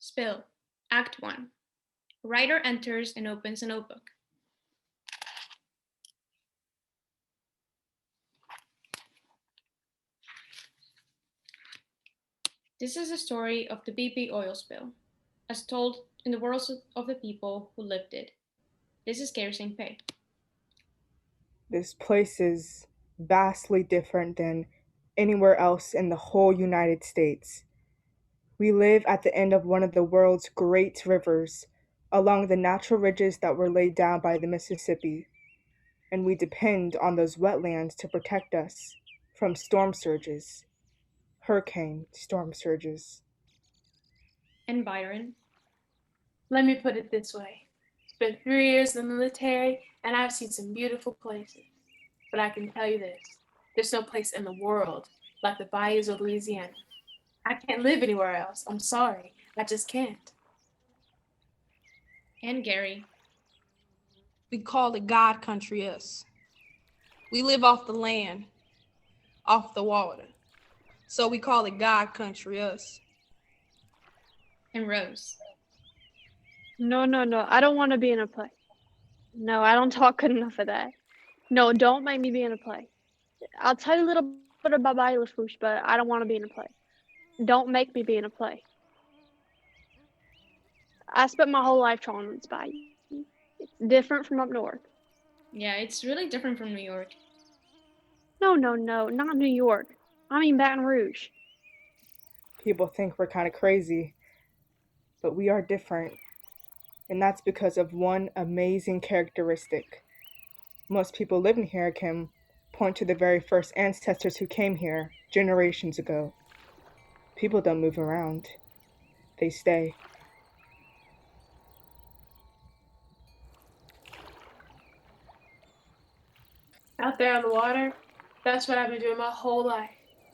Spill. Act 1. A writer enters and opens a notebook. This is the story of the BP oil spill, as told in the words of the people who lived it. This is Kerosene Pay. This place is vastly different than anywhere else in the whole United States. We live at the end of one of the world's great rivers, along the natural ridges that were laid down by the Mississippi, and we depend on those wetlands to protect us from storm surges, hurricane storm surges. And Byron. Let me put it this way. Spent 3 years in the military, and I've seen some beautiful places. But I can tell you this, there's no place in the world like the bayous of Louisiana. I can't live anywhere else. I'm sorry. I just can't. And Gary. We call it God country us. We live off the land, off the water. So we call it God country us. And Rose. No. I don't want to be in a play. No, I don't talk good enough of that. No, don't make me be in a play. I'll tell you a little bit about Bayou Lafourche, but I don't want to be in a play. Don't make me be in a play. I spent my whole life trawling this bayou. It's different from up north. Yeah, it's really different from New York. No, not New York. I mean Baton Rouge. People think we're kind of crazy, but we are different. And that's because of one amazing characteristic. Most people living here can point to the very first ancestors who came here generations ago. People don't move around, they stay. Out there on the water, that's what I've been doing my whole life.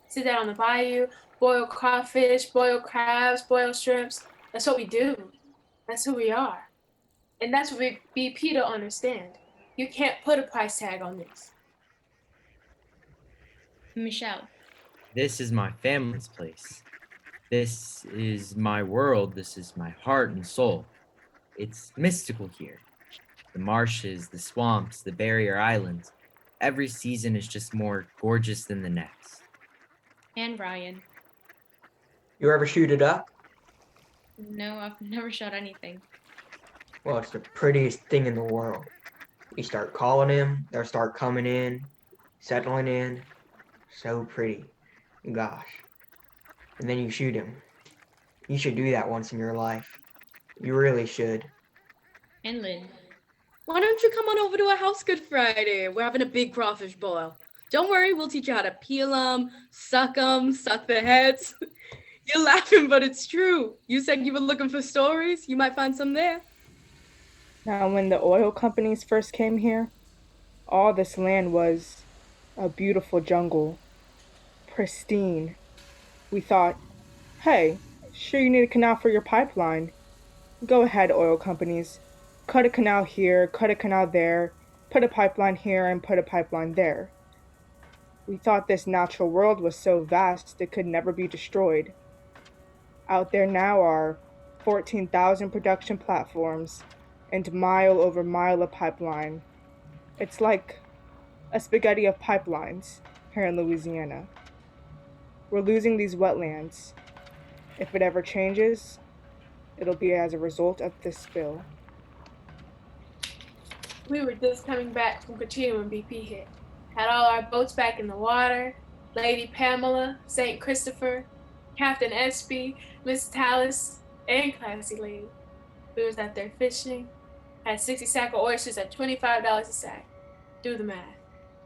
Sit down on the bayou, boil crawfish, boil crabs, boil shrimps. That's what we do. That's who we are. And that's what BP don't understand. You can't put a price tag on this. Michelle. This is my family's place. This is my world. This is my heart and soul. It's mystical here. The marshes, the swamps, the barrier islands. Every season is just more gorgeous than the next. And Ryan. You ever shoot a duck? No, I've never shot anything. Well, it's the prettiest thing in the world. You start calling him, they'll start coming in, settling in. So pretty. Gosh. And then you shoot him. You should do that once in your life. You really should. And Lynn. Why don't you come on over to our house Good Friday? We're having a big crawfish boil. Don't worry, we'll teach you how to peel them, suck the heads. You're laughing, but it's true. You said you were looking for stories. You might find some there. Now, when the oil companies first came here, all this land was a beautiful jungle, pristine. We thought, hey, sure you need a canal for your pipeline. Go ahead, oil companies. Cut a canal here, cut a canal there, put a pipeline here and put a pipeline there. We thought this natural world was so vast it could never be destroyed. Out there now are 14,000 production platforms and mile over mile of pipeline. It's like a spaghetti of pipelines here in Louisiana. We're losing these wetlands. If it ever changes, it'll be as a result of this spill. We were just coming back from Katrina when BP hit. Had all our boats back in the water. Lady Pamela, St. Christopher, Captain Espy, Miss Tallis, and Classy Lady. We was out there fishing. Had 60 sack of oysters at $25 a sack. Do the math.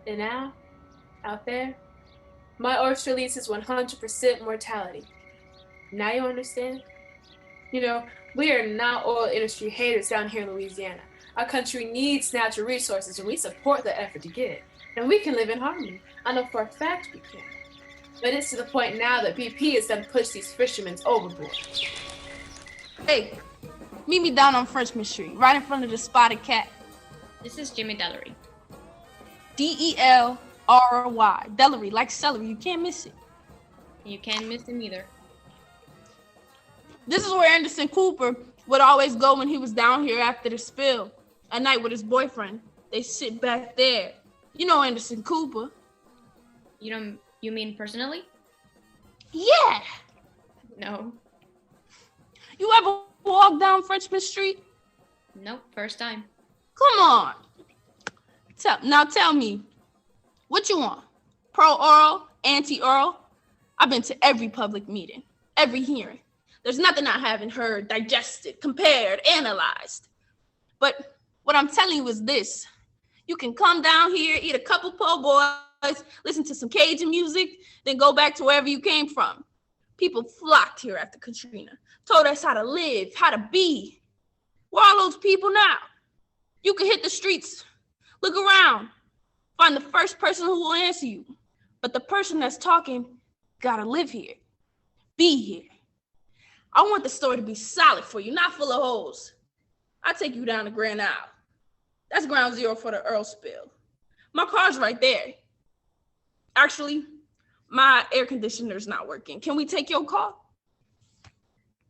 And now, out there, my oyster lease is 100% mortality. Now you understand? You know, we are not oil industry haters down here in Louisiana. Our country needs natural resources and we support the effort to get it. And we can live in harmony. I know for a fact we can. But it's to the point now that BP has done pushed these fishermen overboard. Hey, meet me down on Frenchman Street, right in front of the Spotted Cat. This is Jimmy Dellery. Delry. Dellery, like celery. You can't miss it. You can't miss him either. This is where Anderson Cooper would always go when he was down here after the spill. At night with his boyfriend. They sit back there. You know Anderson Cooper. You mean personally? Yeah. No. You ever walk down Frenchman Street? Nope, first time. Come on. Tell me, what you want? Pro-oral, anti-oral? I've been to every public meeting, every hearing. There's nothing I haven't heard, digested, compared, analyzed. But what I'm telling you is this. You can come down here, eat a couple po' boys, listen to some Cajun music, then go back to wherever you came from. People flocked here after Katrina, told us how to live, how to be. Where are those people now? You can hit the streets, look around, find the first person who will answer you. But the person that's talking gotta live here, be here. I want the story to be solid for you, not full of holes. I'll take you down to Grand Isle. That's ground zero for the Earl spill. My car's right there. Actually, my air conditioner's not working. Can we take your car?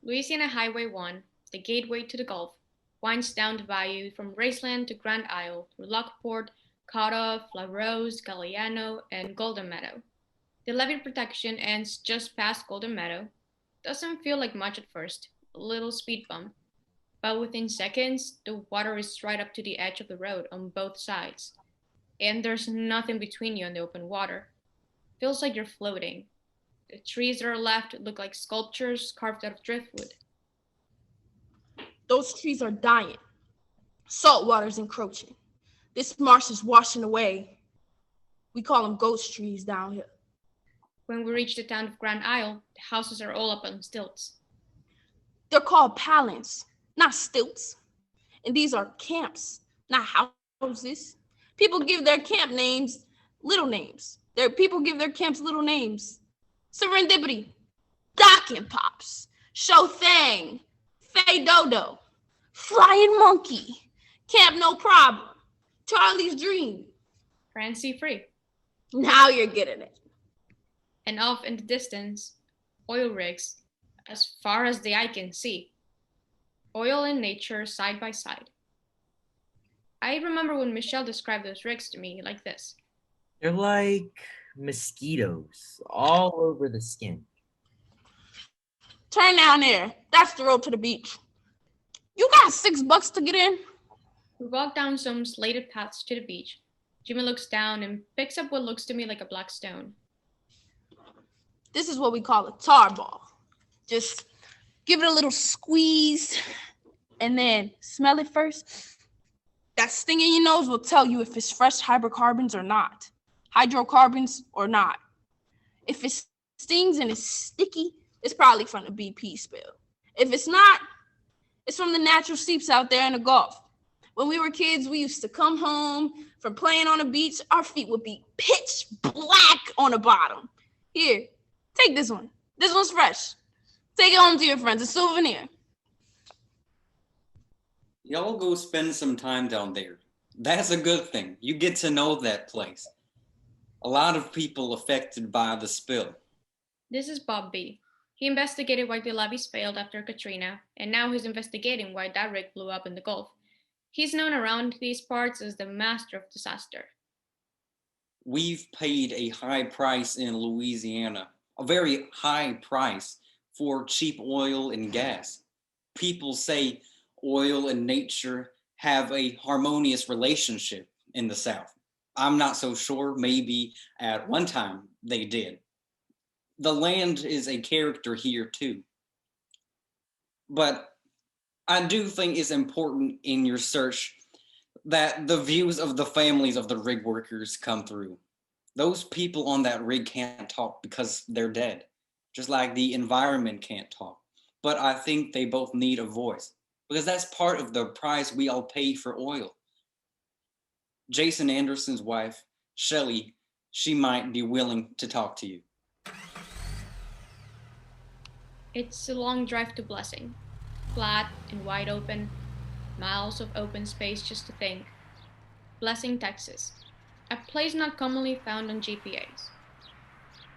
Louisiana Highway 1, the gateway to the Gulf, winds down the bayou from Raceland to Grand Isle through Lockport, Cotta, La Rose, Galliano, and Golden Meadow. The levee protection ends just past Golden Meadow. Doesn't feel like much at first, a little speed bump. But within seconds, the water is right up to the edge of the road on both sides. And there's nothing between you and the open water. Feels like you're floating. The trees that are left look like sculptures carved out of driftwood. Those trees are dying. Salt water's encroaching. This marsh is washing away. We call them ghost trees down here. When we reach the town of Grand Isle, the houses are all up on stilts. They're called palins, not stilts. And these are camps, not houses. People give their camp names little names. People give their camps little names. Serendipity, Doc and Pops, Show Thang, Fay Dodo, Flying Monkey, Camp No Problem, Charlie's Dream. Fancy free. Now you're getting it. And off in the distance, oil rigs, as far as the eye can see. Oil and nature side by side. I remember when Michelle described those rigs to me like this. They're like mosquitoes all over the skin. Turn down there. That's the road to the beach. You got $6 to get in? We walk down some slated paths to the beach. Jimmy looks down and picks up what looks to me like a black stone. This is what we call a tar ball. Just give it a little squeeze and then smell it first. That sting in your nose will tell you if it's fresh hydrocarbons or not. Hydrocarbons or not. If it stings and it's sticky, it's probably from the BP spill. If it's not, it's from the natural seeps out there in the Gulf. When we were kids, we used to come home from playing on the beach. Our feet would be pitch black on the bottom. Here, take this one. This one's fresh. Take it home to your friends, a souvenir. Y'all go spend some time down there. That's a good thing. You get to know that place. A lot of people affected by the spill. This is Bob B. He investigated why the levees failed after Katrina, and now he's investigating why that rig blew up in the Gulf. He's known around these parts as the master of disaster. We've paid a high price in Louisiana, a very high price for cheap oil and gas. People say oil and nature have a harmonious relationship in the South. I'm not so sure. Maybe at one time they did. The land is a character here too. But I do think it's important in your search that the views of the families of the rig workers come through. Those people on that rig can't talk because they're dead, just like the environment can't talk. But I think they both need a voice because that's part of the price we all pay for oil. Jason Anderson's wife, Shelly, she might be willing to talk to you. It's a long drive to Blessing. Flat and wide open, miles of open space just to think. Blessing, Texas, a place not commonly found on GPAs.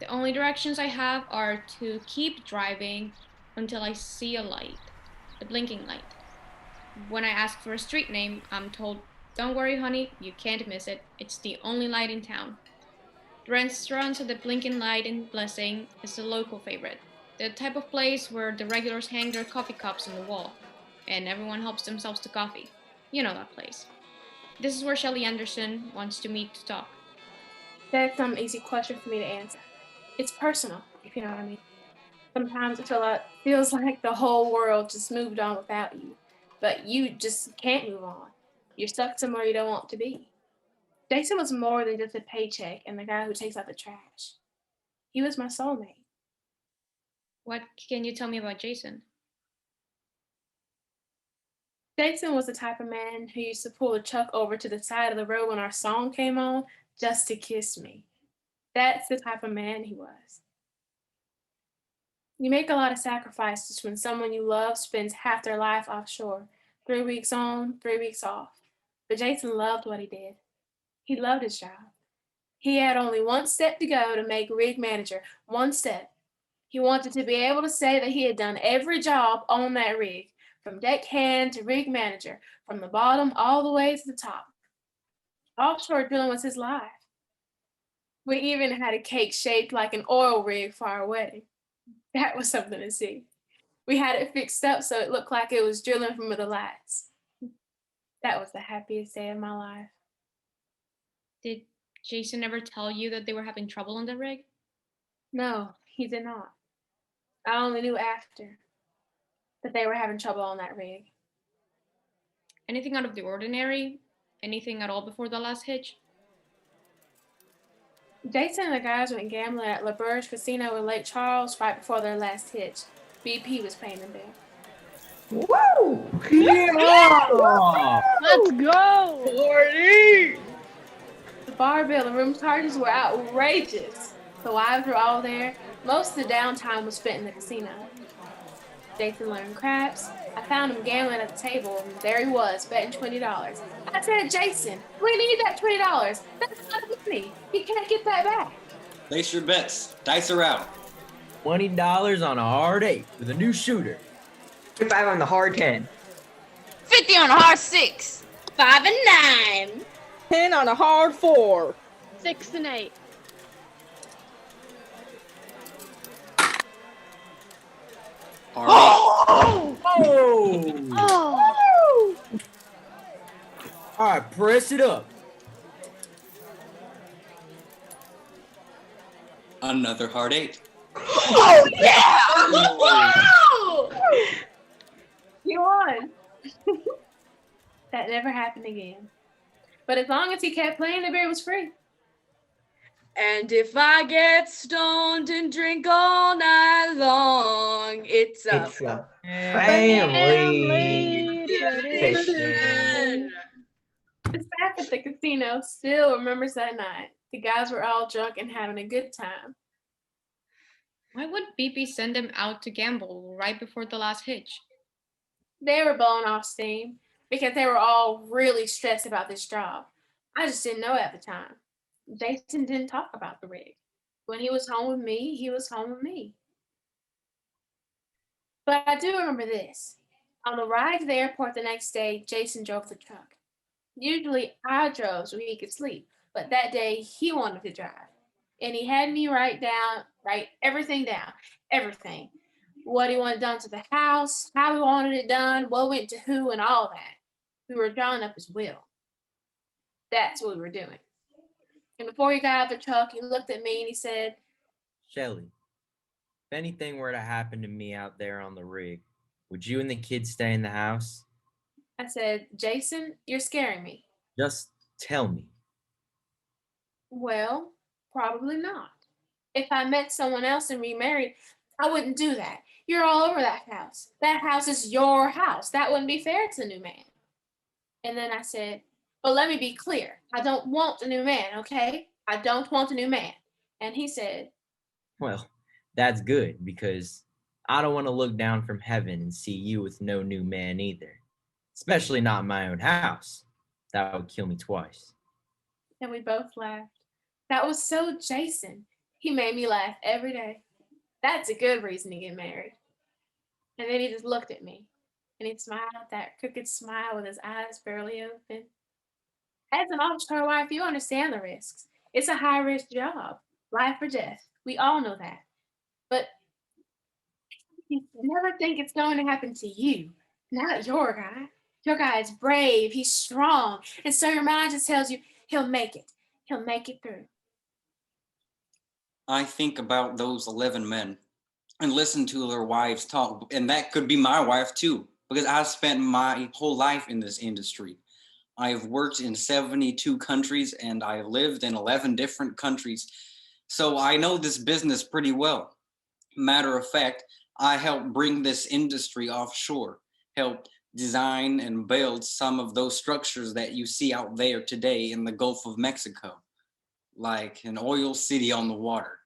The only directions I have are to keep driving, until I see a light, the blinking light. When I ask for a street name, I'm told, "Don't worry, honey, you can't miss it. It's the only light in town." The restaurant at the Blinking Light in Blessing is a local favorite. The type of place where the regulars hang their coffee cups on the wall, and everyone helps themselves to coffee. You know that place. This is where Shelley Anderson wants to meet to talk. That's an easy question for me to answer. It's personal, if you know what I mean. Sometimes it feels like the whole world just moved on without you, but you just can't move on. You're stuck somewhere you don't want to be. Jason was more than just a paycheck and the guy who takes out the trash. He was my soulmate. What can you tell me about Jason? Jason was the type of man who used to pull a truck over to the side of the road when our song came on just to kiss me. That's the type of man he was. You make a lot of sacrifices when someone you love spends half their life offshore, 3 weeks on, 3 weeks off. But Jason loved what he did. He loved his job. He had only one step to go to make rig manager, one step. He wanted to be able to say that he had done every job on that rig, from deckhand to rig manager, from the bottom all the way to the top. Offshore drilling was his life. We even had a cake shaped like an oil rig for our wedding. That was something to see. We had it fixed up so it looked like it was drilling from the lights. That was the happiest day of my life. Did Jason ever tell you that they were having trouble on the rig? No, he did not. I only knew after that they were having trouble on that rig. Anything out of the ordinary? Anything at all before the last hitch? Jason and the guys went gambling at La Berge Casino in Lake Charles right before their last hitch. BP was paying the bill. Woo! Yeah! Let's go! The bar bill and room charges were outrageous. The wives were all there. Most of the downtime was spent in the casino. Jason learned craps. I found him gambling at the table, and there he was, betting $20. I said, "Jason, we need that $20. That's a lot of money. He can't get that back." Place your bets. Dice are out. $20 on a hard 8 with a new shooter. 25 on the hard 10. 50 on a hard 6. 5 and 9. 10 on a hard 4. 6 and 8. All right. Oh! All right, press it up. Another hard 8. Oh, yeah! Wow! You won. That never happened again. But as long as he kept playing, the beer was free. And if I get stoned and drink all night long, it's a It's a family Family tradition. The staff at the casino still remembers that night. The guys were all drunk and having a good time. Why would BP send them out to gamble right before the last hitch? They were blowing off steam because they were all really stressed about this job. I just didn't know at the time. Jason didn't talk about the rig. When he was home with me, he was home with me. But I do remember this. On the ride to the airport the next day, Jason drove the truck. Usually I drove so he could sleep, but that day he wanted to drive. And he had me write everything down, everything. What he wanted done to the house, how he wanted it done, what went to who, and all that. We were drawing up his will. That's what we were doing. And before he got out of the truck, he looked at me and he said, Shelley, if anything were to happen to me out there on the rig, would you and the kids stay in the house? I said, "Jason, you're scaring me." Just tell me. Well, probably not. If I met someone else and remarried, I wouldn't do that. You're all over that house. That house is your house. That wouldn't be fair to the new man. And then I said, "But let me be clear. I don't want a new man, okay? I don't want a new man." And he said, Well, that's good because I don't want to look down from heaven and see you with no new man either. Especially not in my own house. That would kill me twice. and we both laughed. That was so Jason. He made me laugh every day. That's a good reason to get married. And then he just looked at me. And he smiled that crooked smile with his eyes barely open. As an offshore wife, you understand the risks. It's a high risk job, life or death. We all know that. But you never think it's going to happen to you. Not your guy. Your guy is brave, he's strong. And so your mind just tells you he'll make it. He'll make it through. I think about those 11 men and listen to their wives talk. And that could be my wife too, because I've spent my whole life in this industry. I've worked in 72 countries and I've lived in 11 different countries. So I know this business pretty well. Matter of fact, I helped bring this industry offshore, helped design and build some of those structures that you see out there today in the Gulf of Mexico, like an oil city on the water.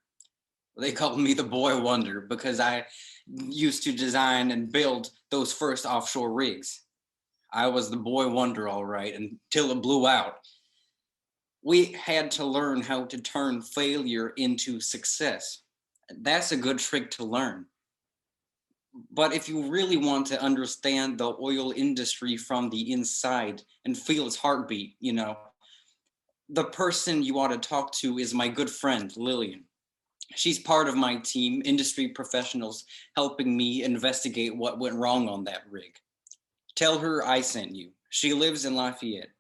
They called me the boy wonder because I used to design and build those first offshore rigs. I was the boy wonder, all right, until it blew out. We had to learn how to turn failure into success. That's a good trick to learn. But if you really want to understand the oil industry from the inside and feel its heartbeat, the person you ought to talk to is my good friend, Lillian. She's part of my team, industry professionals, helping me investigate what went wrong on that rig. Tell her I sent you. She lives in Lafayette.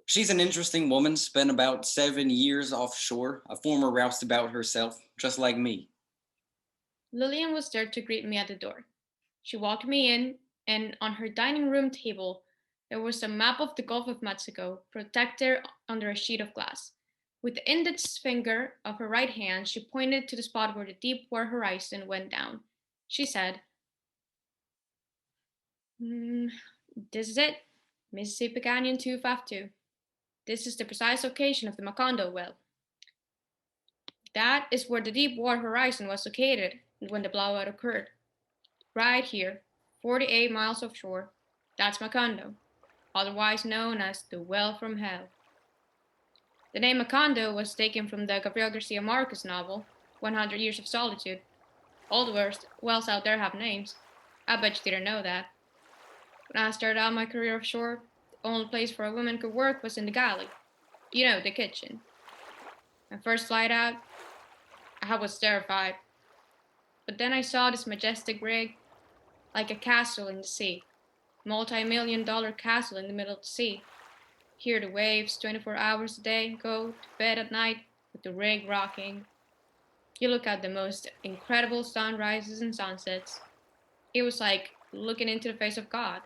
She's an interesting woman, spent about 7 years offshore, a former roustabout herself, just like me. Lillian was there to greet me at the door. She walked me in, and on her dining room table, there was a map of the Gulf of Mexico, protected under a sheet of glass. With the index finger of her right hand, she pointed to the spot where the Deepwater Horizon went down. She said, "This is it, Mississippi Canyon 252. This is the precise location of the Macondo well. That is where the Deepwater Horizon was located when the blowout occurred. Right here, 48 miles offshore, that's Macondo, otherwise known as the Well from Hell. The name Macondo was taken from the Gabriel Garcia Marquez novel, 100 Years of Solitude. All the wells out there have names. I bet you didn't know that. When I started out my career offshore, the only place for a woman could work was in the galley. The kitchen. My first flight out, I was terrified. But then I saw this majestic rig, like a castle in the sea. Multi-million-dollar castle in the middle of the sea. Hear the waves 24 hours a day, go to bed at night with the rig rocking. You look at the most incredible sunrises and sunsets. It was like looking into the face of God.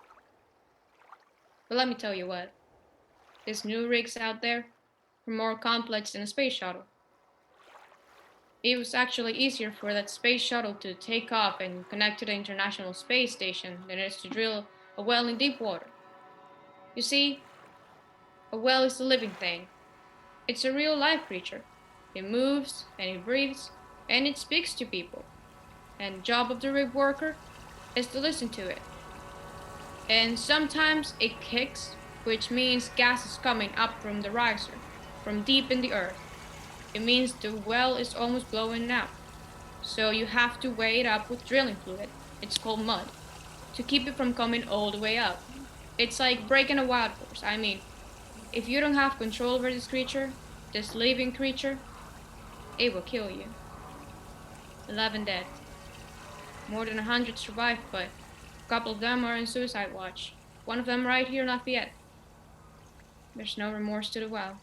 But let me tell you what, these new rigs out there are more complex than a space shuttle. It was actually easier for that space shuttle to take off and connect to the International Space Station than it is to drill a well in deep water. You see, a well is a living thing. It's a real life creature. It moves and it breathes and it speaks to people. And the job of the rig worker is to listen to it. And sometimes it kicks, which means gas is coming up from the riser, from deep in the earth. It means the well is almost blowing out. So you have to weigh it up with drilling fluid. It's called mud, to keep it from coming all the way up. It's like breaking a wild horse. I mean, if you don't have control over this creature, this living creature, it will kill you. 11 dead. More than 100 survived, but a couple of them are in suicide watch. One of them right here in Lafayette. There's no remorse to the well.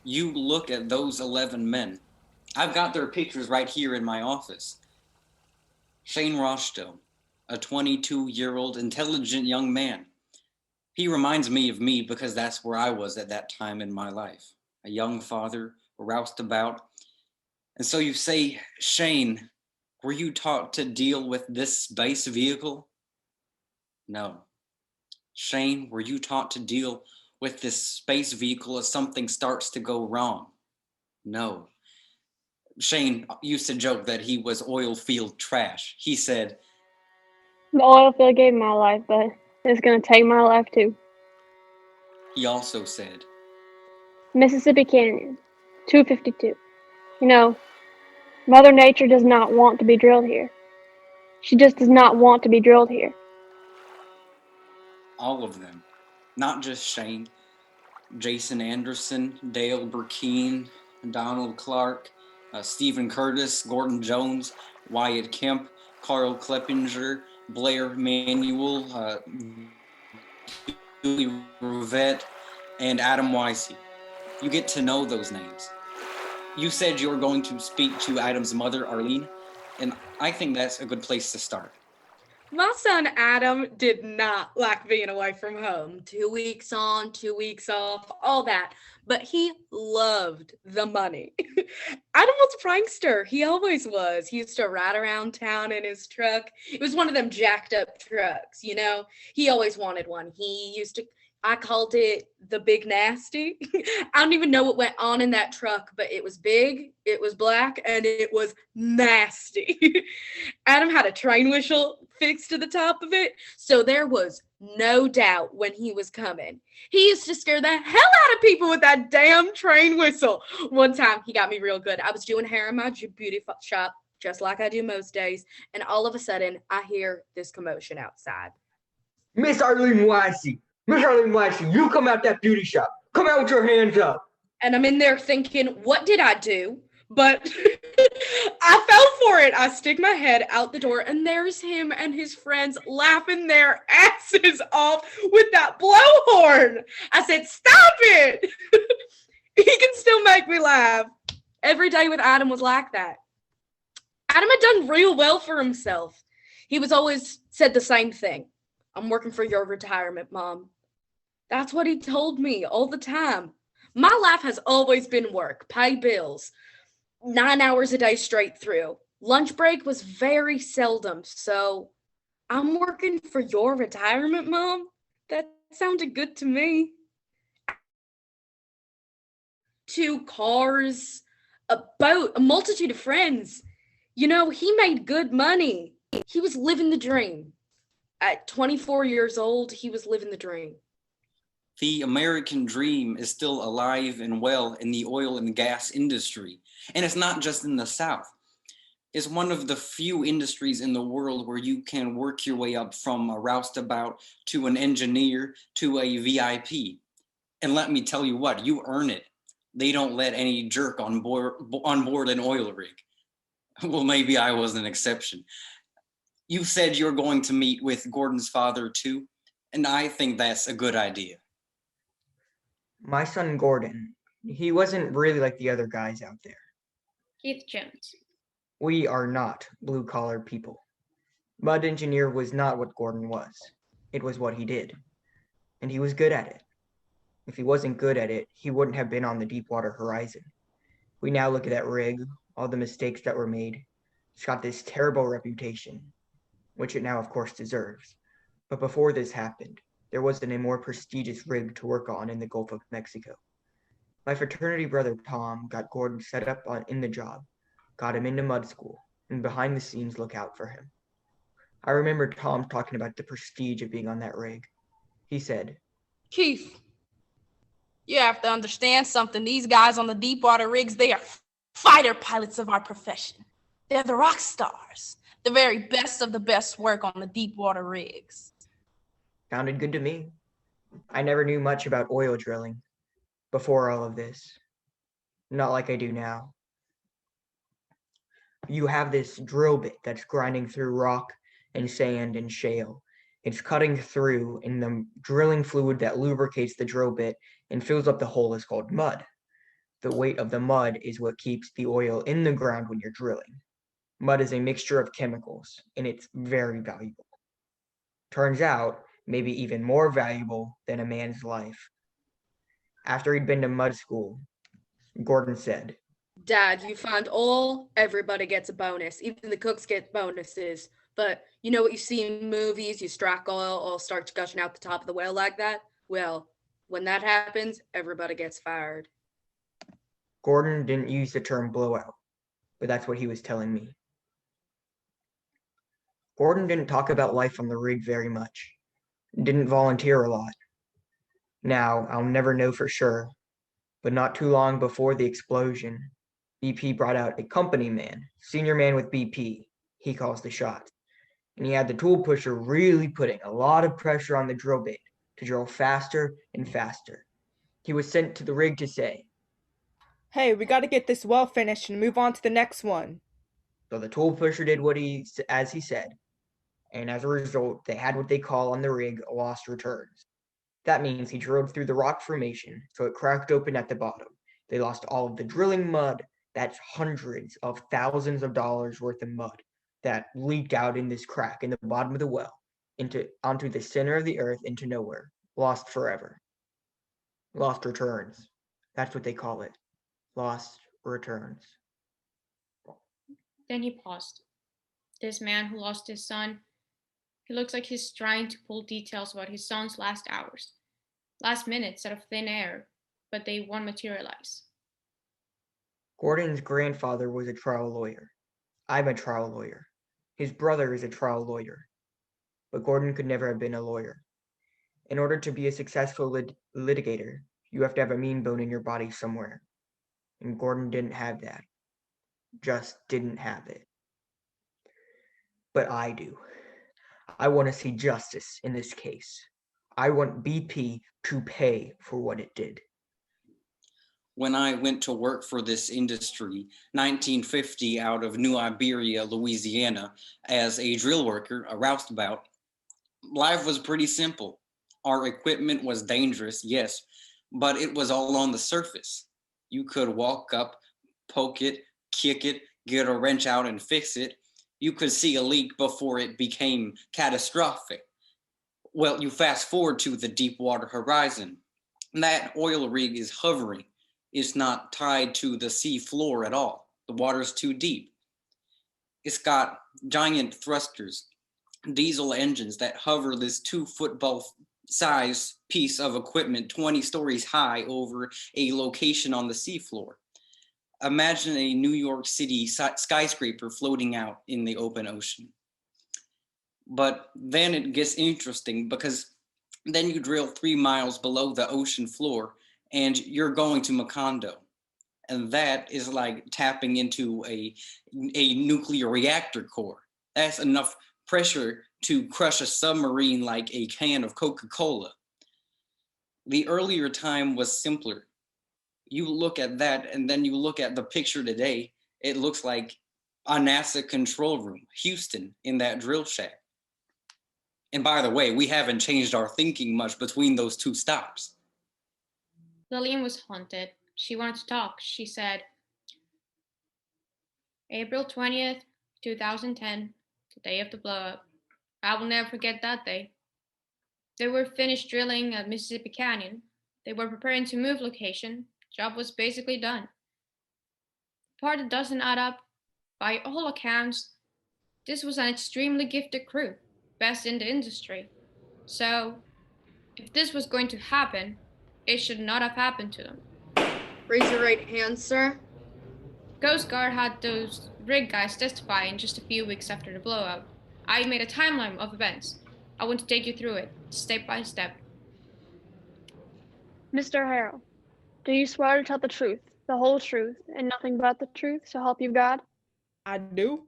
You look at those 11 men. I've got their pictures right here in my office. Shane Rostow, a 22-year-old intelligent young man. He reminds me of me because that's where I was at that time in my life. A young father, a roustabout. And so you say, Shane, were you taught to deal with this space vehicle? No. Shane, were you taught to deal with this space vehicle as something starts to go wrong? No. Shane used to joke that he was oil field trash. He said, The oil field gave my life, but it's gonna take my life too. He also said, Mississippi Canyon, 252. Mother Nature does not want to be drilled here. She just does not want to be drilled here. All of them. Not just Shane. Jason Anderson, Dale Burkeen, Donald Clark, Stephen Curtis, Gordon Jones, Wyatt Kemp, Carl Kleppinger, Blair Manuel, Julie Rivette, and Adam Weissy. You get to know those names. You said you were going to speak to Adam's mother, Arlene, and I think that's a good place to start. My son Adam did not like being away from home. 2 weeks on, 2 weeks off, all that. But he loved the money. Adam was a prankster. He always was. He used to ride around town in his truck. It was one of them jacked up trucks, you know? He always wanted one. I called it the Big Nasty. I don't even know what went on in that truck, but it was big, it was black, and it was nasty. Adam had a train whistle fixed to the top of it, so there was no doubt when he was coming. He used to scare the hell out of people with that damn train whistle. One time, he got me real good. I was doing hair in my beauty shop, just like I do most days, and all of a sudden, I hear this commotion outside. Miss Arlene Weissy! Miss Arlene Weissy, you come out that beauty shop. Come out with your hands up. And I'm in there thinking, what did I do? But I fell for it. I stick my head out the door, and there's him and his friends laughing their asses off with that blowhorn. I said, stop it. He can still make me laugh. Every day with Adam was like that. Adam had done real well for himself. He was always said the same thing. I'm working for your retirement, Mom. That's what he told me all the time. My life has always been work, pay bills, 9 hours a day straight through. Lunch break was very seldom, so I'm working for your retirement, Mom? That sounded good to me. 2 cars, a boat, a multitude of friends. You know, he made good money. He was living the dream. At 24 years old, he was living the dream. The American dream is still alive and well in the oil and gas industry. And it's not just in the South. It's one of the few industries in the world where you can work your way up from a roustabout to an engineer to a VIP. And let me tell you what, you earn it. They don't let any jerk on board an oil rig. Well, maybe I was an exception. You said you're going to meet with Gordon's father too, and I think that's a good idea. My son Gordon, he wasn't really like the other guys out there. Keith Jones. We are not blue-collar people. Mud engineer was not what Gordon was. It was what he did. And he was good at it. If he wasn't good at it, he wouldn't have been on the Deepwater Horizon. We now look at that rig, all the mistakes that were made. It's got this terrible reputation, which it now, of course, deserves. But before this happened, there wasn't a more prestigious rig to work on in the Gulf of Mexico. My fraternity brother Tom got Gordon set up in the job, got him into mud school, and behind the scenes look out for him. I remember Tom talking about the prestige of being on that rig. He said, Keith, you have to understand something. These guys on the deepwater rigs, they are fighter pilots of our profession. They're the rock stars, the very best of the best work on the deepwater rigs. Sounded good to me. I never knew much about oil drilling before all of this. Not like I do now. You have this drill bit that's grinding through rock and sand and shale. It's cutting through, and the drilling fluid that lubricates the drill bit and fills up the hole is called mud. The weight of the mud is what keeps the oil in the ground when you're drilling. Mud is a mixture of chemicals, and it's very valuable. Turns out, maybe even more valuable than a man's life. After he'd been to mud school, Gordon said, Dad, you find oil, everybody gets a bonus. Even the cooks get bonuses. But you know what you see in movies? You strike oil starts gushing out the top of the well like that? Well, when that happens, everybody gets fired. Gordon didn't use the term blowout, but that's what he was telling me. Gordon didn't talk about life on the rig very much. Didn't volunteer a lot. Now, I'll never know for sure, but not too long before the explosion, BP brought out a company man, senior man with BP. He calls the shots. and he had the tool pusher really putting a lot of pressure on the drill bit to drill faster and faster. He was sent to the rig to say, Hey, we gotta get this well finished and move on to the next one. so the tool pusher did as he said, and as a result, they had what they call on the rig lost returns. That means he drilled through the rock formation, so it cracked open at the bottom. They lost all of the drilling mud. That's hundreds of thousands of dollars worth of mud that leaked out in this crack in the bottom of the well onto the center of the earth into nowhere. Lost forever. Lost returns. That's what they call it. Lost returns. Then he paused. This man who lost his son, he looks like he's trying to pull details about his son's last hours, last minutes out of thin air, but they won't materialize. Gordon's grandfather was a trial lawyer. I'm a trial lawyer. His brother is a trial lawyer. But Gordon could never have been a lawyer. In order to be a successful litigator, you have to have a mean bone in your body somewhere. And Gordon didn't have that. Just didn't have it. But I do. I want to see justice in this case. I want BP to pay for what it did. When I went to work for this industry, 1950, out of New Iberia, Louisiana, as a drill worker, a roustabout, life was pretty simple. Our equipment was dangerous, yes, but it was all on the surface. You could walk up, poke it, kick it, get a wrench out and fix it. You could see a leak before it became catastrophic. Well, you fast forward to the Deepwater Horizon. That oil rig is hovering. It's not tied to the sea floor at all. The water's too deep. It's got giant thrusters, diesel engines that hover this 2 football size piece of equipment 20 stories high over a location on the seafloor. Imagine a New York City skyscraper floating out in the open ocean. But then it gets interesting because then you drill 3 miles below the ocean floor and you're going to Macondo. And that is like tapping into a nuclear reactor core. That's enough pressure to crush a submarine like a can of Coca-Cola. The earlier time was simpler. You look at that and then you look at the picture today, it looks like a NASA control room, Houston, in that drill shack. And by the way, we haven't changed our thinking much between those 2 stops. Lillian was haunted. She wanted to talk. She said, April 20th, 2010, the day of the blow-up. I will never forget that day. They were finished drilling at Mississippi Canyon. They were preparing to move location. Job was basically done. The part that doesn't add up, by all accounts, this was an extremely gifted crew, best in the industry. So, if this was going to happen, it should not have happened to them. Raise your right hand, sir. Coast Guard had those rig guys testifying just a few weeks after the blowout. I made a timeline of events. I want to take you through it, step by step. Mr. Harrell, do you swear to tell the truth, the whole truth, and nothing but the truth, so help you God? I do.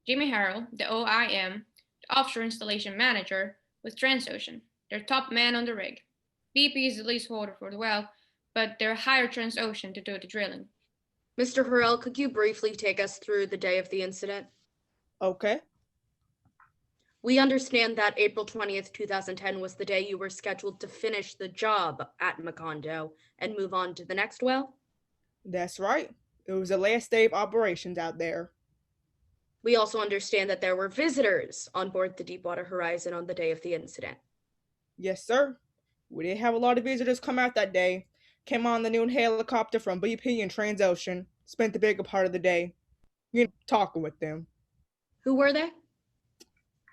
Jimmy Harrell, the OIM, the offshore installation manager with Transocean, their top man on the rig. BP is the leaseholder for the well, but they're hired Transocean to do the drilling. Mr. Harrell, could you briefly take us through the day of the incident? Okay. We understand that April 20th, 2010 was the day you were scheduled to finish the job at Macondo and move on to the next well? That's right. It was the last day of operations out there. We also understand that there were visitors on board the Deepwater Horizon on the day of the incident. Yes, sir. We did have a lot of visitors come out that day. Came on the new helicopter from BP and Transocean. Spent the bigger part of the day, talking with them. Who were they?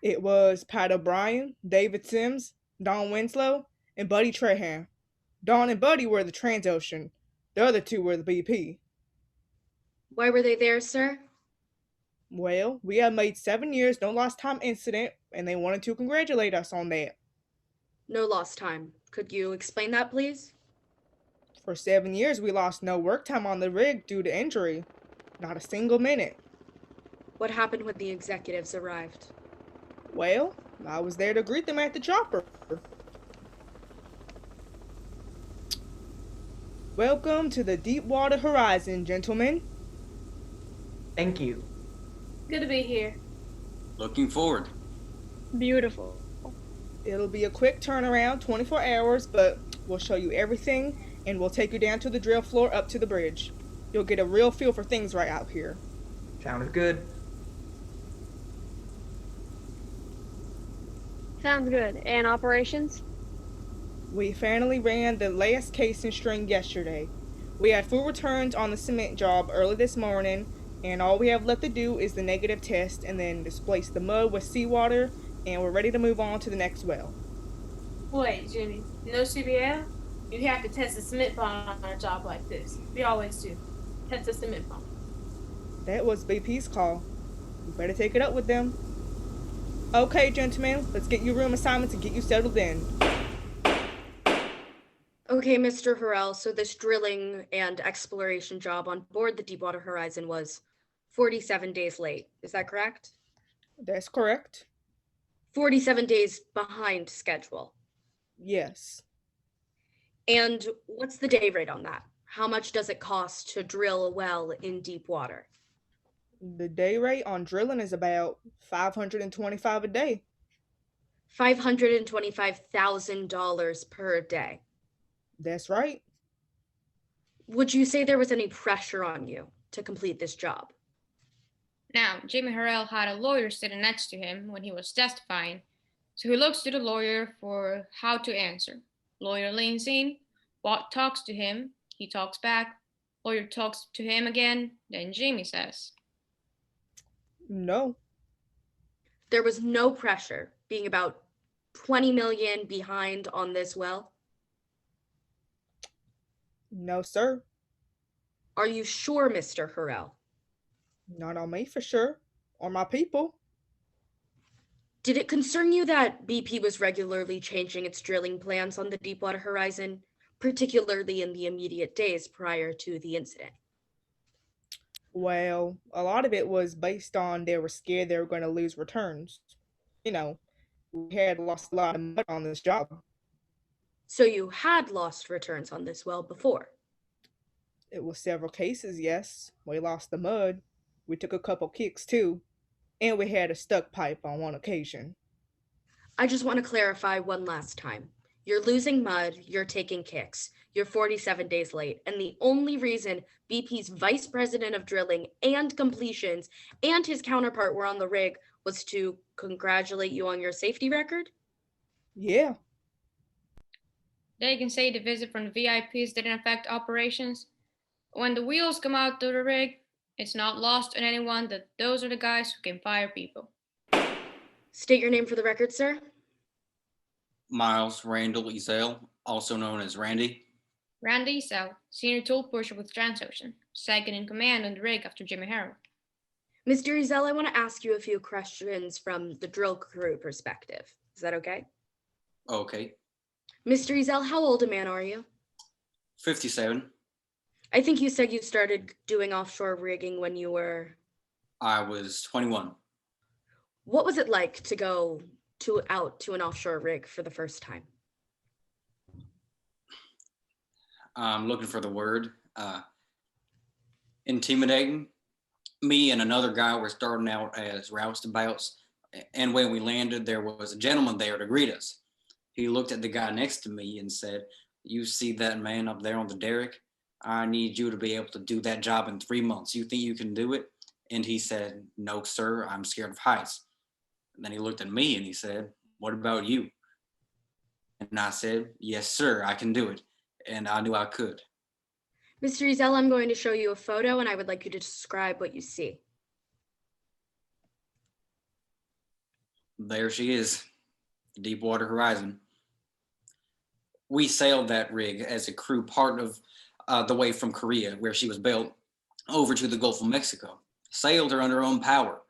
It was Pat O'Brien, David Sims, Don Winslow, and Buddy Trahan. Don and Buddy were the Transocean. The other 2 were the BP. Why were they there, sir? Well, we had made 7 years, no lost time incident, and they wanted to congratulate us on that. No lost time. Could you explain that, please? For 7 years, we lost no work time on the rig due to injury. Not a single minute. What happened when the executives arrived? Well, I was there to greet them at the chopper. Welcome to the Deepwater Horizon, gentlemen. Thank you. Good to be here. Looking forward. Beautiful. It'll be a quick turnaround, 24 hours, but we'll show you everything and we'll take you down to the drill floor up to the bridge. You'll get a real feel for things right out here. Sounds good. Sounds good. And operations? We finally ran the last casing string yesterday. We had full returns on the cement job early this morning, and all we have left to do is the negative test and then displace the mud with seawater, and we're ready to move on to the next well. Wait, Jimmy, no CBL? You have to test the cement pond on a job like this. We always do. Test the cement pond. That was BP's call. You better take it up with them. Okay, gentlemen, let's get you room assignments and get you settled in. Okay, Mr. Harrell, so this drilling and exploration job on board the Deepwater Horizon was 47 days late. Is that correct? That's correct. 47 days behind schedule. Yes. And what's the day rate on that? How much does it cost to drill a well in deep water? The day rate on drilling is about $525 a day. $525,000 per day. That's right. Would you say there was any pressure on you to complete this job? Now, Jimmy Harrell had a lawyer sitting next to him when he was testifying, so he looks to the lawyer for how to answer. Lawyer leans in, Watt talks to him, he talks back, lawyer talks to him again, then Jimmy says, No. There was no pressure, being about 20 million behind on this well? No, sir. Are you sure, Mr. Harrell? Not on me for sure. Or my people. Did it concern you that BP was regularly changing its drilling plans on the Deepwater Horizon, particularly in the immediate days prior to the incident? Well, a lot of it was based on they were scared they were going to lose returns. You know, we had lost a lot of money on this job. So you had lost returns on this well before? It was several cases, yes. We lost the mud. We took a couple kicks too. And we had a stuck pipe on one occasion. I just want to clarify one last time. You're losing mud, you're taking kicks, you're 47 days late, and the only reason BP's vice president of drilling and completions and his counterpart were on the rig was to congratulate you on your safety record? Yeah. they can say the visit from the VIPs didn't affect operations. When the wheels come out of the rig, it's not lost on anyone that those are the guys who can fire people. State your name for the record, sir. Miles Randall Ezell, also known as Randy. Randy Ezell, senior tool pusher with Transocean, second in command on the rig after Jimmy Harrell. Mr. Ezell, I want to ask you a few questions from the drill crew perspective. Is that okay? Okay. Mr. Ezell, how old a man are you? 57. I think you said you started doing offshore rigging when you were... I was 21. What was it like to go out to an offshore rig for the first time? I'm looking for the word. Intimidating. Me and another guy were starting out as roustabouts, and when we landed, there was a gentleman there to greet us. He looked at the guy next to me and said, "You see that man up there on the derrick? I need you to be able to do that job in 3 months. You think you can do it?" And he said, "No, sir, I'm scared of heights." And then he looked at me and he said, "What about you?" And I said, "Yes, sir, I can do it." And I knew I could. Mr. Ezell, I'm going to show you a photo and I would like you to describe what you see. There she is, the Deepwater Horizon. We sailed that rig as a crew part of the way from Korea, where she was built, over to the Gulf of Mexico. Sailed her under her own power.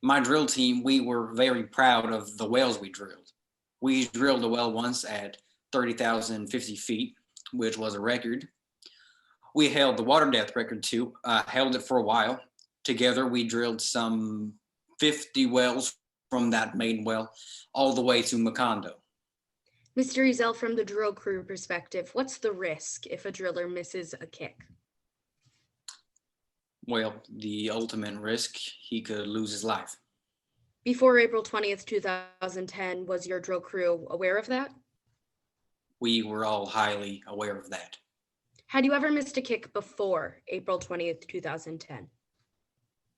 My drill team, we were very proud of the wells we drilled. We drilled a well once at 30,050 feet, which was a record. We held the water depth record too, held it for a while. Together, we drilled some 50 wells from that main well all the way to Macondo. Mr. Ezel, from the drill crew perspective, what's the risk if a driller misses a kick? Well, the ultimate risk, he could lose his life. Before April 20th, 2010, was your drill crew aware of that? We were all highly aware of that. Had you ever missed a kick before April 20th, 2010?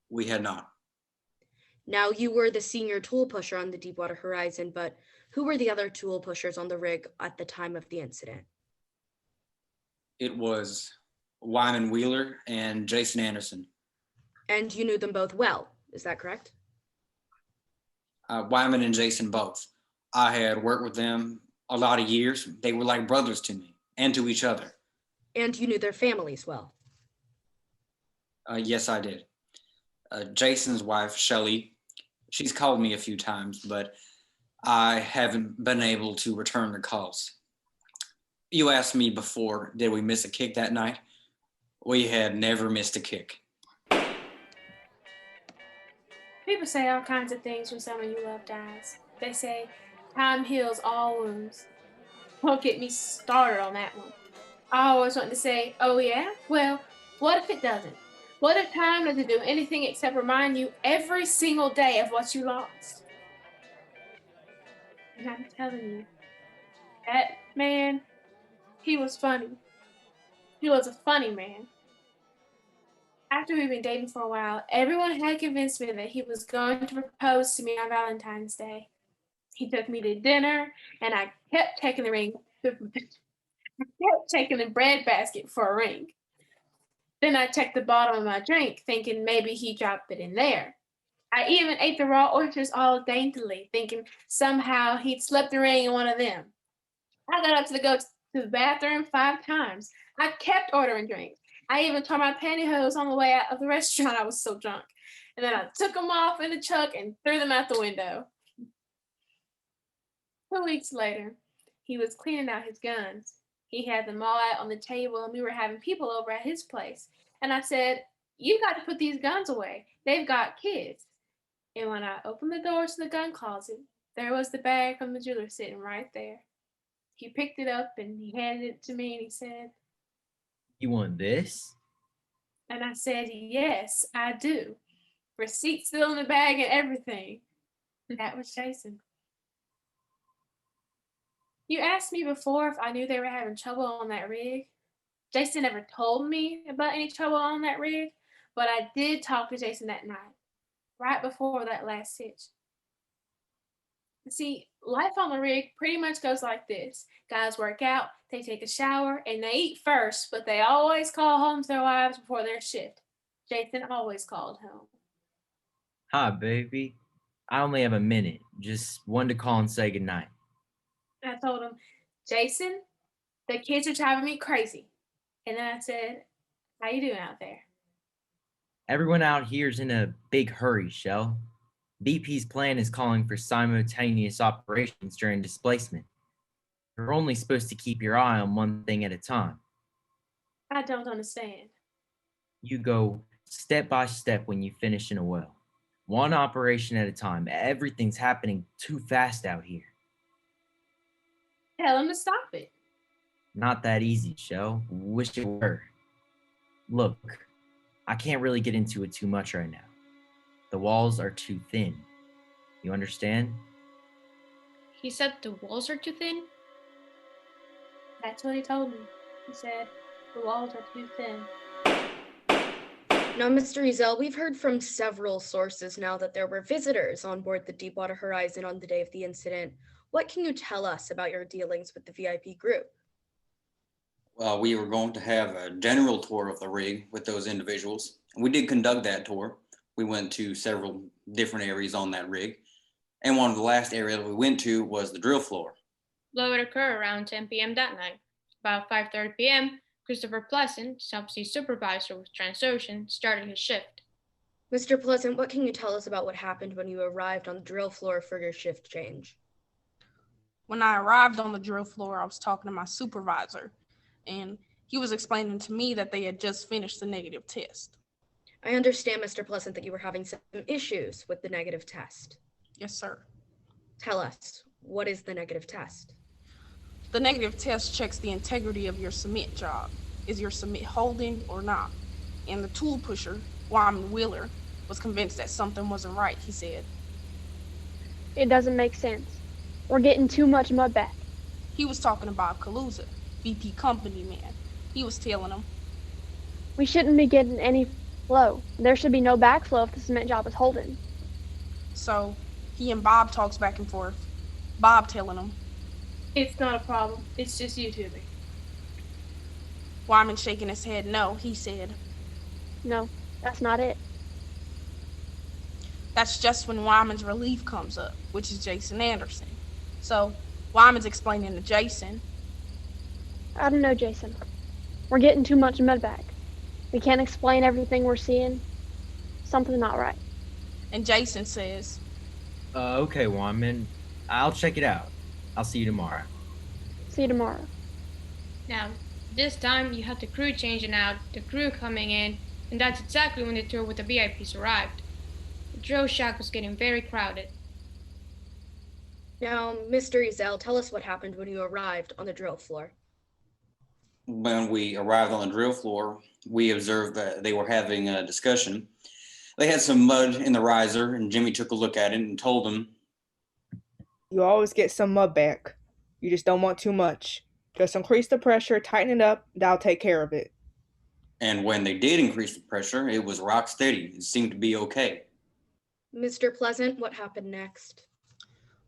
We had not. Now, you were the senior tool pusher on the Deepwater Horizon, but who were the other tool pushers on the rig at the time of the incident? It was Wyman Wheeler and Jason Anderson. And you knew them both well, is that correct? Wyman and Jason both. I had worked with them a lot of years. They were like brothers to me and to each other. And you knew their families well? Yes, I did. Jason's wife, Shelly, she's called me a few times, but I haven't been able to return the calls. You asked me before, did we miss a kick that night? We had never missed a kick. People say all kinds of things when someone you love dies. They say, time heals all wounds. Don't get me started on that one. I always want to say, oh yeah? Well, what if it doesn't? What if time doesn't do anything except remind you every single day of what you lost? And I'm telling you, that man, he was funny. He was a funny man. After we'd been dating for a while, everyone had convinced me that he was going to propose to me on Valentine's Day. He took me to dinner, and I kept taking the ring. I kept taking the bread basket for a ring. Then I checked the bottom of my drink, thinking maybe he dropped it in there. I even ate the raw oysters all daintily, thinking somehow he'd slipped the ring in one of them. I got up to go to the bathroom 5 times. I kept ordering drinks. I even tore my pantyhose on the way out of the restaurant. I was so drunk. And then I took them off in the truck and threw them out the window. 2 weeks later, he was cleaning out his guns. He had them all out on the table, and we were having people over at his place. And I said, you got to put these guns away. They've got kids. And when I opened the doors to the gun closet, there was the bag from the jeweler sitting right there. He picked it up and he handed it to me and he said, You want this? and I said, yes, I do. Receipt still in the bag and everything. That was Jason. You asked me before if I knew they were having trouble on that rig. Jason never told me about any trouble on that rig, but I did talk to Jason that night, right before that last hitch. See, life on the rig pretty much goes like this. Guys work out, they take a shower, and they eat first, but they always call home to their wives before their shift. Jason always called home. Hi, baby. I only have a minute. Just one to call and say goodnight. I told him, Jason, the kids are driving me crazy. And then I said, how you doing out there? Everyone out here's in a big hurry, Shell. BP's plan is calling for simultaneous operations during displacement. You're only supposed to keep your eye on one thing at a time. I don't understand. You go step by step when you finish in a well. One operation at a time. Everything's happening too fast out here. Tell him to stop it. Not that easy, Shell. Wish it were. Look, I can't really get into it too much right now. The walls are too thin. You understand? He said the walls are too thin? That's what he told me. He said, the walls are too thin. Now, Mr. Ezel, we've heard from several sources now that there were visitors on board the Deepwater Horizon on the day of the incident. What can you tell us about your dealings with the VIP group? Well, we were going to have a general tour of the rig with those individuals. We did conduct that tour. We went to several different areas on that rig. And one of the last areas we went to was the drill floor. Blow would occur around 10 p.m. that night. About 5:30 p.m., Christopher Pleasant, subsea supervisor with Transocean, started his shift. Mr. Pleasant, what can you tell us about what happened when you arrived on the drill floor for your shift change? When I arrived on the drill floor, I was talking to my supervisor, and he was explaining to me that they had just finished the negative test. I understand, Mr. Pleasant, that you were having some issues with the negative test. Yes, sir. Tell us, what is the negative test? The negative test checks the integrity of your cement job. Is your cement holding or not? And the tool pusher, Wyman Wheeler, was convinced that something wasn't right, he said. It doesn't make sense. We're getting too much mud back. He was talking about Kaluza, BP company man. He was telling him, We shouldn't be getting any flow. There should be no backflow if the cement job is holding. so he and Bob talks back and forth. Bob telling him, It's not a problem. It's just YouTubing. Wyman shaking his head no, he said. No, that's not it. That's just when Wyman's relief comes up, which is Jason Anderson. So Wyman's explaining to Jason, I don't know, Jason. We're getting too much mud back. We can't explain everything we're seeing. Something's not right. and Jason says, Okay, Wyman. I'll check it out. I'll see you tomorrow. See you tomorrow. Now, this time you had the crew changing out, the crew coming in, and that's exactly when the tour with the VIPs arrived. The drill shack was getting very crowded. Now, Mr. Ezel, tell us what happened when you arrived on the drill floor. When we arrived on the drill floor, we observed that they were having a discussion. They had some mud in the riser, and Jimmy took a look at it and told them, You always get some mud back. You just don't want too much. Just increase the pressure, tighten it up, and I'll take care of it. and when they did increase the pressure, it was rock steady. It seemed to be okay. Mr. Pleasant, what happened next?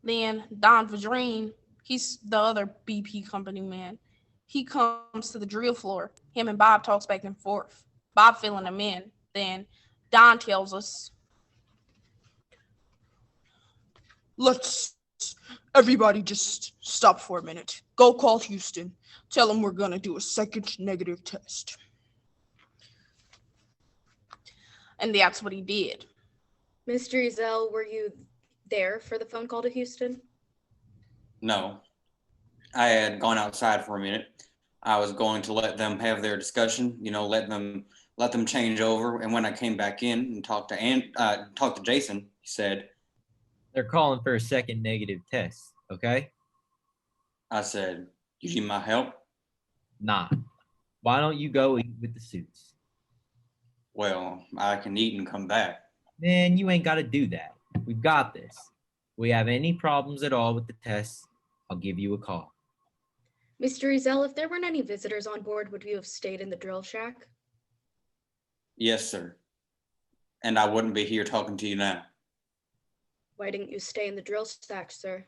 then Don Vadrine, he's the other BP company man. He comes to the drill floor. Him and Bob talks back and forth. Bob filling him in. Then Don tells us, let's everybody just stop for a minute. Go call Houston. Tell them we're gonna do a second negative test. And that's what he did. Mr. Ezel, were you there for the phone call to Houston? No, I had gone outside for a minute. I was going to let them have their discussion, let them change over. And when I came back in and talked to Jason, he said, They're calling for a second negative test, okay? I said, you need my help? Nah. Why don't you go eat with the suits? Well, I can eat and come back. Man, you ain't got to do that. We've got this. If we have any problems at all with the tests, I'll give you a call. Mr. Ezel, if there weren't any visitors on board, would you have stayed in the drill shack? Yes, sir. And I wouldn't be here talking to you now. Why didn't you stay in the drill shack, sir?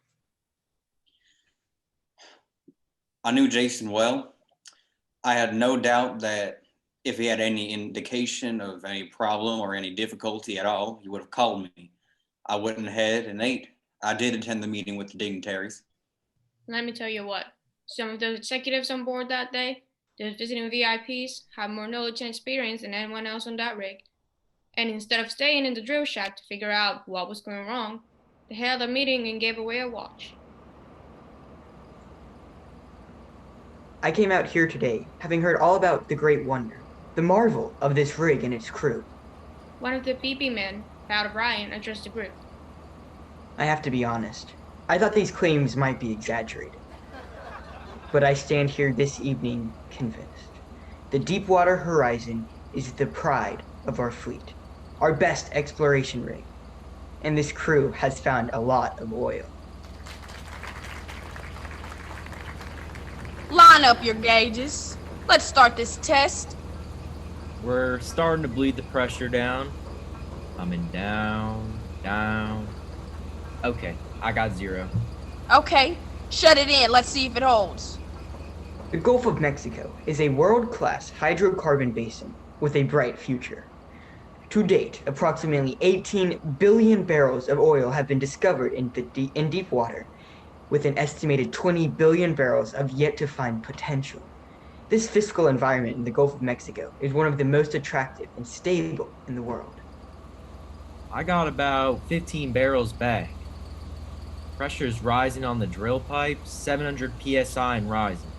I knew Jason well. I had no doubt that if he had any indication of any problem or any difficulty at all, he would have called me. I went ahead and ate. I did attend the meeting with the dignitaries. Let me tell you what, some of those executives on board that day, those visiting VIPs, have more knowledge and experience than anyone else on that rig. And instead of staying in the drill shack to figure out what was going wrong, they held a meeting and gave away a watch. I came out here today, having heard all about the great wonder, the marvel of this rig and its crew. One of the BP men, Pat O'Brien, addressed the group. I have to be honest, I thought these claims might be exaggerated. But I stand here this evening convinced. The Deepwater Horizon is the pride of our fleet, our best exploration rig. And this crew has found a lot of oil. Line up your gauges. Let's start this test. We're starting to bleed the pressure down. Coming down, down. Okay, I got 0. Okay, shut it in. Let's see if it holds. The Gulf of Mexico is a world-class hydrocarbon basin with a bright future. To date, approximately 18 billion barrels of oil have been discovered in deep water, with an estimated 20 billion barrels of yet-to-find potential. This fiscal environment in the Gulf of Mexico is one of the most attractive and stable in the world. I got about 15 barrels back. Pressure's rising on the drill pipe, 700 psi and rising.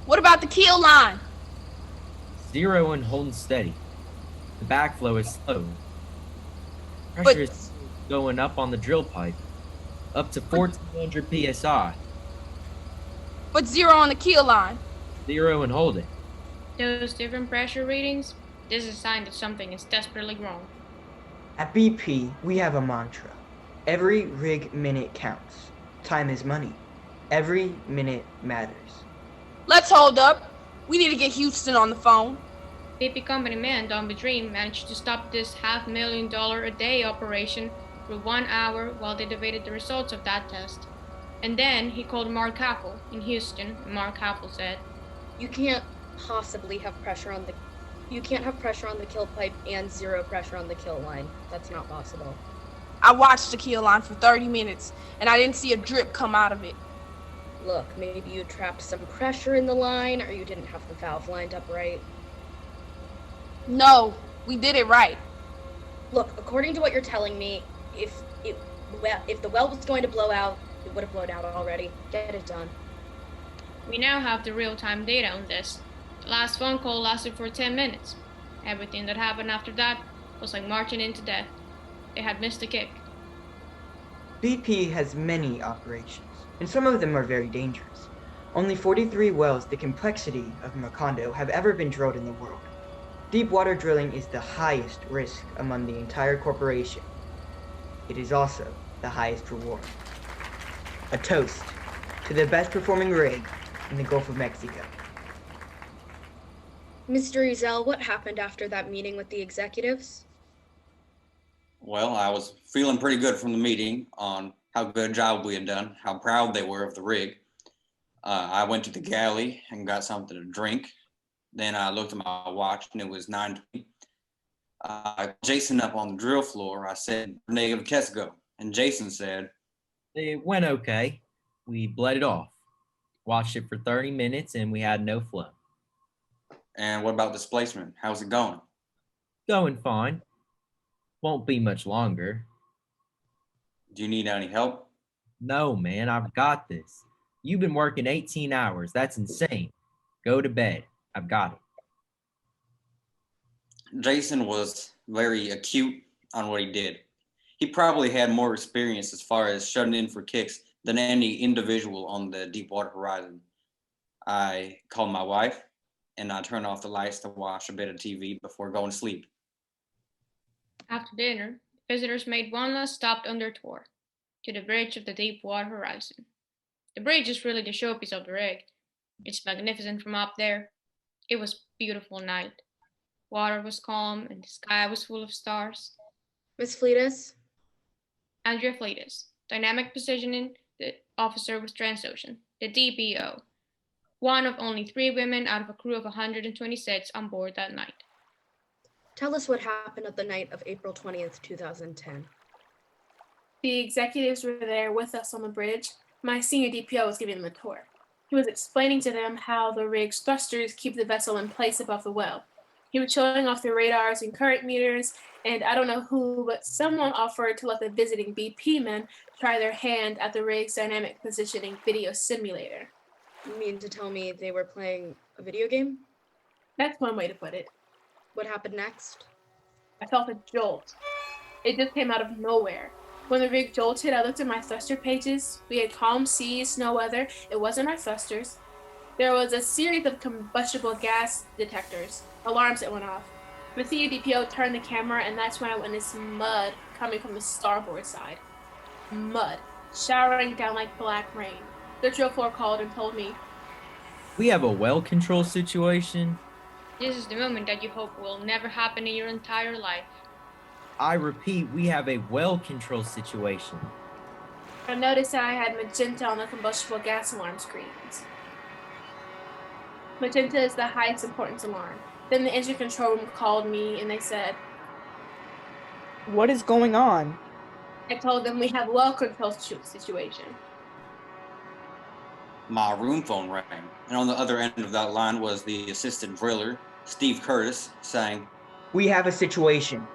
What about the keel line? 0 and holding steady. The backflow is slow. But Pressure is going up on the drill pipe, up to 1400 psi. But 0 on the keel line. 0 and hold it. Those different pressure readings, this is a sign that something is desperately wrong. At BP, we have a mantra. Every rig minute counts. Time is money. Every minute matters. Let's hold up. We need to get Houston on the phone. BP company man Don Bedream managed to stop this $500,000 a day operation for 1 hour while they debated the results of that test. And then he called Mark Haffel in Houston, and Mark Haffel said, You can't possibly have pressure on the kill pipe and 0 pressure on the kill line. That's not possible. I watched the keel line for 30 minutes, and I didn't see a drip come out of it. Look, maybe you trapped some pressure in the line, or you didn't have the valve lined up right. No, we did it right. Look, according to what you're telling me, if the well was going to blow out, it would have blown out already. Get it done. We now have the real-time data on this. The last phone call lasted for 10 minutes. Everything that happened after that was like marching into death. They had missed a kick. BP has many operations, and some of them are very dangerous. Only 43 wells the complexity of Macondo have ever been drilled in the world. Deep water drilling is the highest risk among the entire corporation. It is also the highest reward. A toast to the best performing rig in the Gulf of Mexico. Mr. Ezel, what happened after that meeting with the executives? Well, I was feeling pretty good from the meeting on how good a job we had done, how proud they were of the rig. I went to the galley and got something to drink. Then I looked at my watch and it was 9:20. I called Jason up on the drill floor. I said, negative test go. And Jason said, It went okay. We bled it off. Watched it for 30 minutes and we had no flow. and what about displacement? How's it going? Going fine. Won't be much longer. Do you need any help? No, man, I've got this. You've been working 18 hours. That's insane. Go to bed. I've got it. Jason was very acute on what he did. He probably had more experience as far as shutting in for kicks than any individual on the Deepwater Horizon. I called my wife and I turned off the lights to watch a bit of TV before going to sleep. After dinner, visitors made one last stop on their tour, to the bridge of the Deepwater Horizon. The bridge is really the showpiece of the rig. It's magnificent from up there. It was a beautiful night. Water was calm and the sky was full of stars. Miss Fleetus? Andrea Fleitas, Dynamic Positioning the Officer with Transocean, the DPO, one of only 3 women out of a crew of 126 on board that night. Tell us what happened at the night of April 20th, 2010. The executives were there with us on the bridge. My senior DPO was giving them a tour. He was explaining to them how the rig's thrusters keep the vessel in place above the well. He was showing off the radars and current meters, and I don't know who, but someone offered to let the visiting BP men try their hand at the rig's dynamic positioning video simulator. You mean to tell me they were playing a video game? That's one way to put it. What happened next? I felt a jolt. It just came out of nowhere. When the rig jolted, I looked at my thruster pages. We had calm seas, no weather. It wasn't our thrusters. There was a series of combustible gas detectors, alarms that went off. The CDPO turned the camera, and that's when I witnessed mud coming from the starboard side. Mud, showering down like black rain. The drill floor called and told me, We have a well control situation. This is the moment that you hope will never happen in your entire life. I repeat, we have a well control situation. I noticed that I had magenta on the combustible gas alarm screens. Magenta is the highest importance alarm. Then the engine control room called me and they said, What is going on? I told them we have a well control situation. My room phone rang, and on the other end of that line was the assistant driller, Steve Curtis, saying, We have a situation.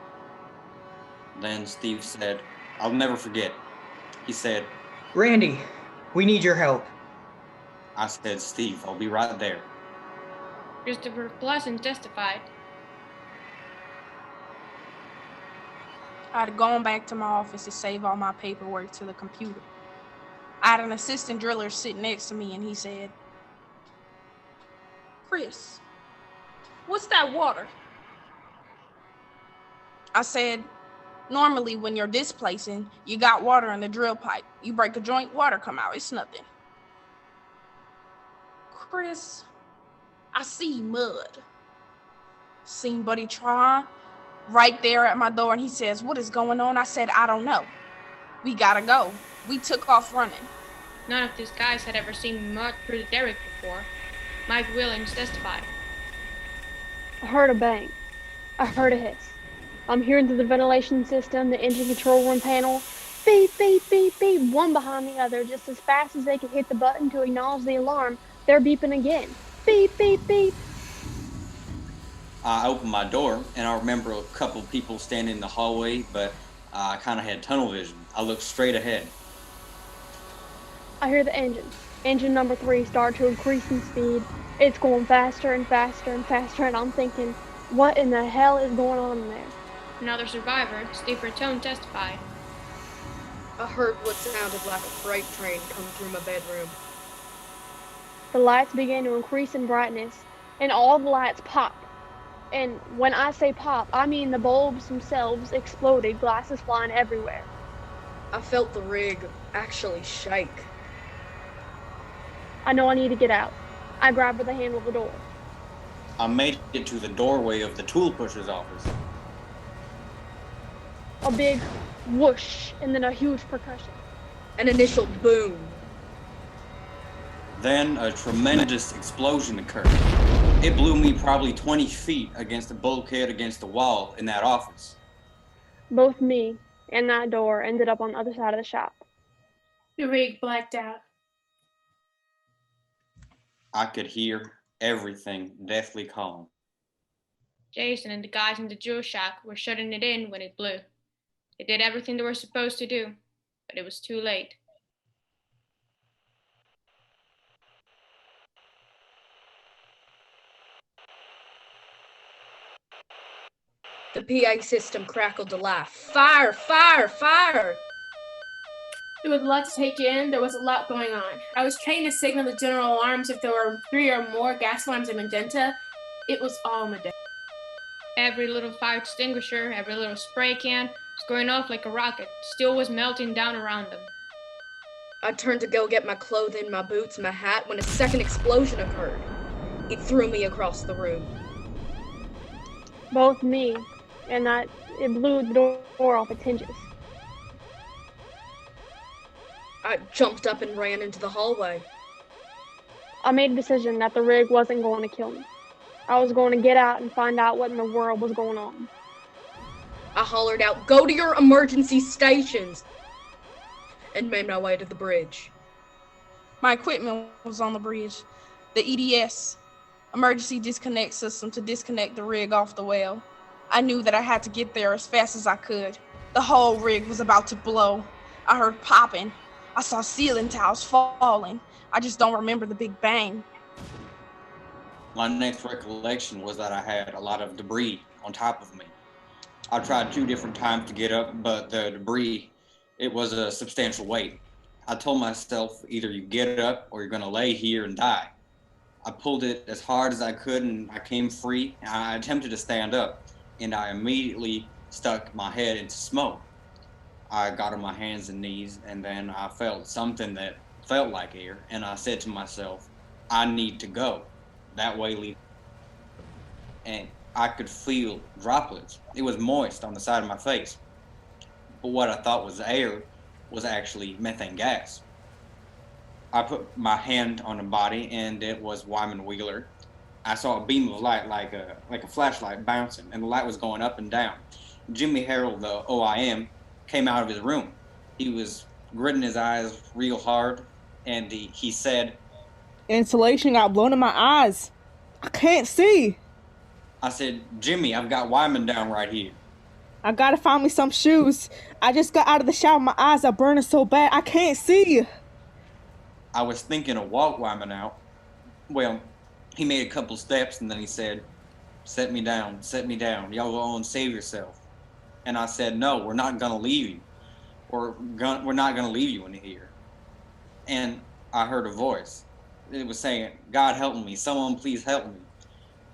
Then Steve said, I'll never forget. He said, Randy, we need your help. I said, Steve, I'll be right there. Christopher Pleasant testified. I'd gone back to my office to save all my paperwork to the computer. I had an assistant driller sitting next to me, and he said, "Chris, what's that water?" I said, "Normally when you're displacing, you got water in the drill pipe. You break a joint, water come out. It's nothing." "Chris, I see mud." Seen Buddy Tron right there at my door, and he says, "What is going on?" I said, "I don't know. We gotta go." We took off running. None of these guys had ever seen mud through the derrick before. Mike Williams testified. I heard a bang. I heard a hiss. I'm hearing through the ventilation system, the engine control room panel, beep, beep, beep, beep, one behind the other, just as fast as they could hit the button to acknowledge the alarm. They're beeping again. Beep, beep, beep. I opened my door, and I remember a couple of people standing in the hallway, but I kind of had tunnel vision. I looked straight ahead. I hear the engine. Engine number 3 start to increase in speed. It's going faster and faster and faster, and I'm thinking, what in the hell is going on in there? Another survivor, Steve Bertone, testified. I heard what sounded like a freight train come through my bedroom. The lights began to increase in brightness, and all the lights popped. And when I say pop, I mean the bulbs themselves exploded, glasses flying everywhere. I felt the rig actually shake. I know I need to get out. I grabbed the handle of the door. I made it to the doorway of the tool pusher's office. A big whoosh, and then a huge percussion. An initial boom. Then a tremendous explosion occurred. It blew me probably 20 feet against the bulkhead against the wall in that office. Both me and that door ended up on the other side of the shop. The rig blacked out. I could hear everything deathly calm. Jason and the guys in the jewel shack were shutting it in when it blew. They did everything they were supposed to do, but it was too late. The PA system crackled to life. Fire, fire, fire! There was a lot to take in. There was a lot going on. I was trained to signal the general alarms if there were 3 or more gas alarms in magenta. It was all magenta. Every little fire extinguisher, every little spray can was going off like a rocket. Steel was melting down around them. I turned to go get my clothing, my boots, my hat when a second explosion occurred. It threw me across the room. Both me and that, it blew the door off its hinges. I jumped up and ran into the hallway. I made a decision that the rig wasn't going to kill me. I was going to get out and find out what in the world was going on. I hollered out, "Go to your emergency stations!" and made my way to the bridge. My equipment was on the bridge. The EDS, emergency disconnect system, to disconnect the rig off the well. I knew that I had to get there as fast as I could. The whole rig was about to blow. I heard popping. I saw ceiling tiles falling. I just don't remember the big bang. My next recollection was that I had a lot of debris on top of me. I tried 2 different times to get up, but the debris, it was a substantial weight. I told myself, either you get up or you're gonna lay here and die. I pulled it as hard as I could and I came free. I attempted to stand up and I immediately stuck my head into smoke. I got on my hands and knees and then I felt something that felt like air and I said to myself, I need to go. That way leave. And I could feel droplets. It was moist on the side of my face. But what I thought was air was actually methane gas. I put my hand on the body and it was Wyman Wheeler. I saw a beam of light like a flashlight bouncing and the light was going up and down. Jimmy Harold, the OIM, came out of his room. He was gritting his eyes real hard and he said, Insulation got blown in my eyes. I can't see. I said, Jimmy, I've got Wyman down right here. I gotta find me some shoes. I just got out of the shower. My eyes are burning so bad. I can't see. I was thinking of walk Wyman out. Well, he made a couple steps and then he said, set me down. Y'all go on, save yourself. And I said, no, we're not going to leave you. We're not going to leave you in here. And I heard a voice. It was saying, God help me, someone please help me.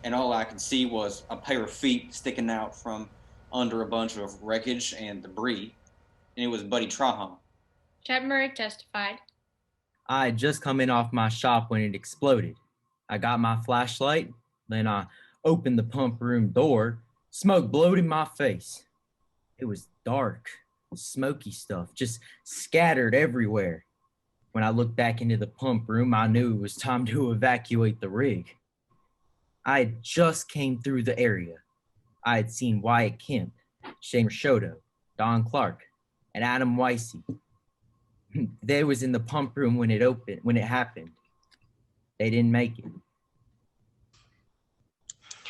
And all I could see was a pair of feet sticking out from under a bunch of wreckage and debris. And it was Buddy Trahan. Chad Murray testified. I had just come in off my shop when it exploded. I got my flashlight, then I opened the pump room door. Smoke blowed in my face. It was dark, smoky stuff, just scattered everywhere. When I looked back into the pump room, I knew it was time to evacuate the rig. I had just came through the area. I had seen Wyatt Kemp, Shane Risciotto, Don Clark, and Adam Weissy. They was in the pump room when it happened. They didn't make it.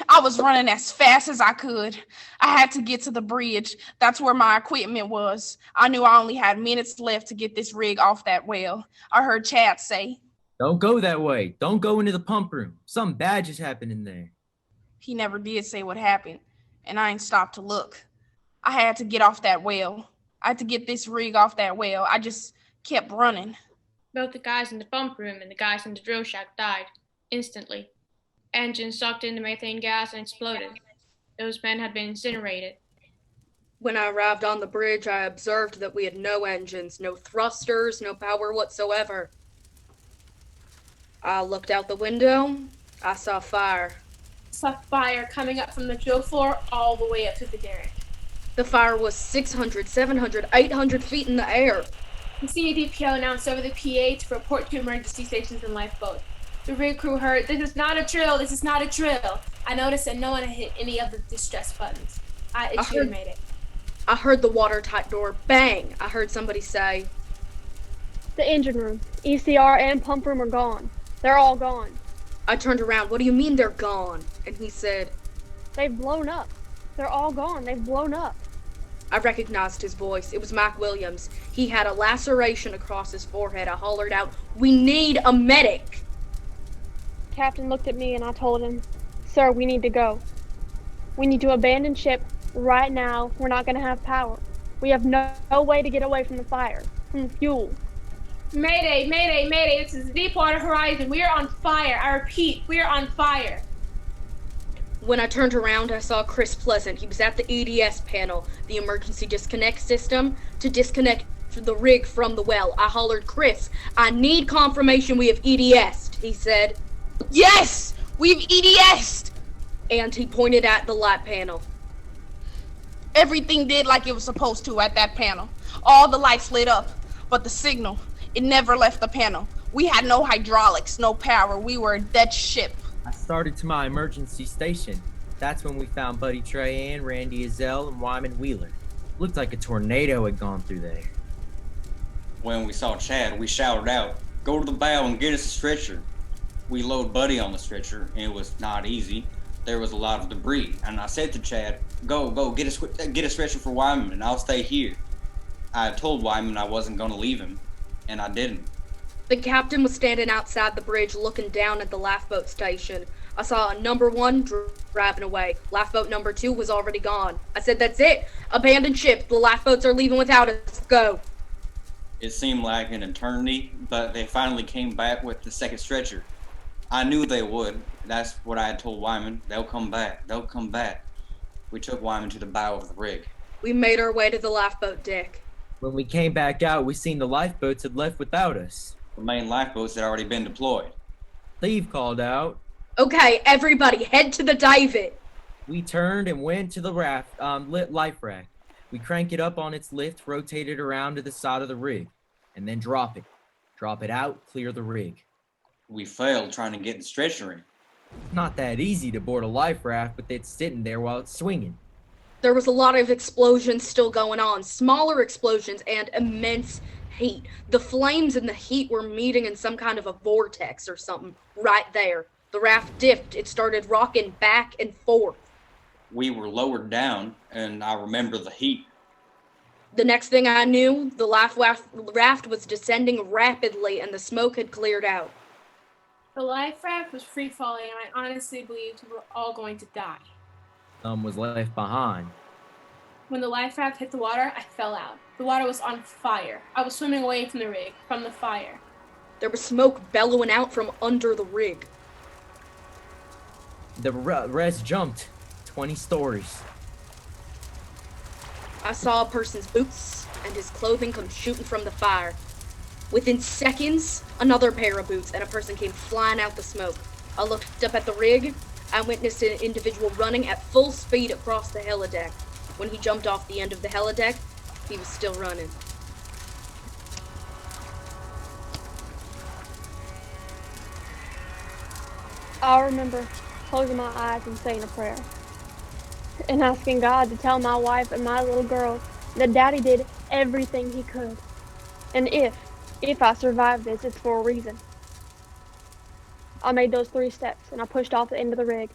I was running as fast as I could. I had to get to the bridge. That's where my equipment was. I knew I only had minutes left to get this rig off that well. I heard Chad say, Don't go that way. Don't go into the pump room. Something bad just happened in there. He never did say what happened, and I ain't stopped to look. I had to get off that well. I had to get this rig off that well. I just kept running. Both the guys in the pump room and the guys in the drill shack died instantly. Engines sucked in the methane gas and exploded. Those men had been incinerated. When I arrived on the bridge, I observed that we had no engines, no thrusters, no power whatsoever. I looked out the window. I saw fire. Saw fire coming up from the drill floor all the way up to the derrick. The fire was 600, 700, 800 feet in the air. The CADPO announced over the PA to report to emergency stations and lifeboats. The rig crew heard, "This is not a drill, this is not a drill." I noticed that no one had hit any of the distress buttons. I issued made it. I heard the watertight door bang. I heard somebody say, The engine room, ECR, and pump room are gone. They're all gone. I turned around. What do you mean they're gone? And he said, They've blown up. They're all gone. They've blown up. I recognized his voice. It was Mike Williams. He had a laceration across his forehead. I hollered out, "We need a medic!" Captain looked at me and I told him, Sir, we need to go. We need to abandon ship right now. We're not going to have power. We have no way to get away from the fire, from the fuel. Mayday, mayday, mayday. This is Deepwater Horizon. We are on fire. I repeat, we are on fire. When I turned around, I saw Chris Pleasant. He was at the EDS panel, the emergency disconnect system, to disconnect the rig from the well. I hollered, "Chris, I need confirmation we have EDS'd." He said, Yes, we've EDS'd. and he pointed at the light panel. Everything did like it was supposed to at that panel. All the lights lit up, but the signal, it never left the panel. We had no hydraulics, no power. We were a dead ship. I started to my emergency station. That's when we found Buddy Trahan, Randy Azell, and Wyman Wheeler. Looked like a tornado had gone through there. When we saw Chad, we shouted out, "Go to the bow and get us a stretcher." We load Buddy on the stretcher, and it was not easy. There was a lot of debris, and I said to Chad, go, get a stretcher for Wyman, and I'll stay here. I had told Wyman I wasn't going to leave him, and I didn't. The captain was standing outside the bridge looking down at the lifeboat station. I saw a number 1 driving away. Lifeboat number 2 was already gone. I said, "That's it. Abandon ship. The lifeboats are leaving without us. Go." It seemed like an eternity, but they finally came back with the second stretcher. I knew they would. That's what I had told Wyman. They'll come back. They'll come back. We took Wyman to the bow of the rig. We made our way to the lifeboat deck. When we came back out, we seen the lifeboats had left without us. The main lifeboats had already been deployed. Steve called out. Okay, everybody, head to the David. We turned and went to the lit life raft. We crank it up on its lift, rotate it around to the side of the rig, and then drop it. Drop it out, clear the rig. We failed trying to get the stretcher in. It's not that easy to board a life raft with it sitting there while it's swinging. There was a lot of explosions still going on, smaller explosions and immense heat. The flames and the heat were meeting in some kind of a vortex or something right there. The raft dipped. It started rocking back and forth. We were lowered down, and I remember the heat. The next thing I knew, the life raft was descending rapidly and the smoke had cleared out. The life raft was free falling, and I honestly believed we were all going to die. Some was left behind. When the life raft hit the water, I fell out. The water was on fire. I was swimming away from the rig, from the fire. There was smoke bellowing out from under the rig. The res jumped 20 stories. I saw a person's boots and his clothing come shooting from the fire. Within seconds, another pair of boots and a person came flying out the smoke. I looked up at the rig. I witnessed an individual running at full speed across the helideck. When he jumped off the end of the helideck, he was still running. I remember closing my eyes and saying a prayer and asking God to tell my wife and my little girl that Daddy did everything he could. And if I survive this, it's for a reason. I made those 3 steps and I pushed off the end of the rig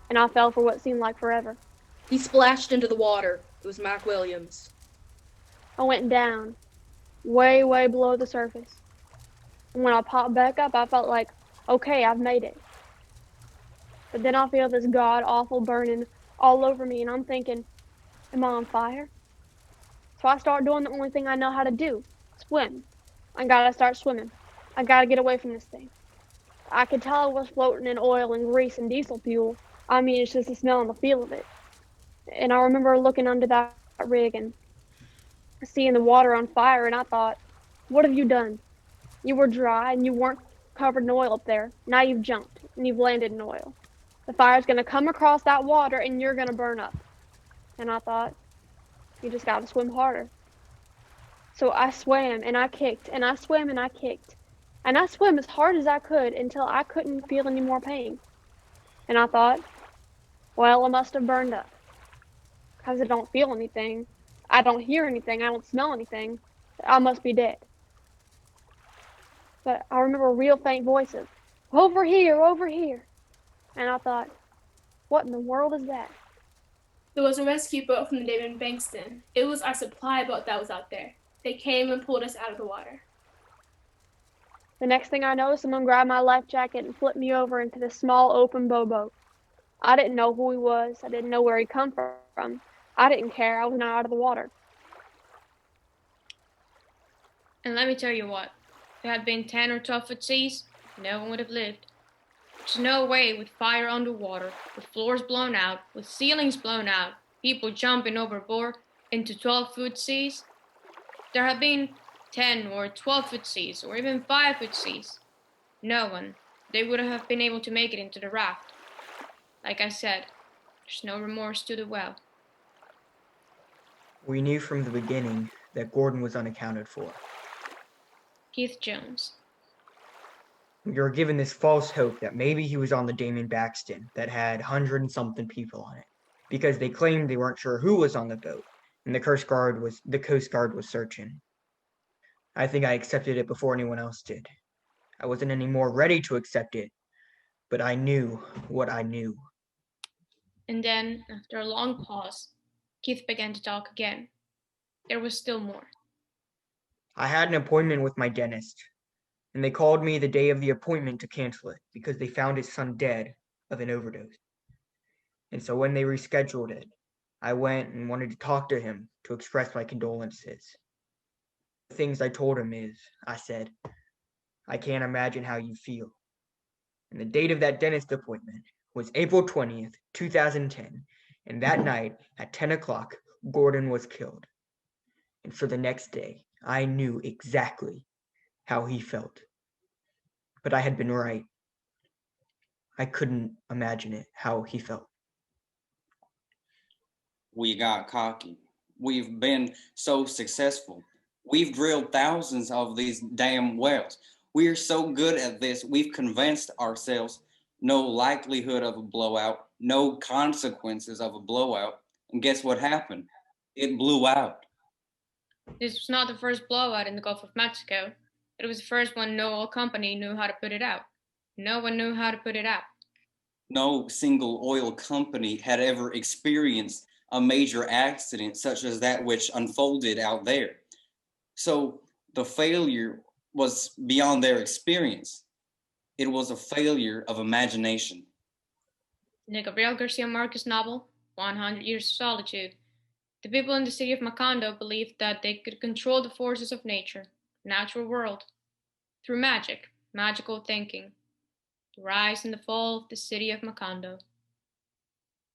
and I fell for what seemed like forever. He splashed into the water. It was Mac Williams. I went down, way, way below the surface. And when I popped back up, I felt like, okay, I've made it. But then I feel this god-awful burning all over me, and I'm thinking, am I on fire? So I start doing the only thing I know how to do, swim. I gotta start swimming. I gotta get away from this thing. I could tell I was floating in oil and grease and diesel fuel. I mean, it's just the smell and the feel of it. And I remember looking under that rig and seeing the water on fire, and I thought, what have you done? You were dry and you weren't covered in oil up there. Now you've jumped and you've landed in oil. The fire's gonna come across that water and you're gonna burn up. And I thought, you just gotta swim harder. So I swam and I kicked and I swam and I kicked. And I swam as hard as I could until I couldn't feel any more pain. And I thought, well, I must have burned up. Because I don't feel anything. I don't hear anything. I don't smell anything. I must be dead. But I remember real faint voices. Over here, over here. And I thought, what in the world is that? There was a rescue boat from the David Bankston. It was our supply boat that was out there. They came and pulled us out of the water. The next thing I know, someone grabbed my life jacket and flipped me over into this small open boat. I didn't know who he was. I didn't know where he'd come from. I didn't care. I was now out of the water. And let me tell you what, if it had been 10 or 12 foot seas, no one would have lived. There's no way with fire underwater, with floors blown out, with ceilings blown out, people jumping overboard into 12-foot seas. There had been 10 or 12-foot seas, or even 5-foot seas. No one. They would have been able to make it into the raft. Like I said, there's no remorse to the well. We knew from the beginning that Gordon was unaccounted for. Keith Jones. We were given this false hope that maybe he was on the Damon Baxton that had 100 and something people on it, because they claimed they weren't sure who was on the boat, and the Coast Guard was searching. I think I accepted it before anyone else did. I wasn't any more ready to accept it, but I knew what I knew. And then, after a long pause, Keith began to talk again. There was still more. I had an appointment with my dentist, and they called me the day of the appointment to cancel it because they found his son dead of an overdose. And so when they rescheduled it, I went and wanted to talk to him to express my condolences. The things I told him is, I said, I can't imagine how you feel. And the date of that dentist appointment was April 20th, 2010, and that night at 10 o'clock, Gordon was killed. And so the next day, I knew exactly how he felt. But I had been right. I couldn't imagine it, how he felt. We got cocky. We've been so successful. We've drilled thousands of these damn wells. We're so good at this, we've convinced ourselves no likelihood of a blowout, no consequences of a blowout. And guess what happened? It blew out. This was not the first blowout in the Gulf of Mexico. It was the first one no oil company knew how to put it out. No one knew how to put it out. No single oil company had ever experienced a major accident such as that which unfolded out there. So the failure was beyond their experience. It was a failure of imagination. In the Gabriel Garcia Marquez novel, 100 Years of Solitude, The people in the city of Macondo believed that they could control the forces of nature, the natural world, through magic, magical thinking, the rise and the fall of the city of Macondo.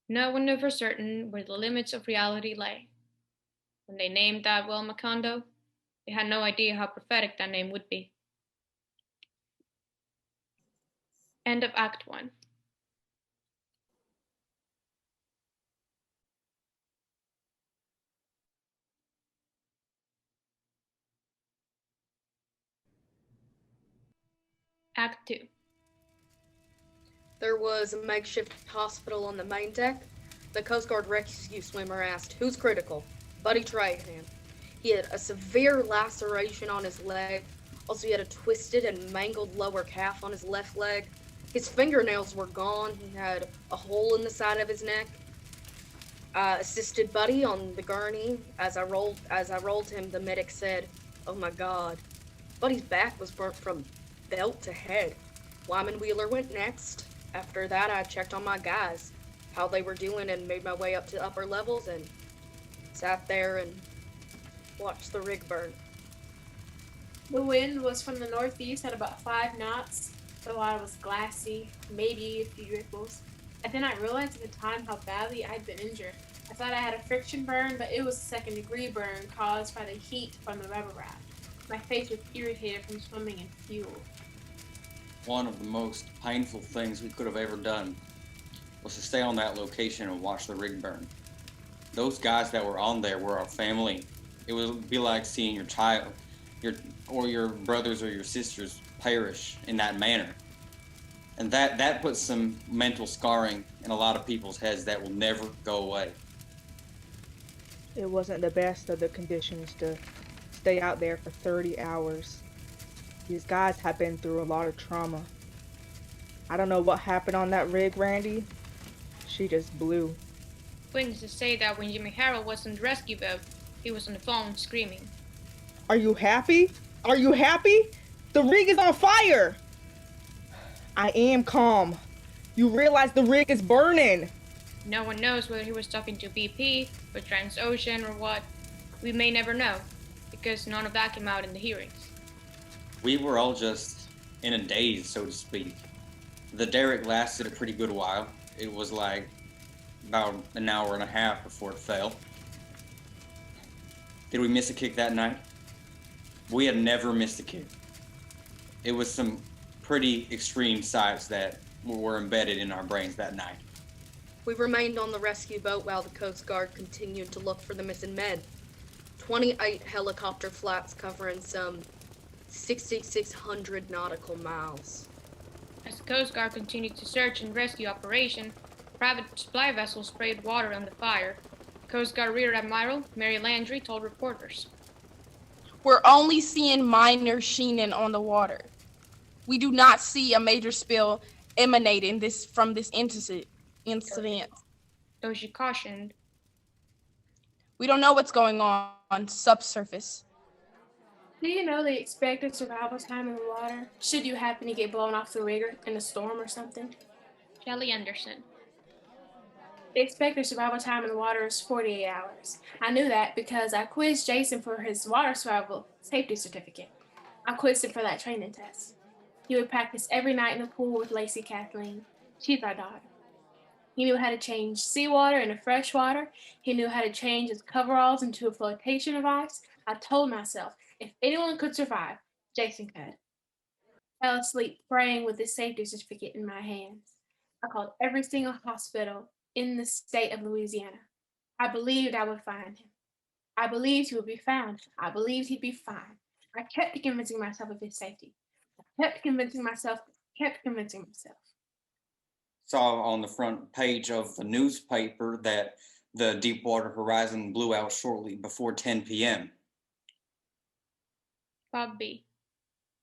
No one knew for certain where the limits of reality lay. When they named that well Macondo, they had no idea how prophetic that name would be. End of Act 1. Act 2. There was a makeshift hospital on the main deck. The Coast Guard rescue swimmer asked, "Who's critical?" Buddy Trahan. He had a severe laceration on his leg. Also, he had a twisted and mangled lower calf on his left leg. His fingernails were gone. He had a hole in the side of his neck. I assisted Buddy on the gurney. As I rolled him, the medic said, "Oh my God." Buddy's back was burnt from belt to head. Wyman Wheeler went next. After that, I checked on my guys, how they were doing, and made my way up to upper levels and sat there and watched the rig burn. The wind was from the northeast at about 5 knots. The water was glassy, maybe a few ripples. I did not realize at the time how badly I'd been injured. I thought I had a friction burn, but it was a second-degree burn caused by the heat from the rubber raft. My face was irritated from swimming in fuel. One of the most painful things we could have ever done was to stay on that location and watch the rig burn. Those guys that were on there were our family. It would be like seeing your child, your brothers or your sisters perish in that manner. And that puts some mental scarring in a lot of people's heads that will never go away. It wasn't the best of the conditions to stay out there for 30 hours. These guys have been through a lot of trauma. I don't know what happened on that rig, Randy. She just blew. Witnesses say that when Jimmy Harold was in the rescue boat, he was on the phone screaming. Are you happy? Are you happy? The rig is on fire! I am calm. You realize the rig is burning. No one knows whether he was talking to BP, or Transocean, or what. We may never know, because none of that came out in the hearings. We were all just in a daze, so to speak. The derrick lasted a pretty good while. It was like about an hour and a half before it fell. Did we miss a kick that night? We had never missed a kick. It was some pretty extreme sights that were embedded in our brains that night. We remained on the rescue boat while the Coast Guard continued to look for the missing men. 28 helicopter flights covering some 6,600 nautical miles. As the Coast Guard continued to search and rescue operation, private supply vessels sprayed water on the fire. Coast Guard Rear Admiral Mary Landry told reporters. We're only seeing minor sheening on the water. We do not see a major spill emanating from this incident. Though she cautioned. We don't know what's going on subsurface. Do you know the expected survival time in the water? Should you happen to get blown off the rigger in a storm or something? Shelley Anderson. The expected survival time in the water is 48 hours. I knew that because I quizzed Jason for his water survival safety certificate. I quizzed him for that training test. He would practice every night in the pool with Lacey Kathleen. She's our daughter. He knew how to change seawater into fresh water. He knew how to change his coveralls into a flotation device. I told myself, if anyone could survive, Jason could. I fell asleep praying with the safety certificate in my hands. I called every single hospital in the state of Louisiana. I believed I would find him. I believed he would be found. I believed he'd be fine. I kept convincing myself of his safety. I kept convincing myself. Saw on the front page of the newspaper that the Deepwater Horizon blew out shortly before 10 p.m. Bob B.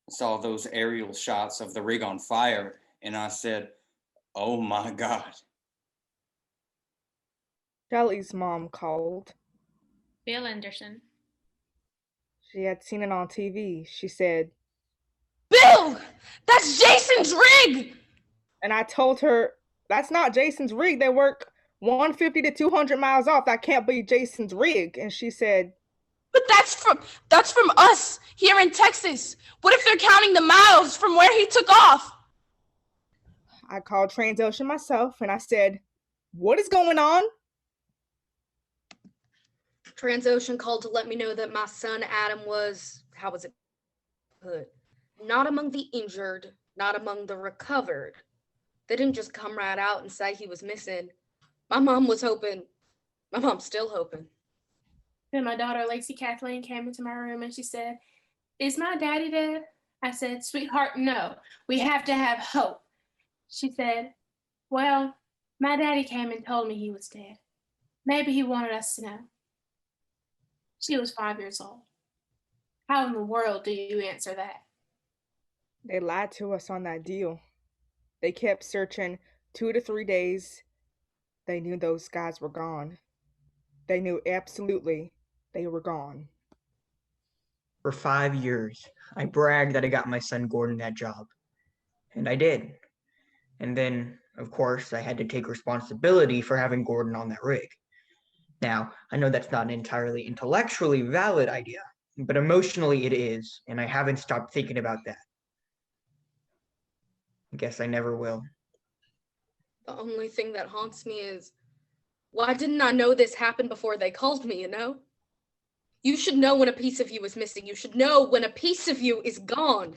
Saw those aerial shots of the rig on fire, and I said, oh my God. Shelley's mom called. Bill Anderson. She had seen it on TV. She said, Bill! That's Jason's rig! And I told her, that's not Jason's rig. They work 150 to 200 miles off, that can't be Jason's rig. And she said, But that's from us here in Texas. What if they're counting the miles from where he took off? I called Transocean myself and I said, what is going on? Transocean called to let me know that my son Adam was, how was it put? Not among the injured, not among the recovered. They didn't just come right out and say he was missing. My mom was hoping. My mom's still hoping. Then my daughter, Lacey Kathleen, came into my room and she said, is my daddy dead? I said, sweetheart, no. We have to have hope. She said, well, my daddy came and told me he was dead. Maybe he wanted us to know. She was 5 years old. How in the world do you answer that? They lied to us on that deal. They kept searching 2 to 3 days. They knew those guys were gone. They knew absolutely they were gone. For 5 years, I bragged that I got my son Gordon that job. And I did. And then, of course, I had to take responsibility for having Gordon on that rig. Now, I know that's not an entirely intellectually valid idea, but emotionally it is, and I haven't stopped thinking about that. I guess I never will. The only thing that haunts me is, why didn't I know this happened before they called me, you know? You should know when a piece of you is missing. You should know when a piece of you is gone.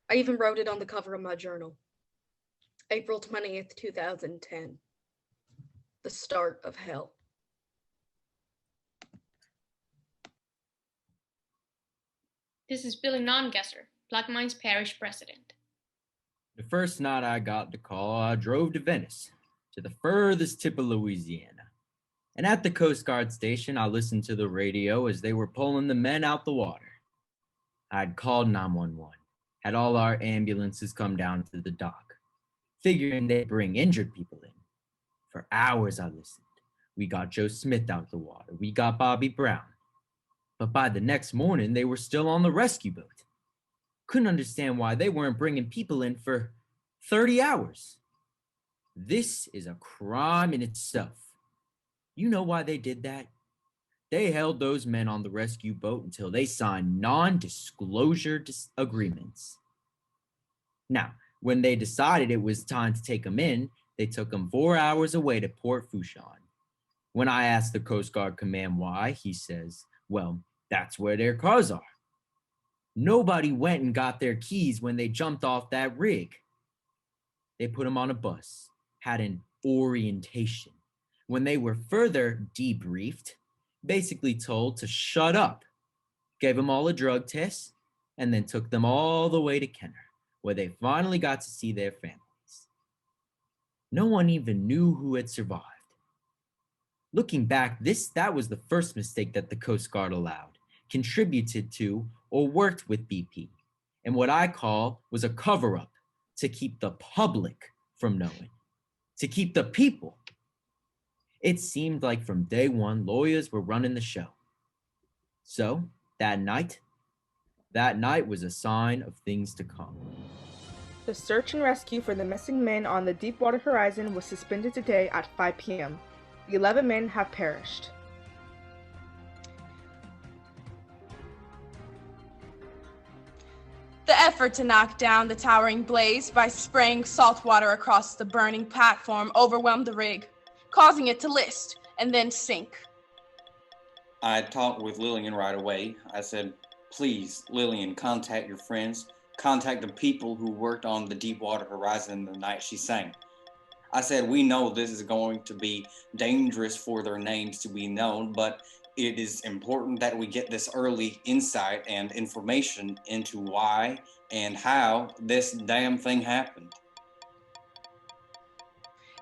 I even wrote it on the cover of my journal. April 20th, 2010. The start of hell. This is Billy Nongesser, Black Mines Parish President. The first night I got the call, I drove to Venice, to the furthest tip of Louisiana. And at the Coast Guard station, I listened to the radio as they were pulling the men out the water. I'd called 911, had all our ambulances come down to the dock, figuring they'd bring injured people in. For hours I listened. We got Joe Smith out the water. We got Bobby Brown. But by the next morning, they were still on the rescue boat. Couldn't understand why they weren't bringing people in for 30 hours. This is a crime in itself. You know why they did that? They held those men on the rescue boat until they signed non-disclosure agreements. Now, when they decided it was time to take them in, they took them 4 hours away to Port Fourchon. When I asked the Coast Guard command why, he says, well, that's where their cars are. Nobody went and got their keys when they jumped off that rig. They put them on a bus, had an orientation. When they were further debriefed, basically told to shut up, gave them all a drug test, and then took them all the way to Kenner, where they finally got to see their families. No one even knew who had survived. Looking back, that was the first mistake that the Coast Guard allowed, contributed to, or worked with BP, and what I call was a cover-up to keep the public from knowing, to keep the people. It seemed like from day one, lawyers were running the show. So, that night was a sign of things to come. The search and rescue for the missing men on the Deepwater Horizon was suspended today at 5 p.m. 11 men have perished. The effort to knock down the towering blaze by spraying salt water across the burning platform overwhelmed the rig, causing it to list and then sink. I talked with Lillian right away. I said, please, Lillian, contact your friends. Contact the people who worked on the Deepwater Horizon the night she sank. I said, we know this is going to be dangerous for their names to be known, but it is important that we get this early insight and information into why and how this damn thing happened.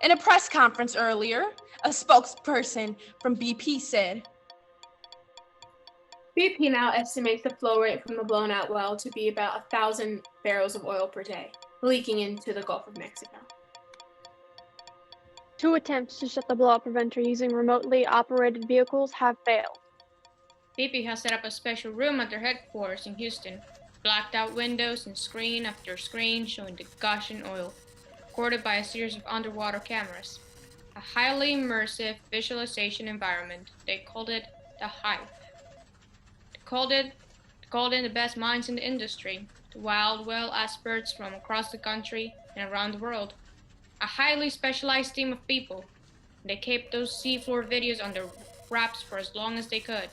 In a press conference earlier, a spokesperson from BP said, BP now estimates the flow rate from the blown out well to be about 1,000 barrels of oil per day, leaking into the Gulf of Mexico. 2 attempts to shut the blowout preventer using remotely operated vehicles have failed. BP has set up a special room at their headquarters in Houston, blacked out windows and screen after screen showing the gushing oil, recorded by a series of underwater cameras. a highly immersive visualization environment. They called it the Hive. Called in the best minds in the industry, the wild whale experts from across the country and around the world. A highly specialized team of people. They kept those seafloor videos under wraps for as long as they could,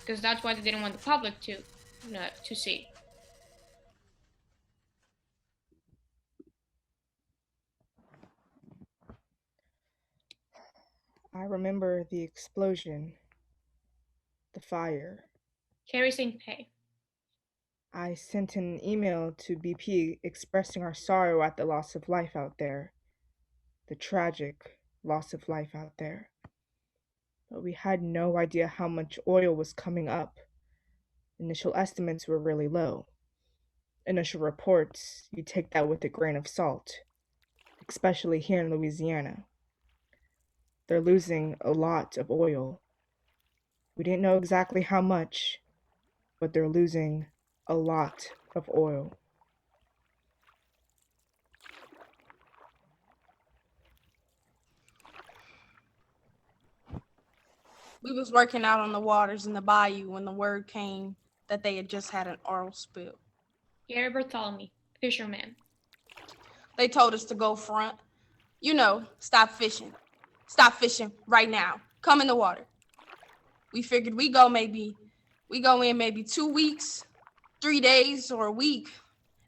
because that's what they didn't want the public to see. I remember the explosion, the fire. Carrie St. Pay. I sent an email to BP expressing our sorrow at the loss of life out there, the tragic loss of life out there. But we had no idea how much oil was coming up. Initial estimates were really low. Initial reports, you take that with a grain of salt, especially here in Louisiana. They're losing a lot of oil. We didn't know exactly how much, but they're losing a lot of oil. We was working out on the waters in the bayou when the word came that they had just had an oil spill. Gary Bartholomew, fisherman. They told us to go front. You know, stop fishing. Stop fishing right now. Come in the water. We figured we go in maybe 2 weeks, 3 days, or a week,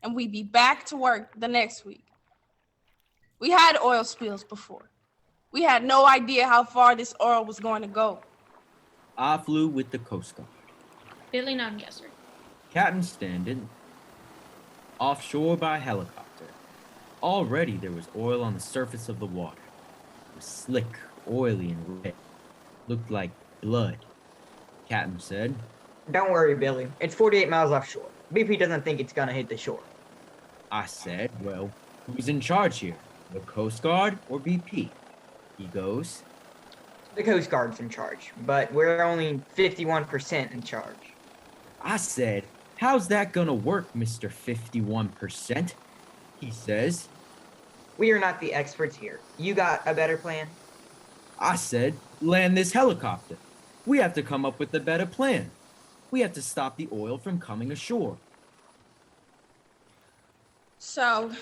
and we'd be back to work the next week. We had oil spills before. We had no idea how far this oil was going to go. I flew with the Coast Guard. Billy Nungesser. Captain Standen, offshore by helicopter. Already there was oil on the surface of the water. It was slick, oily, and red. Looked like blood. Captain said, Don't worry, Billy. It's 48 miles offshore. BP doesn't think it's gonna hit the shore. I said, well, who's in charge here? The Coast Guard or BP? He goes, The Coast Guard's in charge, but we're only 51% in charge. I said, how's that gonna work, Mr. 51%? He says, We are not the experts here. You got a better plan? I said, land this helicopter. We have to come up with a better plan. We have to stop the oil from coming ashore. So,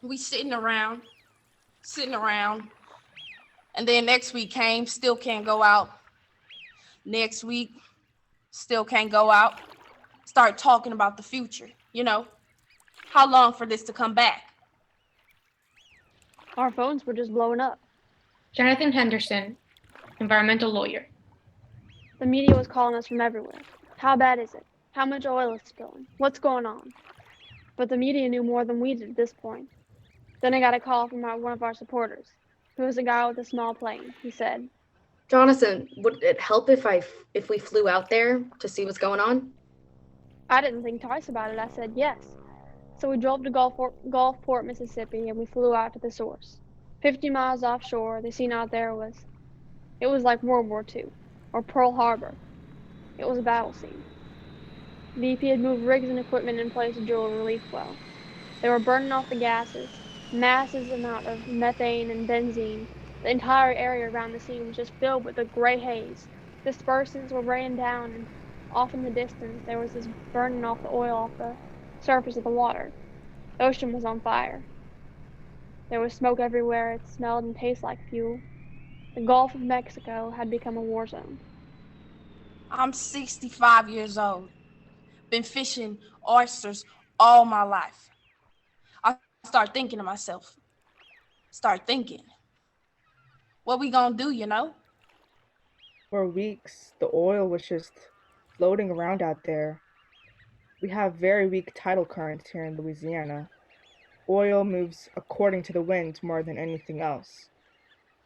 we sitting around, and then next week came, still can't go out. Next week, still can't go out. Start talking about the future, you know. How long for this to come back? Our phones were just blowing up. Jonathan Henderson, environmental lawyer. The media was calling us from everywhere. How bad is it? How much oil is spilling? What's going on? But the media knew more than we did at this point. Then I got a call from one of our supporters. He was a guy with a small plane. He said, Jonathan, would it help if we flew out there to see what's going on? I didn't think twice about it. I said yes. So we drove to Gulfport, Mississippi, and we flew out to the source. 50 miles offshore, the scene out there was like World War II, or Pearl Harbor. It was a battle scene. BP had moved rigs and equipment in place to drill a relief well. They were burning off the gases, massive amount of methane and benzene. The entire area around the scene was just filled with a gray haze. Dispersants were raining down, and off in the distance there was this burning off the oil off the surface of the water. The ocean was on fire. There was smoke everywhere. It smelled and tasted like fuel. The Gulf of Mexico had become a war zone. I'm 65 years old. Been fishing oysters all my life. I start thinking to myself, what we gonna do, you know? For weeks, the oil was just floating around out there. We have very weak tidal currents here in Louisiana. Oil moves according to the wind more than anything else.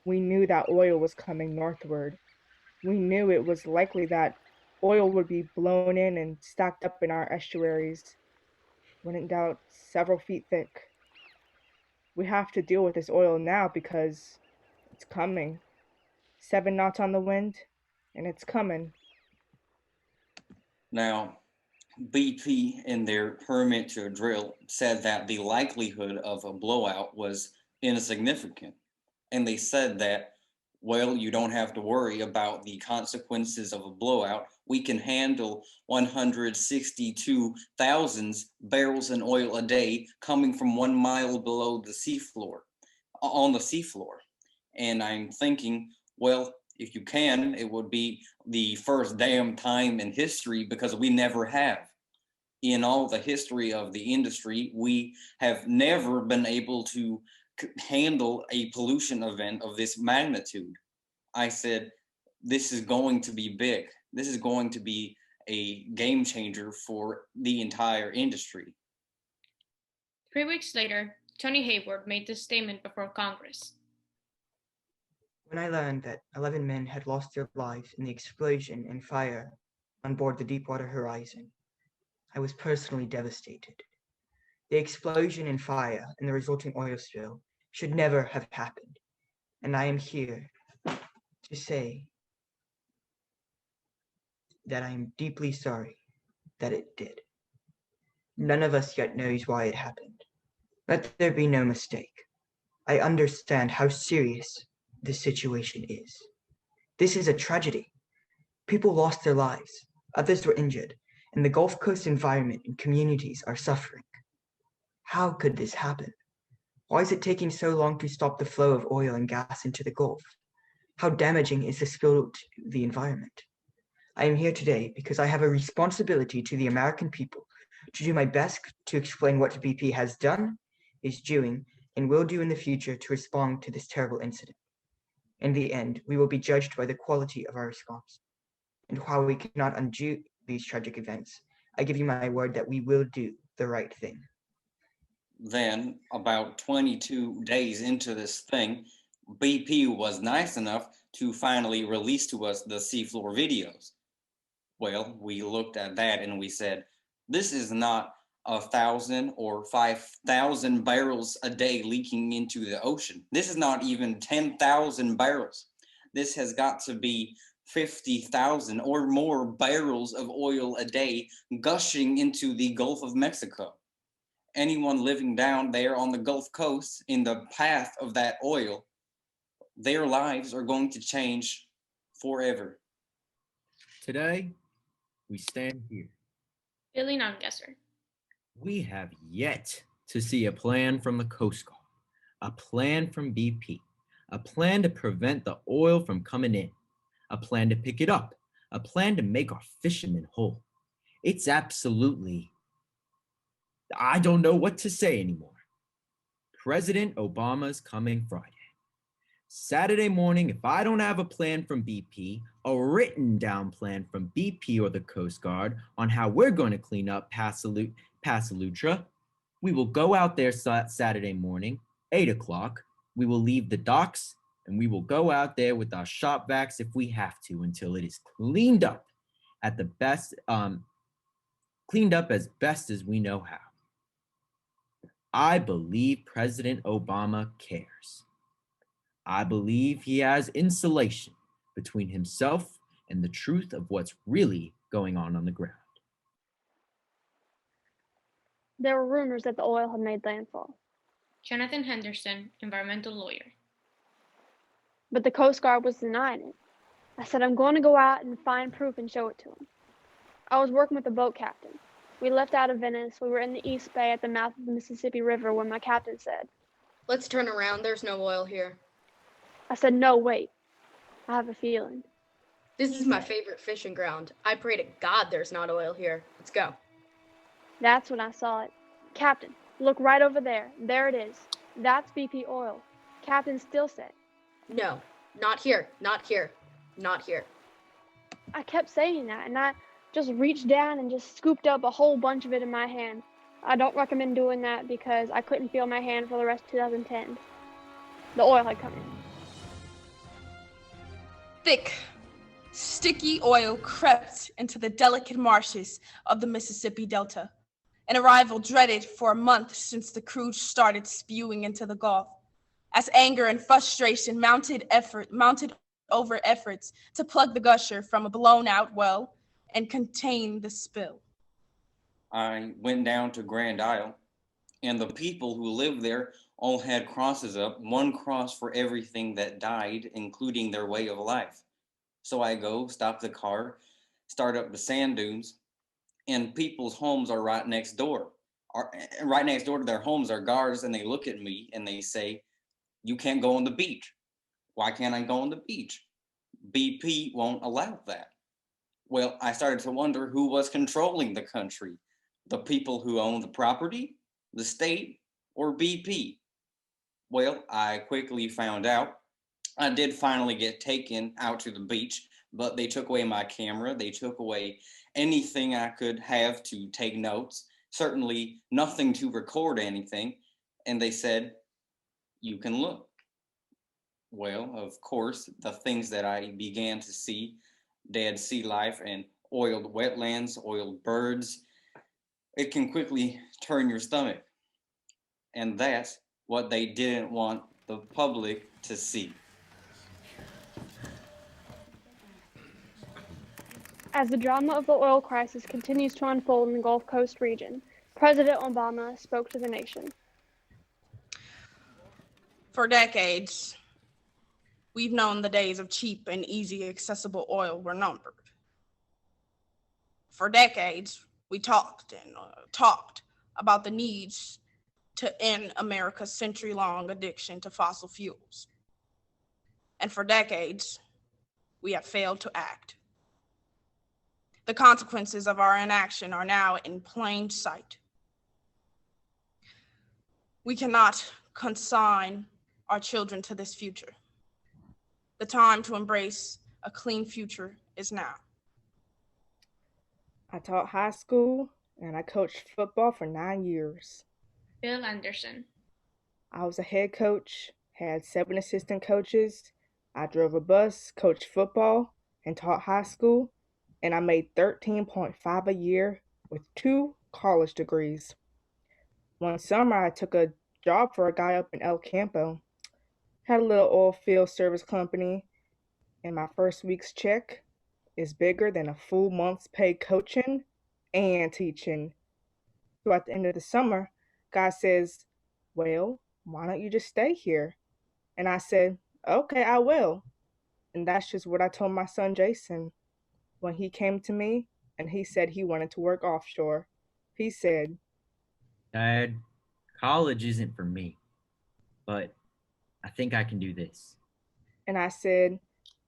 We knew that oil was coming northward. We knew it was likely that oil would be blown in and stacked up in our estuaries, when in doubt, several feet thick. We have to deal with this oil now because it's coming. 7 knots on the wind, and it's coming. Now, BP in their permit to drill said that the likelihood of a blowout was insignificant. And they said that, well, you don't have to worry about the consequences of a blowout. We can handle 162,000 barrels in oil a day coming from 1 mile below the seafloor, on the seafloor. And I'm thinking, well, if you can, it would be the first damn time in history, because we never have. In all the history of the industry, we have never been able to handle a pollution event of this magnitude. I said, this is going to be big. This is going to be a game changer for the entire industry. 3 weeks later, Tony Hayward made this statement before Congress. When I learned that 11 men had lost their lives in the explosion and fire on board the Deepwater Horizon, I was personally devastated. The explosion and fire and the resulting oil spill should never have happened, and I am here to say that I am deeply sorry that it did. None of us yet knows why it happened. Let there be no mistake. I understand how serious this situation is. This is a tragedy. People lost their lives, others were injured, and the Gulf Coast environment and communities are suffering. How could this happen? Why is it taking so long to stop the flow of oil and gas into the Gulf? How damaging is the spill to the environment? I am here today because I have a responsibility to the American people to do my best to explain what BP has done, is doing, and will do in the future to respond to this terrible incident. In the end, we will be judged by the quality of our response. And while we cannot undo these tragic events, I give you my word that we will do the right thing. Then, about 22 days into this thing, BP was nice enough to finally release to us the seafloor videos. Well, we looked at that and we said, this is not 1,000 or 5,000 barrels a day leaking into the ocean. This is not even 10,000 barrels. This has got to be 50,000 or more barrels of oil a day gushing into the Gulf of Mexico. Anyone living down there on the Gulf Coast in the path of that oil, their lives are going to change forever. Today, we stand here. Billy Nungesser. We have yet to see a plan from the Coast Guard, a plan from BP, a plan to prevent the oil from coming in, a plan to pick it up, a plan to make our fishermen whole. It's absolutely, I don't know what to say anymore. President Obama's coming Friday. Saturday morning, if I don't have a plan from BP, a written down plan from BP or the Coast Guard on how we're going to clean up Pasalutra, we will go out there Saturday morning, 8 o'clock. We will leave the docks and we will go out there with our shop vacs if we have to until it is cleaned up at the best, cleaned up as best as we know how. I believe President Obama cares. I believe he has insulation between himself and the truth of what's really going on the ground. There were rumors that the oil had made landfall. Jonathan Henderson, environmental lawyer. But the Coast Guard was denying it. I said, I'm going to go out and find proof and show it to him. I was working with the boat captain. We left out of Venice. We were in the East Bay at the mouth of the Mississippi River when my captain said, Let's turn around. There's no oil here. I said, no, wait. I have a feeling. This is my favorite fishing ground. I pray to God there's not oil here. Let's go. That's when I saw it. Captain, look right over there. There it is. That's BP oil. Captain still said. No, not here, not here, not here. I kept saying that, and I just reached down and just scooped up a whole bunch of it in my hand. I don't recommend doing that because I couldn't feel my hand for the rest of 2010. The oil had come in. Thick, sticky oil crept into the delicate marshes of the Mississippi Delta, an arrival dreaded for a month since the crude started spewing into the Gulf, as anger and frustration mounted over efforts to plug the gusher from a blown-out well and contain the spill. I went down to Grand Isle, and the people who live there all had crosses up, one cross for everything that died, including their way of life. So I go, stop the car, start up the sand dunes, and people's homes are right next door. Right next door to their homes are guards, and they look at me and they say, "You can't go on the beach." Why can't I go on the beach? BP won't allow that. Well, I started to wonder who was controlling the country, the people who own the property, the state, or BP. Well, I quickly found out. I did finally get taken out to the beach, but they took away my camera. They took away anything I could have to take notes, certainly nothing to record anything. And they said, "You can look." Well, of course, the things that I began to see, dead sea life and oiled wetlands, oiled birds, it can quickly turn your stomach. And that's what they didn't want the public to see. As the drama of the oil crisis continues to unfold in the Gulf Coast region, President Obama spoke to the nation. For decades, we've known the days of cheap and easy accessible oil were numbered. For decades, we talked about the needs to end America's century-long addiction to fossil fuels. And for decades, we have failed to act. The consequences of our inaction are now in plain sight. We cannot consign our children to this future. The time to embrace a clean future is now. I taught high school and I coached football for 9 years. Bill Anderson. I was a head coach, had 7 assistant coaches. I drove a bus, coached football, and taught high school, and I made $13.5 a year with 2 college degrees. One summer, I took a job for a guy up in El Campo. Had a little oil field service company, and my first week's check is bigger than a full month's pay coaching and teaching. So at the end of the summer, God says, "Well, why don't you just stay here?" And I said, "Okay, I will." And that's just what I told my son Jason when he came to me and he said he wanted to work offshore. He said, "Dad, college isn't for me, but I think I can do this." and I said,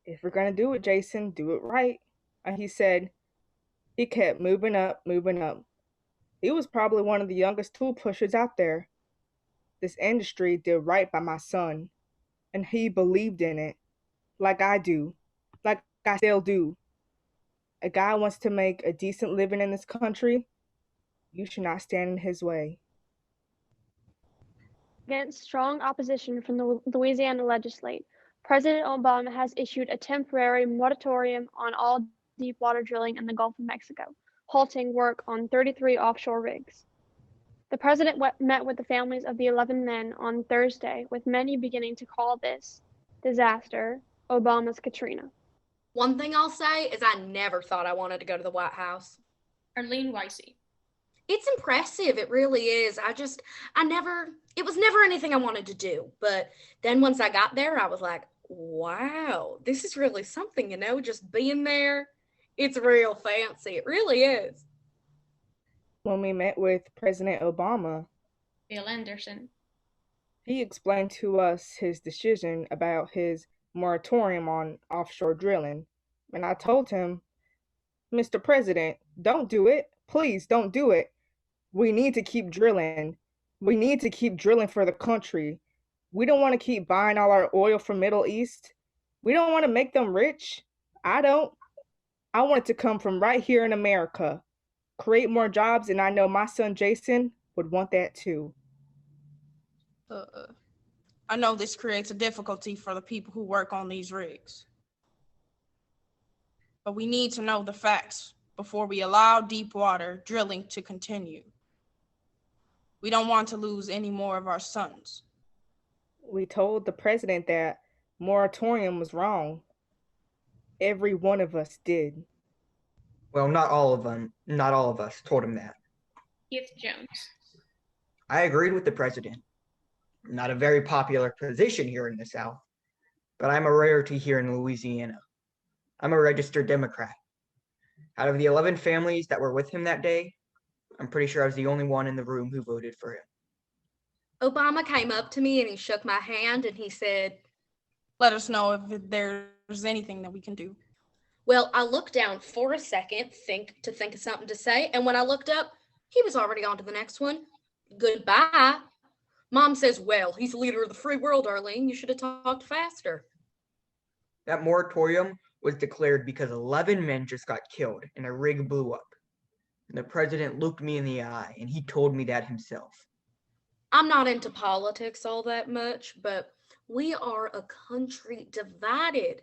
"If we're going to do it, Jason, do it right." And he kept moving up, moving up. He was probably one of the youngest tool pushers out there. This industry did right by my son, and he believed in it, like I do, like I still do. A guy wants to make a decent living in this country, you should not stand in his way. Against strong opposition from the Louisiana legislature, President Obama has issued a temporary moratorium on all deepwater drilling in the Gulf of Mexico, halting work on 33 offshore rigs. The president met with the families of the 11 men on Thursday, with many beginning to call this disaster Obama's Katrina. One thing I'll say is I never thought I wanted to go to the White House. Arlene Weissy. It's impressive. It really is. It was never anything I wanted to do. But then once I got there, I was like, wow, this is really something, just being there. It's real fancy. It really is. When we met with President Obama, Bill Anderson. He explained to us his decision about his moratorium on offshore drilling. And I told him, "Mr. President, don't do it. Please don't do it. We need to keep drilling. We need to keep drilling for the country. We don't want to keep buying all our oil from Middle East. We don't want to make them rich. I don't. I want it to come from right here in America. Create more jobs, and I know my son Jason would want that too." I know this creates a difficulty for the people who work on these rigs. But we need to know the facts before we allow deep water drilling to continue. We don't want to lose any more of our sons. We told the president that moratorium was wrong. Every one of us did. Well, not all of us told him that. Keith Jones. I agreed with the president. Not a very popular position here in the South, but I'm a rarity here in Louisiana. I'm a registered Democrat. Out of the 11 families that were with him that day, I'm pretty sure I was the only one in the room who voted for him. Obama came up to me and he shook my hand and he said, Let us know if there's anything that we can do. well, I looked down for a second, think of something to say, and when I looked up, he was already on to the next one. Goodbye. Mom says, well, he's the leader of the free world, Arlene. You should have talked faster. That moratorium was declared because 11 men just got killed and a rig blew up. And the president looked me in the eye and he told me that himself. I'm not into politics all that much, but we are a country divided.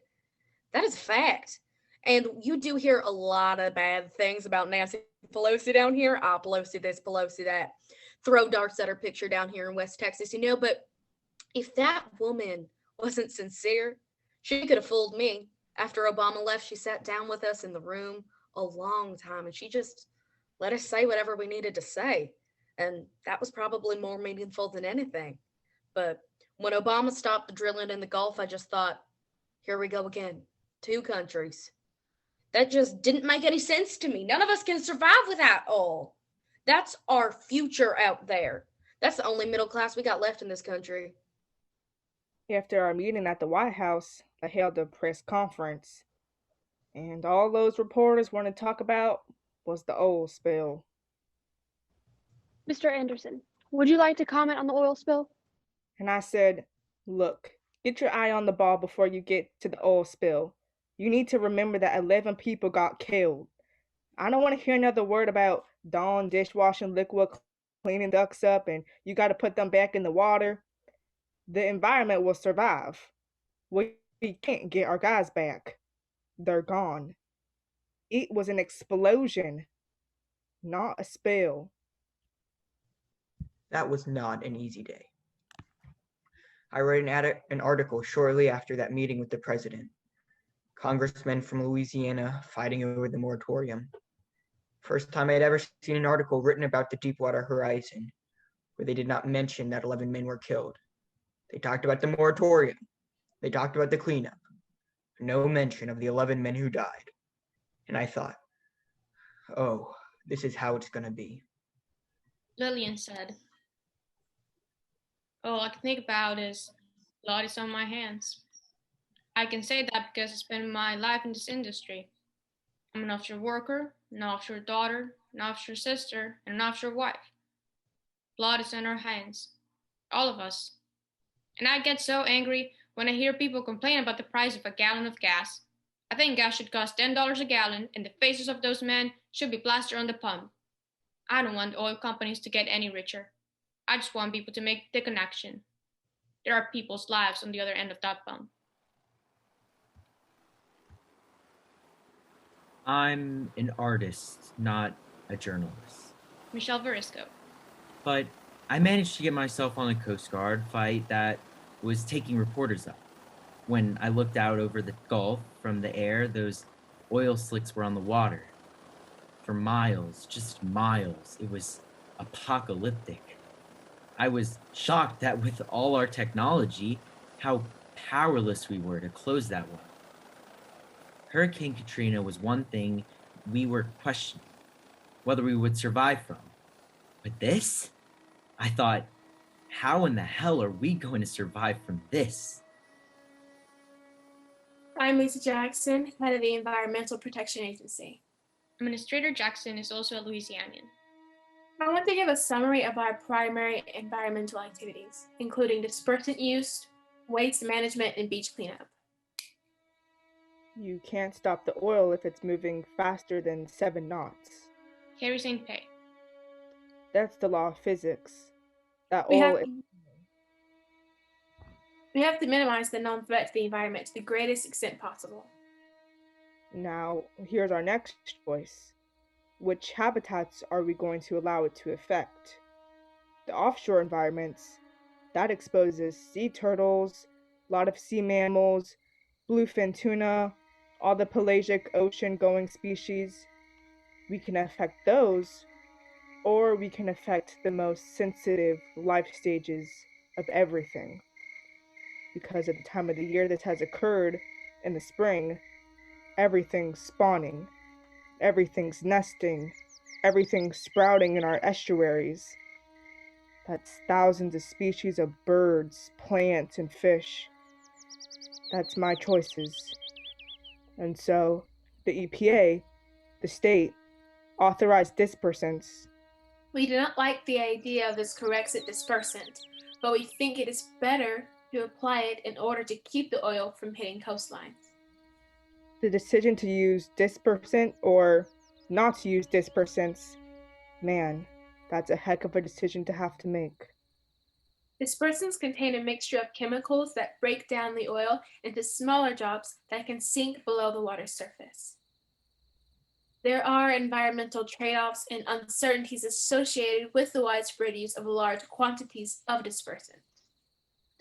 That is a fact. And you do hear a lot of bad things about Nancy Pelosi down here. Ah, Pelosi this, Pelosi that. Throw darts at her picture down here in West Texas, but if that woman wasn't sincere, she could have fooled me. After Obama left, she sat down with us in the room a long time and she just let us say whatever we needed to say. And that was probably more meaningful than anything. But when Obama stopped the drilling in the Gulf, I just thought, here we go again. 2 countries. That just didn't make any sense to me. None of us can survive without oil. That's our future out there. That's the only middle class we got left in this country. After our meeting at the White House, I held a press conference, and all those reporters wanted to talk about was the oil spill. Mr. Anderson, would you like to comment on the oil spill? And I said, look, get your eye on the ball before you get to the oil spill. You need to remember that 11 people got killed. I don't want to hear another word about Dawn dishwashing liquid, cleaning ducks up, and you got to put them back in the water. The environment will survive. We can't get our guys back. They're gone. It was an explosion, not a spill. That was not an easy day. I wrote an article shortly after that meeting with the president. Congressmen from Louisiana fighting over the moratorium. First time I'd ever seen an article written about the Deepwater Horizon, where they did not mention that 11 men were killed. They talked about the moratorium. They talked about the cleanup. No mention of the 11 men who died. And I thought, oh, this is how it's gonna be. Lillian said, all I can think about is blood is on my hands. I can say that because I spent my life in this industry. I'm an offshore worker, an offshore daughter, an offshore sister, and an offshore wife. Blood is on our hands, all of us. And I get so angry when I hear people complain about the price of a gallon of gas. I think gas should cost $10 a gallon, and the faces of those men should be plastered on the pump. I don't want oil companies to get any richer. I just want people to make the connection. There are people's lives on the other end of that pump. I'm an artist, not a journalist. Michelle Verisco. But I managed to get myself on a Coast Guard fight that was taking reporters up. When I looked out over the Gulf from the air, those oil slicks were on the water. For miles, just miles, it was apocalyptic. I was shocked that with all our technology, how powerless we were to close that one. Hurricane Katrina was one thing we were questioning, whether we would survive from. But this? I thought, how in the hell are we going to survive from this? I'm Lisa Jackson, head of the Environmental Protection Agency. Administrator Jackson is also a Louisianian. I want to give a summary of our primary environmental activities, including dispersant use, waste management, and beach cleanup. You can't stop the oil if it's moving faster than 7 knots. Harry St. Pay. That's the law of physics. We have to minimize the known threat to the environment to the greatest extent possible. Now, here's our next choice. Which habitats are we going to allow it to affect? The offshore environments, that exposes sea turtles, a lot of sea mammals, bluefin tuna, all the pelagic ocean-going species. We can affect those, or we can affect the most sensitive life stages of everything. Because at the time of the year this has occurred, in the spring, everything's spawning, everything's nesting, everything's sprouting in our estuaries. That's thousands of species of birds, plants, and fish. That's my choices. And so, the EPA, the state, authorized dispersants. We do not like the idea of this Corexit dispersant, but we think it is better to apply it in order to keep the oil from hitting coastlines. The decision to use dispersant or not to use dispersants, man, that's a heck of a decision to have to make. Dispersants contain a mixture of chemicals that break down the oil into smaller drops that can sink below the water's surface. There are environmental trade-offs and uncertainties associated with the widespread use of large quantities of dispersant.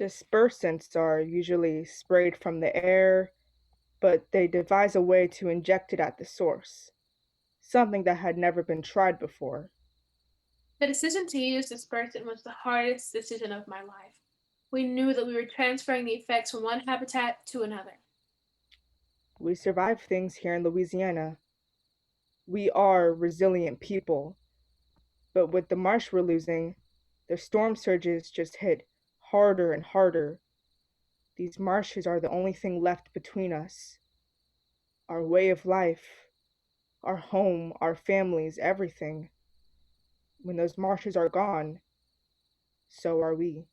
Dispersants are usually sprayed from the air, but they devise a way to inject it at the source, something that had never been tried before. The decision to use dispersant was the hardest decision of my life. We knew that we were transferring the effects from one habitat to another. We survive things here in Louisiana. We are resilient people. But with the marsh we're losing, the storm surges just hit harder and harder. These marshes are the only thing left between us. Our way of life, our home, our families, everything. When those marshes are gone, so are we.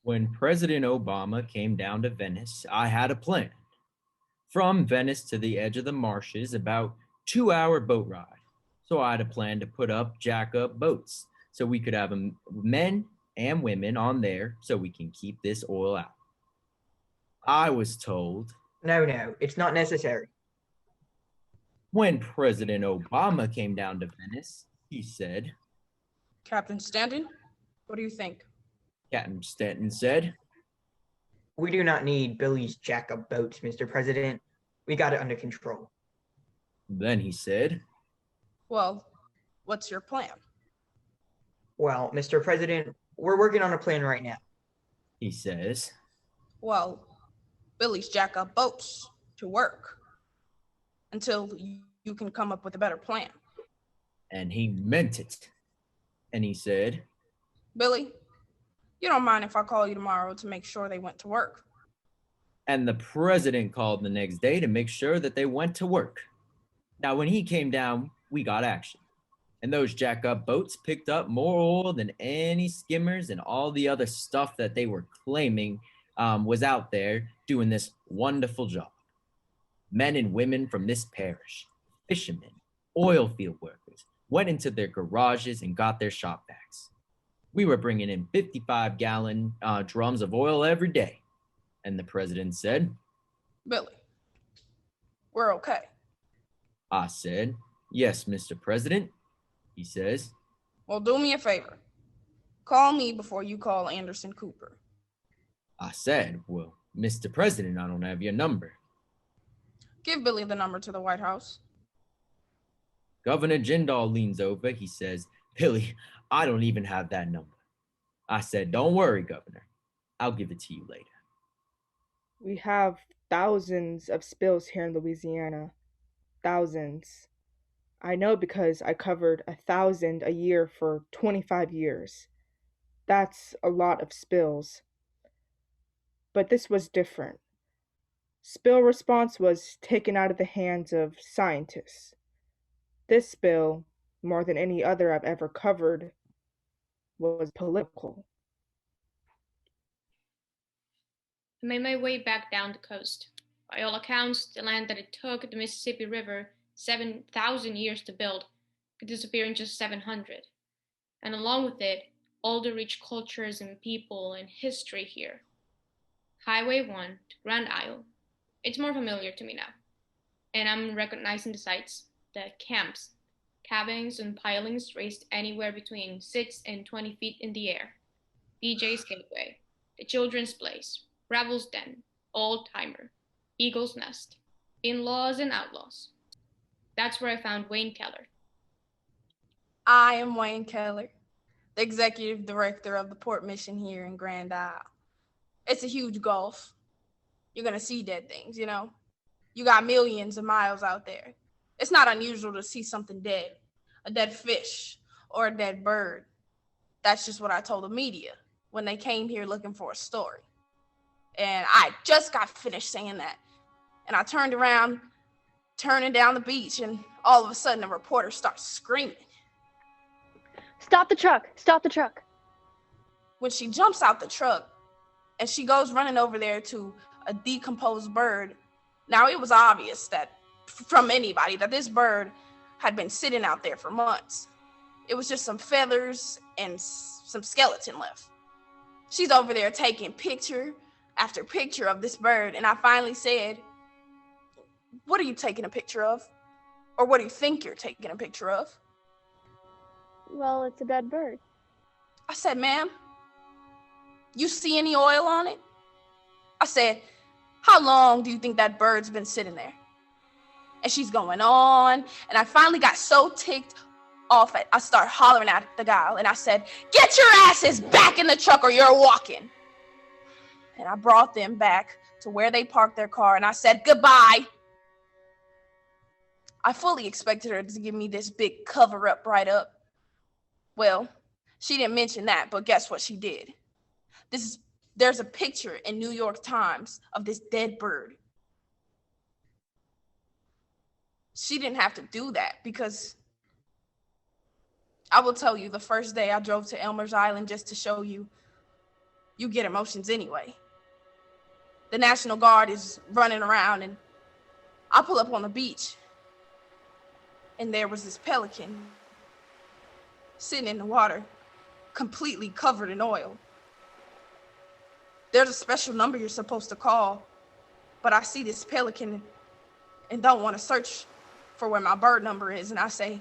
When President Obama came down to Venice, I had a plan. From Venice to the edge of the marshes, about 2-hour boat ride. So I had a plan to put up jack-up boats so we could have men and women on there so we can keep this oil out. I was told, No, it's not necessary. when President Obama came down to Venice, he said, Captain Stanton, what do you think? Captain Stanton said, We do not need Billy's jack-up boats, Mr. President. We got it under control. Then he said, Well, what's your plan? Well, Mr. President, we're working on a plan right now. He says, Well, Billy's jack up boats to work until you can come up with a better plan. And he meant it. And he said, Billy, you don't mind if I call you tomorrow to make sure they went to work? And the president called the next day to make sure that they went to work. Now, when he came down, we got action. And those jack-up boats picked up more oil than any skimmers and all the other stuff that they were claiming was out there doing this wonderful job. Men and women from this parish, fishermen, oil field workers, went into their garages and got their shop vacs. We were bringing in 55-gallon drums of oil every day. And the president said, Billy, we're okay. I said, yes, Mr. President. He says, Well, do me a favor. Call me before you call Anderson Cooper. I said, well, Mr. President, I don't have your number. Give Billy the number to the White House. Governor Jindal leans over. He says, Billy, I don't even have that number. I said, don't worry, Governor. I'll give it to you later. We have thousands of spills here in Louisiana. Thousands. I know because I covered 1,000 a year for 25 years. That's a lot of spills. But this was different. Spill response was taken out of the hands of scientists. This spill, more than any other I've ever covered, was political. I made my way back down the coast. By all accounts, the land that it took the Mississippi River 7,000 years to build could disappear in just 700. And along with it, all the rich cultures and people and history here. Highway 1 to Grand Isle. It's more familiar to me now. And I'm recognizing the sites, the camps, cabins and pilings raised anywhere between 6 and 20 feet in the air. DJ's Gateway, the Children's Place, Rebel's Den, Old Timer, Eagle's Nest, In-Laws and Outlaws. That's where I found Wayne Keller. I am Wayne Keller. the executive director of the port mission here in Grand Isle. It's a huge gulf. You're gonna see dead things, you know? You got millions of miles out there. It's not unusual to see something dead, a dead fish or a dead bird. That's just what I told the media when they came here looking for a story. And I just got finished saying that. And I turned around, turning down the beach, and all of a sudden a reporter starts screaming. Stop the truck! Stop the truck! When she jumps out the truck and she goes running over there to a decomposed bird, now it was obvious that from anybody that this bird had been sitting out there for months. It was just some feathers and some skeleton left. She's over there taking picture after picture of this bird, and I finally said, "What are you taking a picture of? Or what do you think you're taking a picture of?" Well, it's a dead bird. I said, "Ma'am, you see any oil on it?" I said, "How long do you think that bird's been sitting there?" And she's going on, and I finally got so ticked off it, I started hollering at the guy, and I said, "Get your asses back in the truck or you're walking." And I brought them back to where they parked their car, and I said, "Goodbye." I fully expected her to give me this big cover-up write-up. Well, she didn't mention that, but guess what she did? There's a picture in New York Times of this dead bird. She didn't have to do that because I will tell you, the first day I drove to Elmer's Island just to show you, you get emotions anyway. The National Guard is running around, and I pull up on the beach, and there was this pelican sitting in the water, completely covered in oil. There's a special number you're supposed to call, but I see this pelican and don't want to search for where my bird number is, and I say,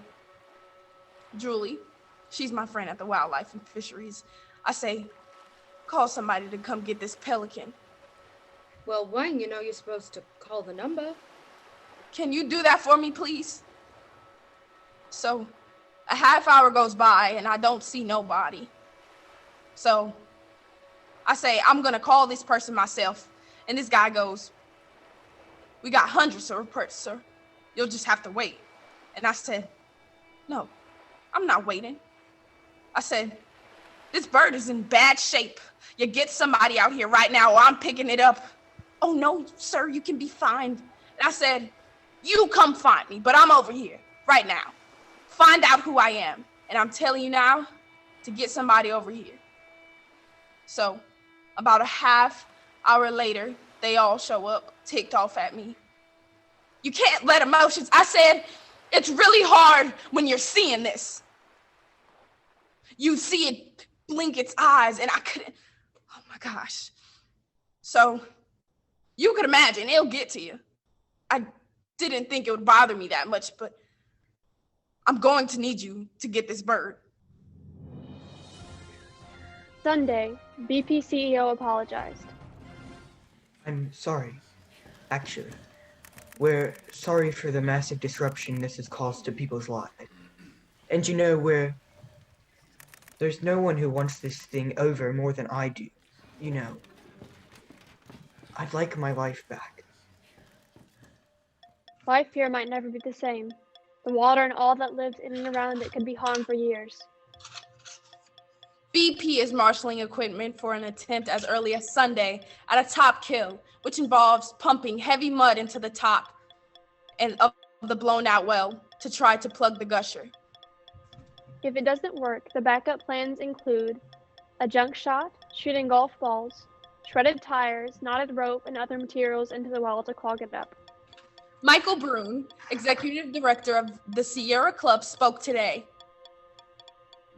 "Julie," she's my friend at the Wildlife and Fisheries, I say, "Call somebody to come get this pelican." Well, Wang, you know you're supposed to call the number. "Can you do that for me, please?" So a half hour goes by and I don't see nobody. So I say, "I'm gonna call this person myself." And this guy goes, "We got hundreds of reports, sir. You'll just have to wait." And I said, "No, I'm not waiting." I said, "This bird is in bad shape. You get somebody out here right now or I'm picking it up." "Oh no, sir, you can be fine." And I said, "You come find me, but I'm over here right now. Find out who I am. And I'm telling you now to get somebody over here." So about a half hour later, they all show up, ticked off at me. "You can't let emotions," I said, "it's really hard when you're seeing this. You see it blink its eyes and I couldn't, oh my gosh." So you could imagine it'll get to you. I didn't think it would bother me that much, but I'm going to need you to get this bird. Sunday, BP CEO apologized. I'm sorry. Actually, we're sorry for the massive disruption this has caused to people's lives. And you know, there's no one who wants this thing over more than I do. You know, I'd like my life back. Life here might never be the same. The water and all that lives in and around it could be harmed for years. BP is marshaling equipment for an attempt as early as Sunday at a top kill, which involves pumping heavy mud into the top and of the blown out well to try to plug the gusher. If it doesn't work, the backup plans include a junk shot, shooting golf balls, shredded tires, knotted rope, and other materials into the well to clog it up. Michael Brune, executive director of the Sierra Club, spoke today.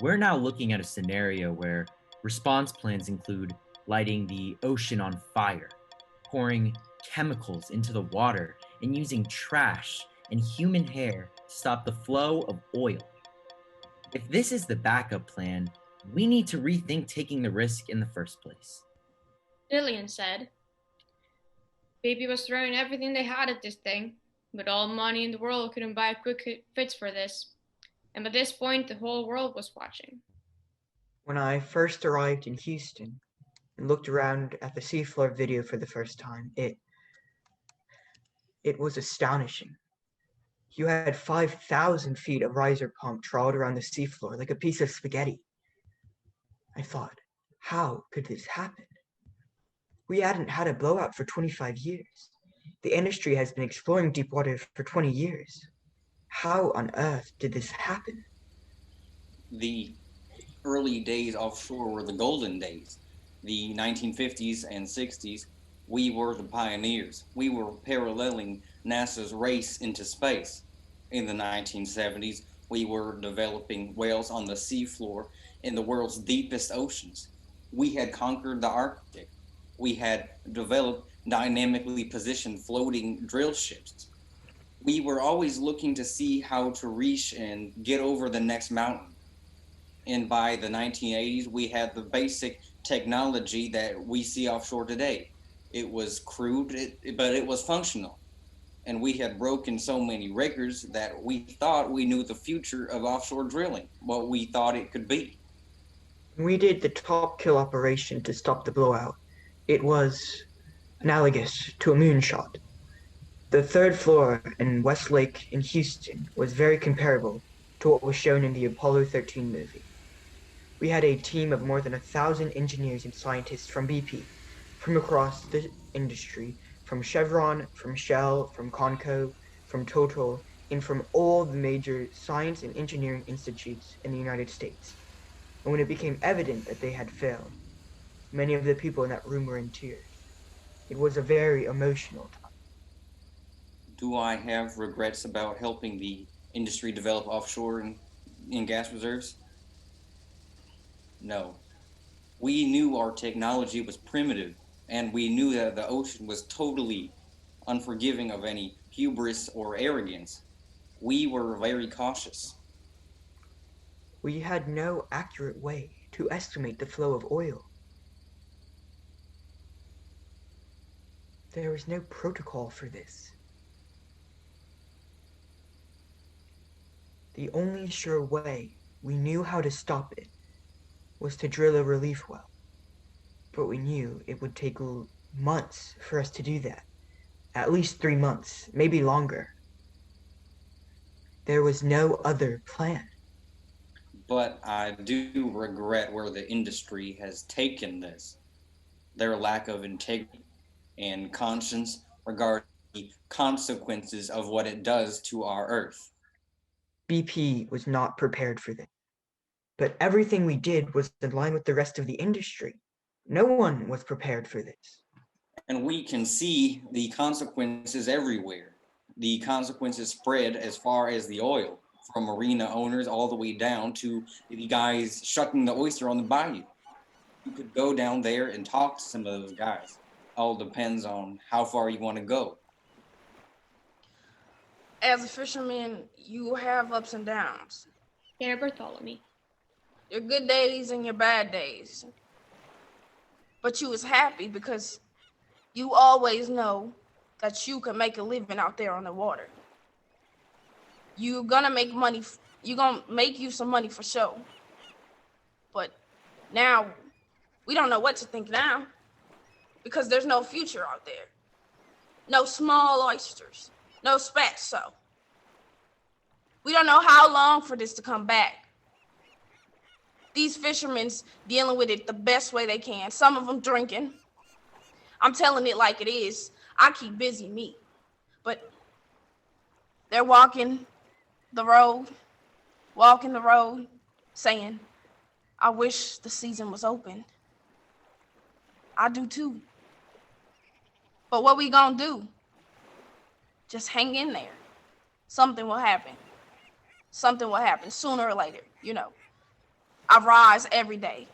We're now looking at a scenario where response plans include lighting the ocean on fire, pouring chemicals into the water, and using trash and human hair to stop the flow of oil. If this is the backup plan, we need to rethink taking the risk in the first place. Lillian said. BP was throwing everything they had at this thing, but all money in the world couldn't buy a quick fix for this. And by this point, the whole world was watching. When I first arrived in Houston and looked around at the seafloor video for the first time, it was astonishing. You had 5,000 feet of riser pump trawled around the seafloor like a piece of spaghetti. I thought, how could this happen? We hadn't had a blowout for 25 years. The industry has been exploring deep water for 20 years. How on earth did this happen? The early days offshore were the golden days. The 1950s and 60s, we were the pioneers. We were paralleling NASA's race into space. In the 1970s, we were developing wells on the seafloor in the world's deepest oceans. We had conquered the Arctic. We had developed dynamically positioned floating drill ships. We were always looking to see how to reach and get over the next mountain. And by the 1980s, we had the basic technology that we see offshore today. It was crude, but it was functional. And we had broken so many records that we thought we knew the future of offshore drilling, what we thought it could be. We did the top kill operation to stop the blowout. It was analogous to a moonshot. The third floor in Westlake in Houston was very comparable to what was shown in the Apollo 13 movie. We had a team of more than 1,000 engineers and scientists from BP, from across the industry, from Chevron, from Shell, from Conco, from Total, and from all the major science and engineering institutes in the United States. And when it became evident that they had failed, many of the people in that room were in tears. It was a very emotional time. Do I have regrets about helping the industry develop offshore and gas reserves? No. We knew our technology was primitive, and we knew that the ocean was totally unforgiving of any hubris or arrogance. We were very cautious. We had no accurate way to estimate the flow of oil. There was no protocol for this. The only sure way we knew how to stop it was to drill a relief well. But we knew it would take months for us to do that. At least 3 months, maybe longer. There was no other plan. But I do regret where the industry has taken this. Their lack of integrity and conscience regarding the consequences of what it does to our Earth. BP was not prepared for this. But everything we did was in line with the rest of the industry. No one was prepared for this. And we can see the consequences everywhere. The consequences spread as far as the oil, from marina owners all the way down to the guys shucking the oyster on the bayou. You could go down there and talk to some of those guys. All depends on how far you want to go. As a fisherman, you have ups and downs. Yeah, Bartholomew. Your good days and your bad days. But you was happy because you always know that you can make a living out there on the water. You're gonna make money. You're gonna make you some money for sure. But now, we don't know what to think now because there's no future out there. No small oysters, no spats, so. We don't know how long for this to come back. These fishermen's dealing with it the best way they can. Some of them drinking. I'm telling it like it is. I keep busy, me. But they're walking the road, saying, I wish the season was open. I do too. But what we gonna do? Just hang in there. Something will happen. Something will happen sooner or later, you know. I rise every day.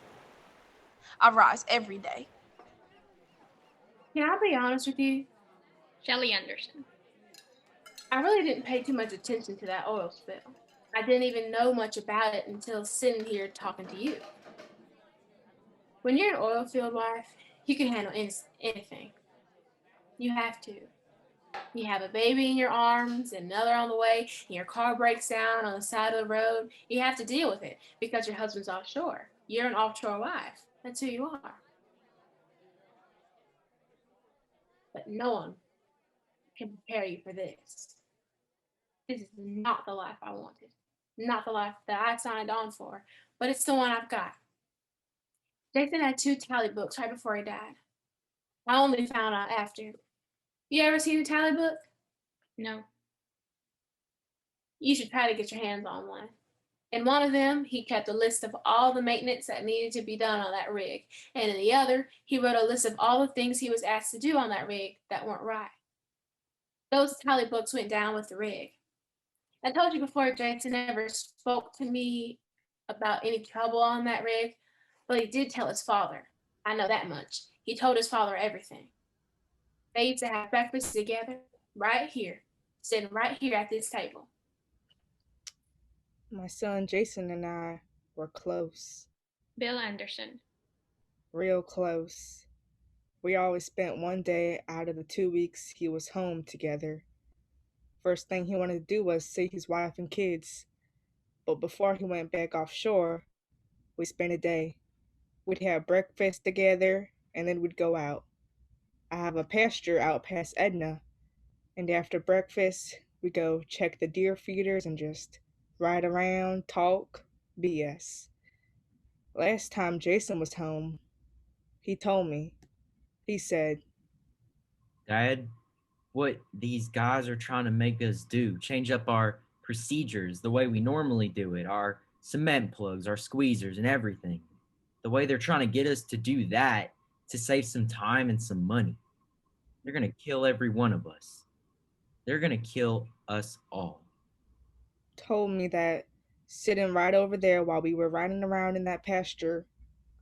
Can I be honest with you? Shelly Anderson. I really didn't pay too much attention to that oil spill. I didn't even know much about it until sitting here talking to you. When you're an oil field wife, you can handle anything. You have to. You have a baby in your arms and another on the way, and your car breaks down on the side of the road. You have to deal with it because your husband's offshore. You're an offshore wife. That's who you are. But no one can prepare you for this. This is not the life I wanted, not the life that I signed on for, but it's the one I've got. Jason had 2 tally books right before he died. I only found out after. You ever seen a tally book? No. You should try to get your hands on one. In one of them, he kept a list of all the maintenance that needed to be done on that rig, and in the other, he wrote a list of all the things he was asked to do on that rig that weren't right. Those tally books went down with the rig. I told you before, Jason never spoke to me about any trouble on that rig, but he did tell his father. I know that much. He told his father everything. They used to have breakfast together, right here, sitting right here at this table. My son Jason and I were close, Bill Anderson. real close. We always spent one day out of the 2 weeks he was home together. First thing he wanted to do was see his wife and kids. But before he went back offshore, we spent a day. We'd have breakfast together and then we'd go out. I have a pasture out past Edna, and after breakfast, we go check the deer feeders and just ride around, talk, BS. Last time Jason was home, he told me, he said, Dad, what these guys are trying to make us do, change up our procedures, the way we normally do it, our cement plugs, our squeezers, and everything. The way they're trying to get us to do that to save some time and some money. They're going to kill every one of us. They're going to kill us all. told me that sitting right over there while we were riding around in that pasture,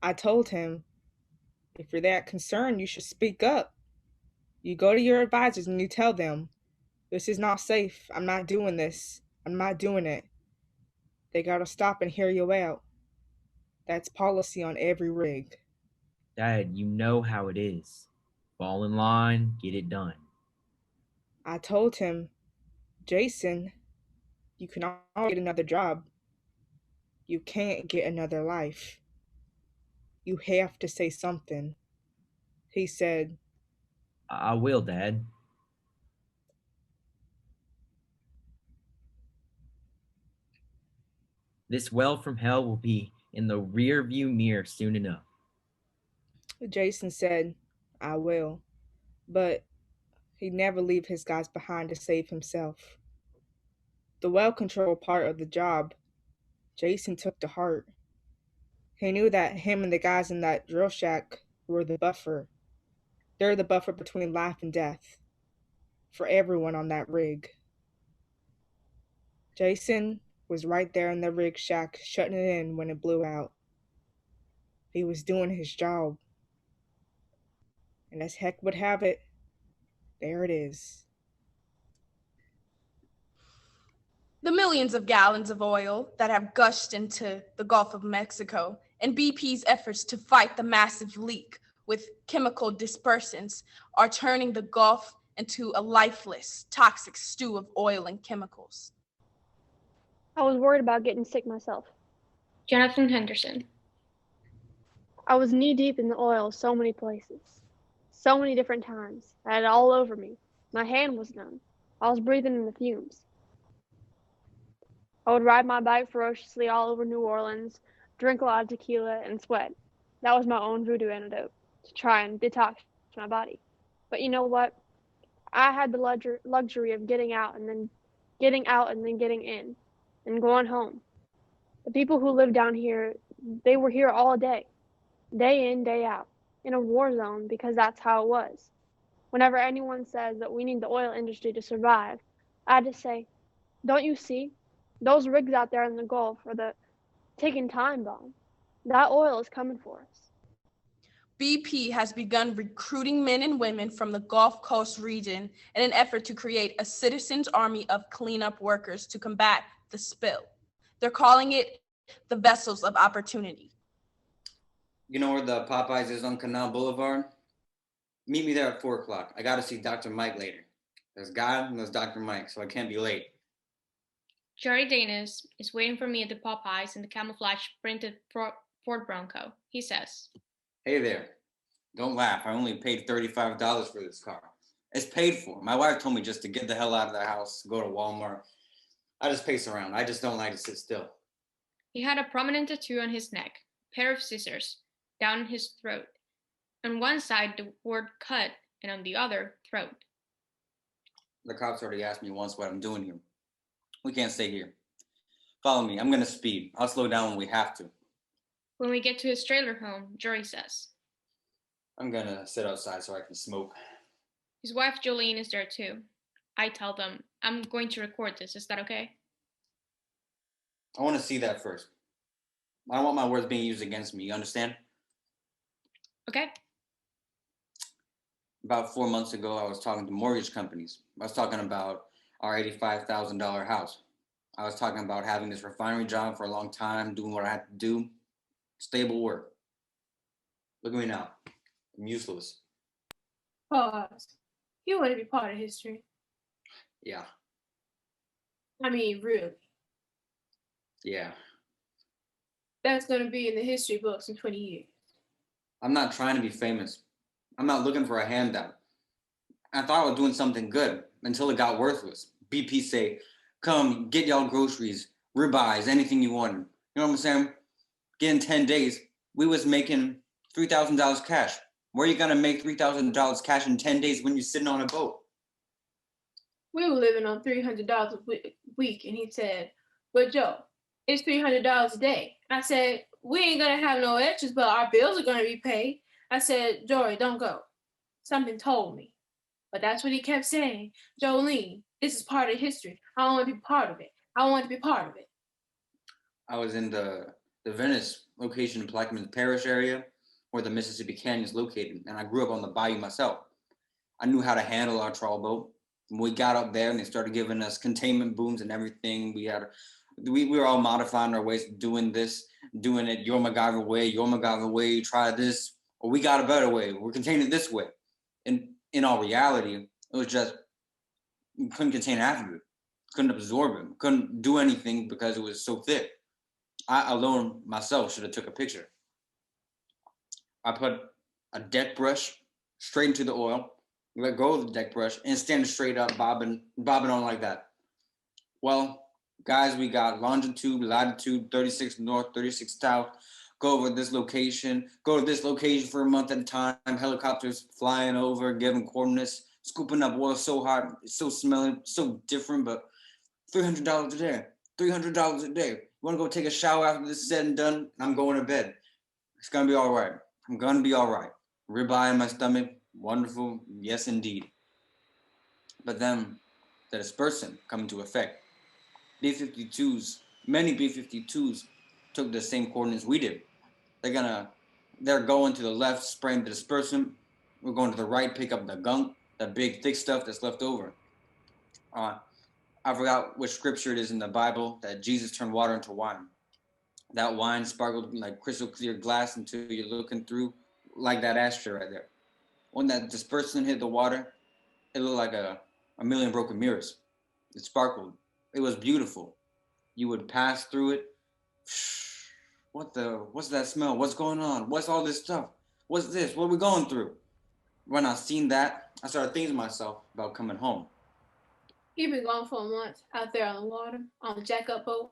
I told him, if you're that concerned, you should speak up. You go to your advisors and you tell them, this is not safe. I'm not doing this. I'm not doing it. They gotta stop and hear you out. That's policy on every rig. Dad, you know how it is. Fall in line, get it done. I told him, Jason, you can always get another job. You can't get another life. You have to say something. He said, I will, Dad. This well from hell will be in the rear view mirror soon enough. Jason said, I will. But he'd never leave his guys behind to save himself. The well control part of the job, Jason took to heart. He knew that him and the guys in that drill shack were the buffer. They're the buffer between life and death for everyone on that rig. Jason was right there in the rig shack, shutting it in when it blew out. He was doing his job. And as heck would have it, there it is. The millions of gallons of oil that have gushed into the Gulf of Mexico and BP's efforts to fight the massive leak with chemical dispersants are turning the Gulf into a lifeless, toxic stew of oil and chemicals. I was worried about getting sick myself. Jonathan Henderson. I was knee deep in the oil so many places, so many different times. I had it all over me. My hand was numb. I was breathing in the fumes. I would ride my bike ferociously all over New Orleans, drink a lot of tequila, and sweat. That was my own voodoo antidote to try and detox my body. But you know what? I had the luxury of getting out and then getting in and going home. The people who live down here, they were here all day in, day out, in a war zone because that's how it was. Whenever anyone says that we need the oil industry to survive, I just say, don't you see? Those rigs out there in the Gulf are the ticking time bomb. That oil is coming for us. BP has begun recruiting men and women from the Gulf Coast region in an effort to create a citizens' army of cleanup workers to combat the spill. They're calling it the Vessels of Opportunity. You know where the Popeyes is on Canal Boulevard? Meet me there at 4 o'clock. I got to see Dr. Mike later. There's God and there's Dr. Mike, so I can't be late. Jerry Danis is waiting for me at the Popeyes in the camouflage printed Ford Bronco. He says, Hey there. Don't laugh. I only paid $35 for this car. It's paid for. My wife told me just to get the hell out of the house, go to Walmart. I just pace around. I just don't like to sit still. He had a prominent tattoo on his neck, a pair of scissors, down his throat. On one side, the word cut, and on the other, throat. The cops already asked me once what I'm doing here. We can't stay here. Follow me. I'm going to speed. I'll slow down when we have to. When we get to his trailer home, Jory says, I'm going to sit outside so I can smoke. His wife Jolene is there too. I tell them, I'm going to record this. Is that okay? I want to see that first. I don't want my words being used against me. You understand? Okay. About 4 months ago, I was talking to mortgage companies. I was talking about our $85,000 house. I was talking about having this refinery job for a long time, doing what I had to do, stable work. Look at me now. I'm useless. Pause. You want to be part of history. Yeah. I mean, really. Yeah. That's going to be in the history books in 20 years. I'm not trying to be famous. I'm not looking for a handout. I thought I was doing something good until it got worthless. BP say, come get y'all groceries, ribeyes, anything you want. You know what I'm saying? Get in 10 days, we was making $3,000 cash. Where are you gonna make $3,000 cash in 10 days when you're sitting on a boat? We were living on $300 a week, and he said, but Joe, it's $300 a day. I said, we ain't gonna have no extras, but our bills are gonna be paid. I said, Jory, don't go. Something told me. But that's what he kept saying. Jolene, this is part of history. I want to be part of it. I want to be part of it. I was in the Venice location in Plaquemines Parish area where the Mississippi Canyon is located, and I grew up on the bayou myself. I knew how to handle our trawl boat. When we got up there and they started giving us containment booms and everything, we were all modifying our ways of doing this, doing it your MacGyver way, try this, or we got a better way. We're containing it this way. And in all reality, it was just, we couldn't contain half of it, couldn't absorb it, couldn't do anything because it was so thick. I alone myself should have took a picture. I put a deck brush straight into the oil, let go of the deck brush, and stand straight up, bobbing on like that. Well, guys, we got longitude, latitude, 36 north, 36 south, go over this location, go to this location for a month at a time, helicopters flying over, giving coordinates, scooping up oil so hot, it's so smelly, so different, but $300 a day, $300 a day. You wanna go take a shower after this is said and done? I'm going to bed. It's gonna be all right. I'm gonna be all right. Ribeye in my stomach, wonderful, yes indeed. But then the dispersant come into effect. B-52s, many B-52s took the same coordinates we did. They're going to the left, spraying the dispersant. We're going to the right, pick up the gunk, the big thick stuff that's left over. I forgot which scripture it is in the Bible that Jesus turned water into wine. That wine sparkled like crystal clear glass until you're looking through like that ashtray right there. When that dispersant hit the water, it looked like a million broken mirrors. It sparkled. It was beautiful. You would pass through it. What's that smell? What's going on? What's all this stuff? What's this? What are we going through? When I seen that, I started thinking to myself about coming home. He'd been gone for a month out there on the water, on the jack-up boat.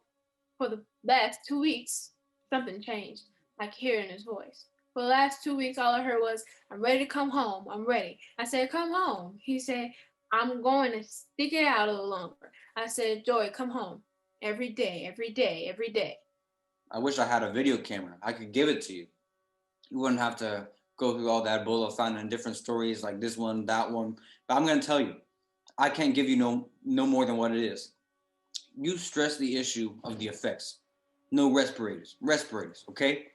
For the last 2 weeks, something changed. I could hear it in his voice. For the last 2 weeks, all I heard was, I'm ready to come home. I'm ready. I said, come home. He said, I'm going to stick it out a little longer. I said, Joy, come home. Every day, every day, every day. I wish I had a video camera. I could give it to you. You wouldn't have to go through all that bull of finding different stories like this one, that one. But I'm going to tell you, I can't give you no more than what it is. You stress the issue of the effects. No respirators, okay?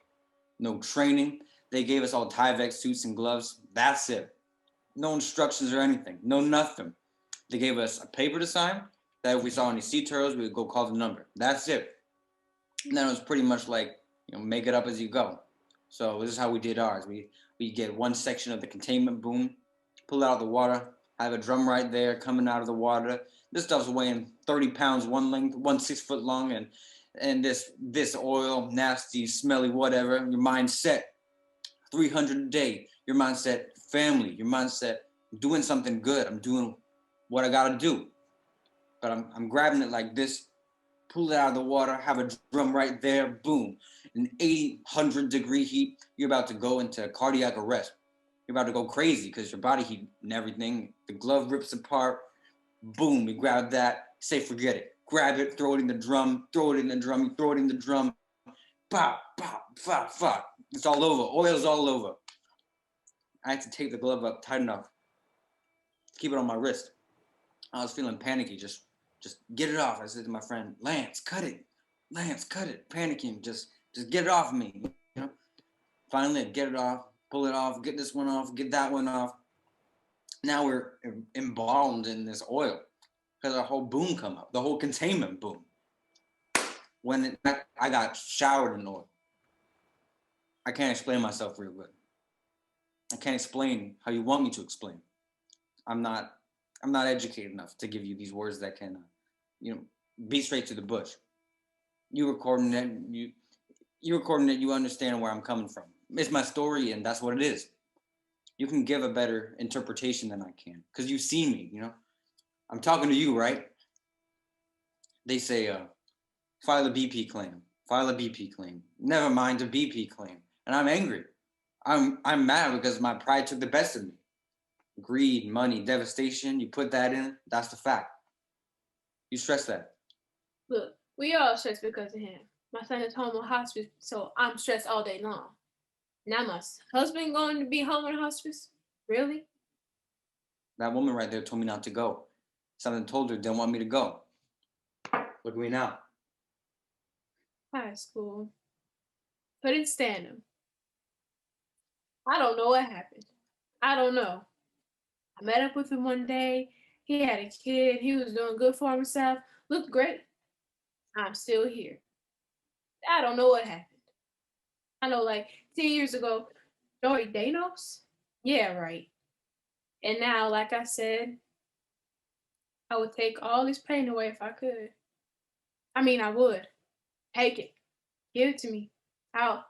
No training. They gave us all Tyvek suits and gloves. That's it. No instructions or anything. No nothing. They gave us a paper to sign that if we saw any sea turtles, we would go call the number. That's it. And then it was pretty much like, make it up as you go. So this is how we did ours. We get one section of the containment boom, pull it out of the water, I have a drum right there coming out of the water. This stuff's weighing 30 pounds one length, 6 foot long, and this oil, nasty, smelly, whatever. Your mind set 300 a day. Your mindset family. Your mindset doing something good. I'm doing what I gotta do. But I'm grabbing it like this, pull it out of the water, have a drum right there, boom. An 800-degree heat, you're about to go into cardiac arrest. You're about to go crazy because your body heat and everything. The glove rips apart, boom, you grab that, say forget it. Grab it, throw it in the drum, throw it in the drum, you throw it in the drum, pop, pop, pop, pop. It's all over, oil's all over. I had to tape the glove up tight enough to keep it on my wrist. I was feeling panicky, just get it off. I said to my friend, Lance, cut it. Lance, cut it. Panicking, just get it off of me. You know? Finally, I get it off, pull it off, get this one off, get that one off. Now we're embalmed in this oil because our whole boom come up, the whole containment boom. When I got showered in oil. I can't explain myself real good. I can't explain how you want me to explain. I'm not educated enough to give you these words that can, be straight to the bush. You recording it, you understand where I'm coming from. It's my story, and that's what it is. You can give a better interpretation than I can, because you see me, I'm talking to you, right? They say, file a BP claim, file a BP claim. Never mind a BP claim. And I'm angry. I'm mad because my pride took the best of me. Greed, money, devastation, you put that in, that's the fact. You stress that. Look, we all stressed because of him. My son is home on hospice, so I'm stressed all day long. Now my husband going to be home on hospice? Really? That woman right there told me not to go. Something told her didn't want me to go. Look at me now. High school. Couldn't stand him. I don't know what happened. I don't know. I met up with him one day. He had a kid. He was doing good for himself. Looked great. I'm still here. I don't know what happened. I know, like 10 years ago, Joey Danos? Yeah, right. And now, like I said, I would take all this pain away if I could. I mean, I would. Take it. Give it to me. I'll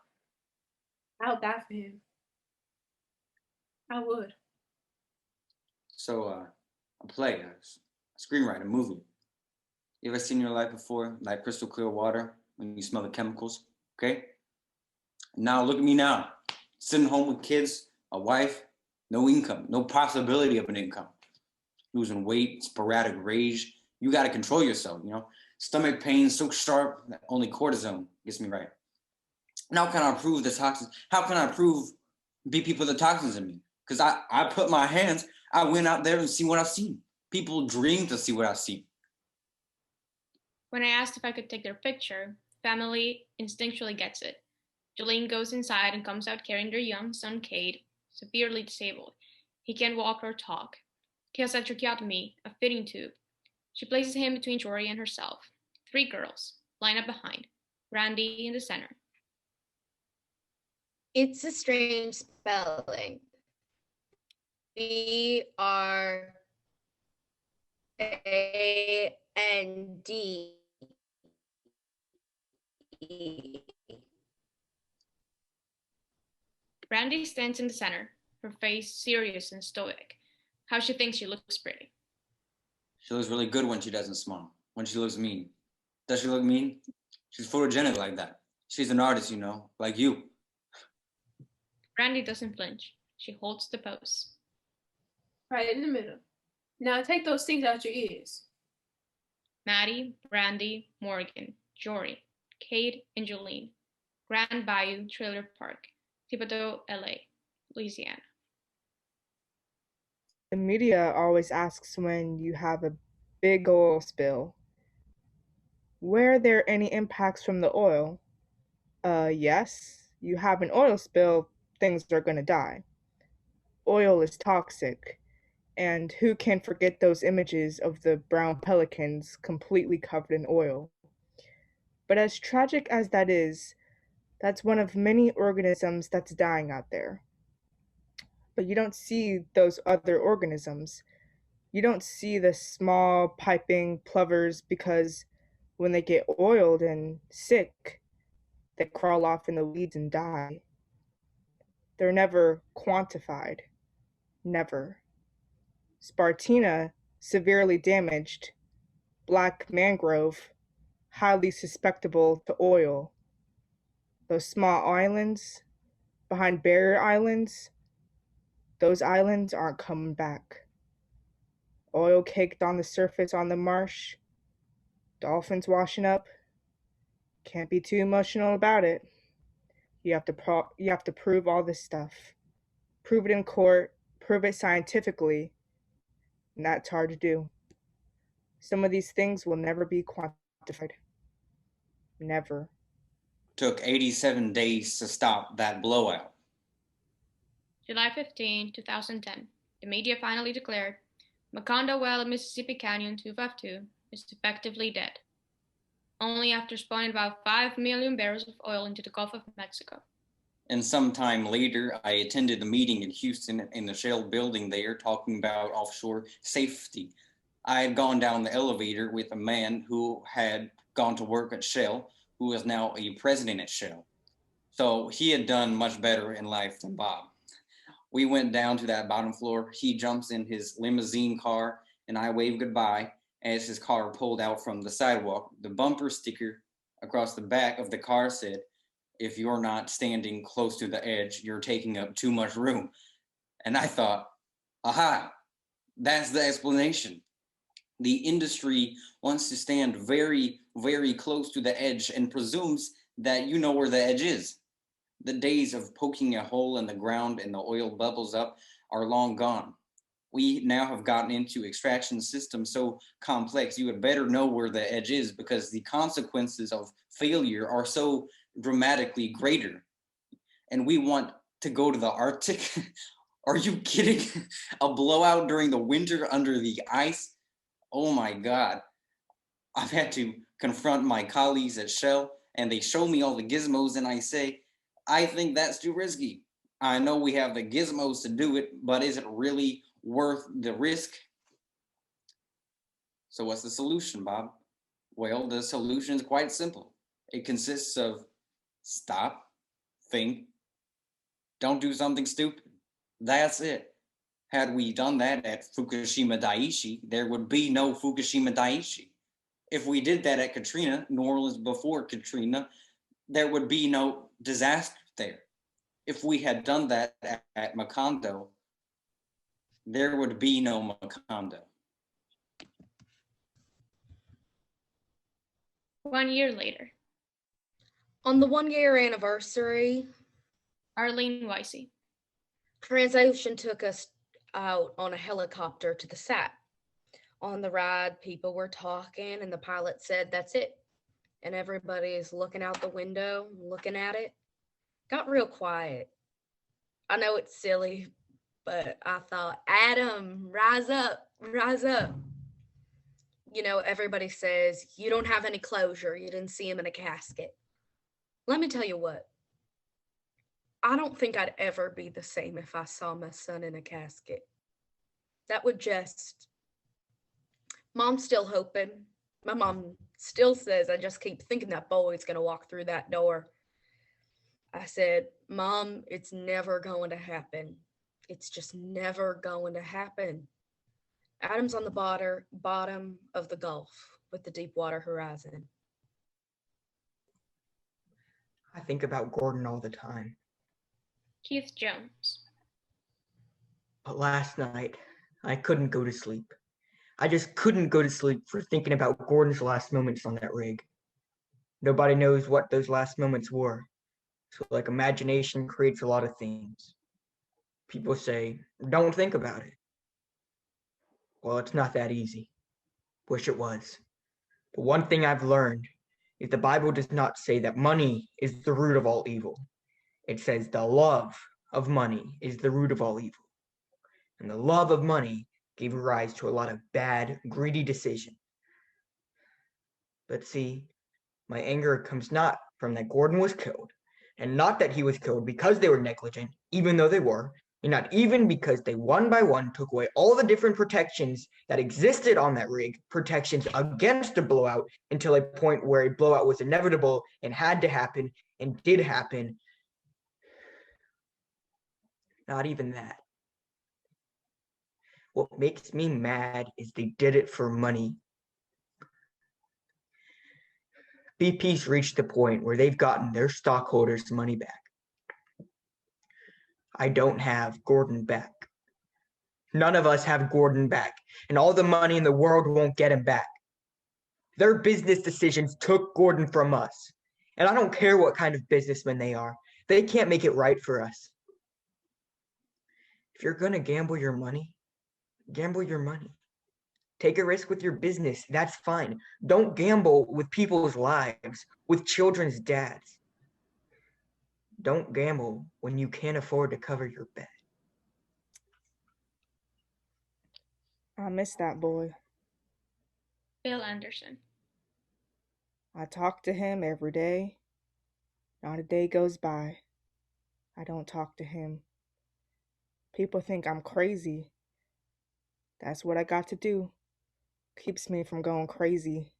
die for him. I would. So, a play, a screenwriter, a movie. You ever seen your life before, like crystal clear water, when you smell the chemicals, okay? Now look at me now, sitting home with kids, a wife, no income, no possibility of an income. Losing weight, sporadic rage. You gotta control yourself, Stomach pain so sharp that only cortisone gets me right. Now how can I prove the toxins? How can I prove BP put the toxins in me? Because I put my hands, I went out there and see what I've seen. People dream to see what I've seen. When I asked if I could take their picture, family instinctually gets it. Jolene goes inside and comes out carrying their young son, Cade, severely disabled. He can't walk or talk. He has a tracheotomy, a feeding tube. She places him between Jory and herself. 3 girls line up behind, Randy in the center. It's a strange spelling. BRAND. Randy stands in the center, her face serious and stoic. How she thinks she looks pretty. She looks really good when she doesn't smile, when she looks mean. Does she look mean? She's photogenic like that. She's an artist, like you. Randy doesn't flinch. She holds the pose. Right in the middle. Now take those things out your ears. Maddie, Randy, Morgan, Jory, Cade, and Jolene. Grand Bayou Trailer Park, Thibodaux, LA, Louisiana. The media always asks when you have a big oil spill, were there any impacts from the oil? Yes, you have an oil spill, things are gonna die. Oil is toxic, and who can forget those images of the brown pelicans completely covered in oil? But as tragic as that is, that's one of many organisms that's dying out there. But you don't see those other organisms. You don't see the small piping plovers because when they get oiled and sick, they crawl off in the weeds and die. They're never quantified. Never. Spartina, severely damaged. Black mangrove, highly susceptible to oil. Those small islands behind barrier islands, those islands aren't coming back. Oil caked on the surface on the marsh, dolphins washing up. Can't be too emotional about it. You have to prove all this stuff. Prove it in court, prove it scientifically, and that's hard to do. Some of these things will never be quantified. Never. Took 87 days to stop that blowout. July 15, 2010. The media finally declared Macondo well in Mississippi Canyon 252 is effectively dead, only after spawning about 5 million barrels of oil into the Gulf of Mexico. And sometime later, I attended a meeting in Houston in the Shell building there talking about offshore safety. I had gone down the elevator with a man who had gone to work at Shell, who is now a president at Shell. So he had done much better in life than Bob. We went down to that bottom floor. He jumps in his limousine car and I waved goodbye as his car pulled out from the sidewalk. The bumper sticker across the back of the car said, "If you're not standing close to the edge, you're taking up too much room." And I thought, aha, that's the explanation. The industry wants to stand very, very close to the edge and presumes that you know where the edge is. The days of poking a hole in the ground and the oil bubbles up are long gone. We now have gotten into extraction systems so complex, you had better know where the edge is because the consequences of failure are so dramatically greater. And we want to go to the Arctic? Are you kidding? A blowout during the winter under the ice? Oh my God. I've had to confront my colleagues at Shell and they show me all the gizmos and I say, I think that's too risky. I know we have the gizmos to do it, but is it really worth the risk? So what's the solution, Bob? Well, the solution is quite simple. It consists of stop, think, don't do something stupid. That's it. Had we done that at Fukushima Daiichi, there would be no Fukushima Daiichi. If we did that at Katrina, New Orleans before Katrina, there would be no disaster there. If we had done that at Macondo, there would be no Macondo. 1 year later. On the 1 year anniversary, Arlene Weissy. Transocean took us out on a helicopter to the sat. On the ride, people were talking and the pilot said, "That's it." And everybody is looking out the window, looking at it. Got real quiet. I know it's silly, but I thought, Adam, rise up, rise up. You know, everybody says, you don't have any closure. You didn't see him in a casket. Let me tell you what. I don't think I'd ever be the same if I saw my son in a casket. That would just... Mom's still hoping. My mom still says, I just keep thinking that boy's going to walk through that door. I said, Mom, it's never going to happen. It's just never going to happen. Adam's on the bottom of the Gulf with the Deepwater Horizon. I think about Gordon all the time. Keith Jones. But last night, I couldn't go to sleep. I just couldn't go to sleep for thinking about Gordon's last moments on that rig. Nobody knows what those last moments were. So like imagination creates a lot of things. People say, don't think about it. Well, it's not that easy. Wish it was. But one thing I've learned is the Bible does not say that money is the root of all evil. It says the love of money is the root of all evil. And the love of money gave rise to a lot of bad, greedy decisions. But see, my anger comes not from that Gordon was killed, and not that he was killed because they were negligent, even though they were. And not even because they one by one took away all the different protections that existed on that rig, protections against a blowout, until a point where a blowout was inevitable and had to happen and did happen. Not even that. What makes me mad is they did it for money. BP's reached the point where they've gotten their stockholders' money back. I don't have Gordon back. None of us have Gordon back, and all the money in the world won't get him back. Their business decisions took Gordon from us, and I don't care what kind of businessmen they are. They can't make it right for us. If you're gonna gamble your money, gamble your money. Take a risk with your business, that's fine. Don't gamble with people's lives, with children's dads. Don't gamble when you can't afford to cover your bet. I miss that boy. Bill Anderson. I talk to him every day. Not a day goes by I don't talk to him. People think I'm crazy. That's what I got to do. Keeps me from going crazy.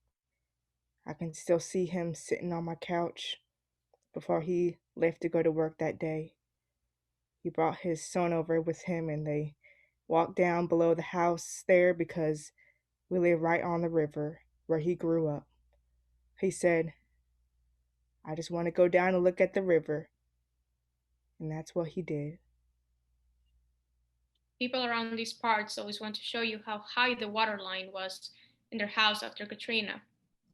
I can still see him sitting on my couch before he left to go to work that day. He brought his son over with him and they walked down below the house there because we live right on the river where he grew up. He said, I just want to go down and look at the river. And that's what he did. People around these parts always want to show you how high the water line was in their house after Katrina.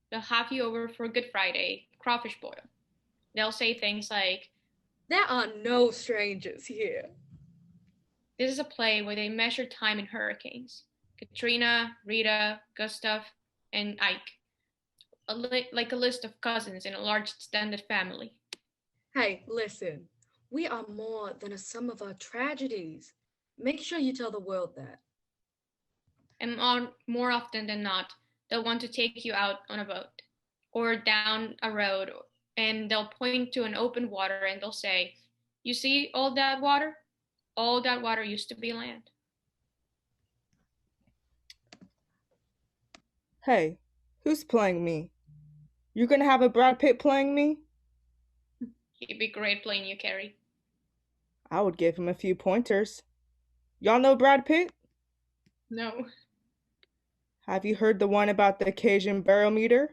They'll have you over for Good Friday, crawfish boil. They'll say things like, There are no strangers here. this is a play where they measure time in hurricanes. Katrina, Rita, Gustav, and Ike. Like a list of cousins in a large extended family. Hey, listen. We are more than a sum of our tragedies. Make sure you tell the world that. And more often than not, they'll want to take you out on a boat or down a road, and they'll point to an open water and they'll say, you see all that water? All that water used to be land. Hey, who's playing me? You gonna have a Brad Pitt playing me? He'd be great playing you, Carrie. I would give him a few pointers. Y'all know Brad Pitt? No. Have you heard the one about the Cajun barometer?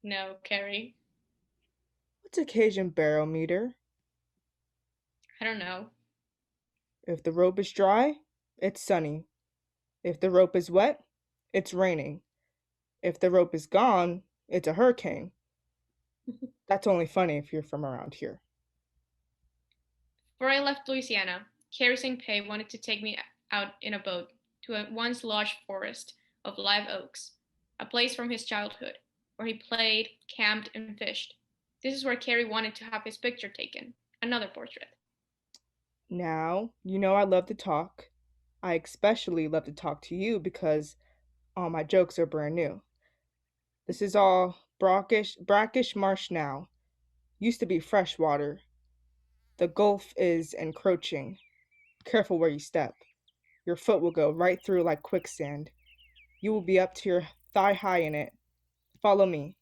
No, Carrie. What's a Cajun barometer? I don't know. If the rope is dry, it's sunny. If the rope is wet, it's raining. If the rope is gone, it's a hurricane. That's only funny if you're from around here. Before I left Louisiana, Carrie St. Pei wanted to take me out in a boat to a once lush forest of live oaks, a place from his childhood, where he played, camped, and fished. This is where Carrie wanted to have his picture taken, another portrait. Now, you know I love to talk. I especially love to talk to you because all my jokes are brand new. This is all brackish marsh now. Used to be fresh water. The Gulf is encroaching. Careful where you step. Your foot will go right through like quicksand. You will be up to your thigh high in it. Follow me.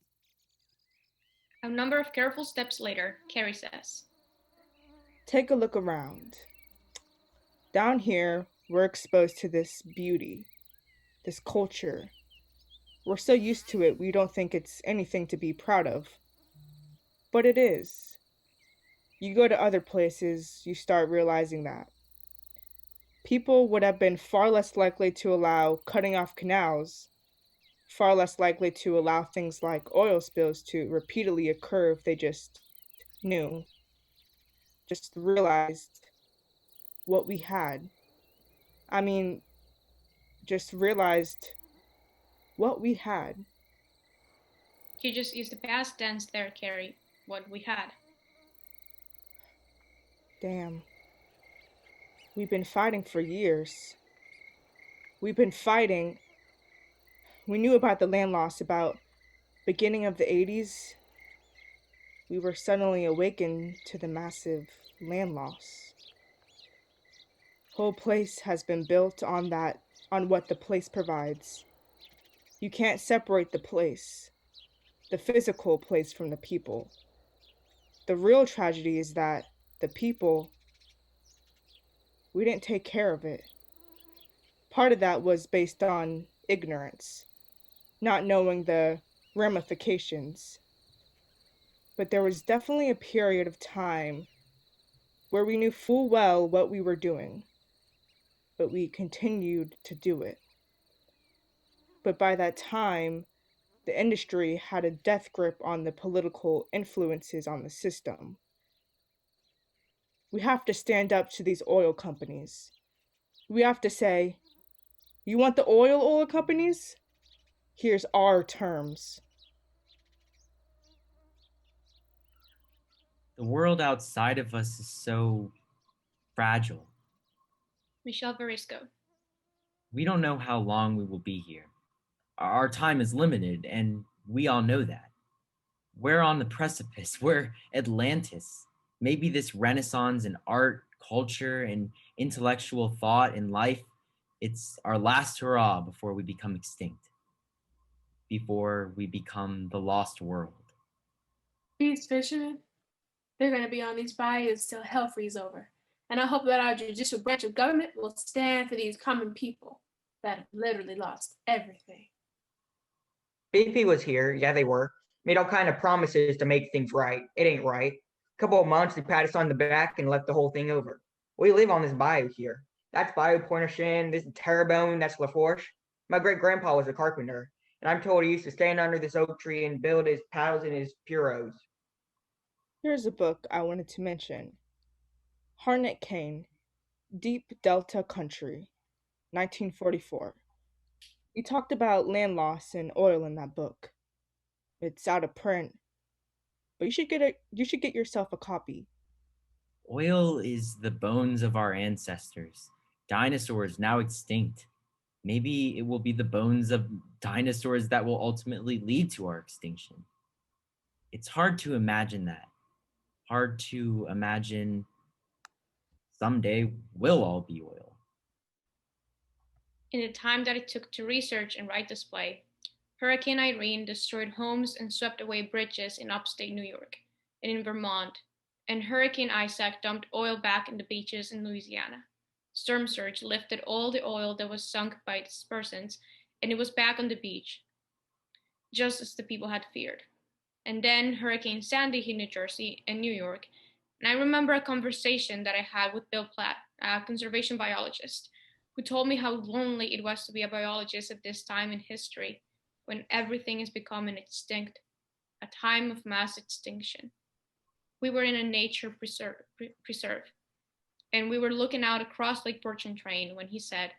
A number of careful steps later, Carrie says, Take a look around. Down here, we're exposed to this beauty, this culture. We're so used to it, we don't think it's anything to be proud of. But it is. You go to other places, you start realizing that. People would have been far less likely to allow cutting off canals, far less likely to allow things like oil spills to repeatedly occur if they just knew, just realized what we had. I mean, just realized what we had. you just used the past tense there, Carrie, what we had. Damn. We've been fighting for years. We've been fighting. We knew about the land loss about beginning of the 80s. We were suddenly awakened to the massive land loss. Whole place has been built on what the place provides. You can't separate the place, the physical place from the people. The real tragedy is that the people, we didn't take care of it. Part of that was based on ignorance, not knowing the ramifications. But there was definitely a period of time where we knew full well what we were doing, but we continued to do it. But by that time, the industry had a death grip on the political influences on the system. We have to stand up to these oil companies. We have to say, you want the oil companies? Here's our terms. The world outside of us is so fragile. Michelle Verisco. We don't know how long we will be here. Our time is limited, and we all know that. We're on the precipice. We're Atlantis. Maybe this renaissance in art, culture, and intellectual thought in life, it's our last hurrah before we become extinct, before we become the lost world. These fishermen, they're going to be on these bayous till hell freezes over. And I hope that our judicial branch of government will stand for these common people that have literally lost everything. BP was here, yeah, they were. Made all kind of promises to make things right. It ain't right. Couple of months, they pat us on the back and left the whole thing over. We live on this bayou here. That's Bayou Pointe-aux-Chenes, this is Terrebonne, that's Lafourche. My great-grandpa was a carpenter, and I'm told he used to stand under this oak tree and build his paddles and his pirogues. Here's a book I wanted to mention. Hartnett Kane, Deep Delta Country, 1944. He talked about land loss and oil in that book. It's out of print, but you should get yourself a copy. Oil is the bones of our ancestors. Dinosaurs now extinct. Maybe it will be the bones of dinosaurs that will ultimately lead to our extinction. It's hard to imagine that. Hard to imagine someday we'll all be oil. In the time that it took to research and write this play, Hurricane Irene destroyed homes and swept away bridges in upstate New York and in Vermont, and Hurricane Isaac dumped oil back in the beaches in Louisiana. Storm surge lifted all the oil that was sunk by dispersants, and it was back on the beach, just as the people had feared. And then Hurricane Sandy hit New Jersey and New York, and I remember a conversation that I had with Bill Platt, a conservation biologist, who told me how lonely it was to be a biologist at this time in history, when everything is becoming extinct, a time of mass extinction. We were in a nature preserve, and we were looking out across Lake Pontchartrain when he said,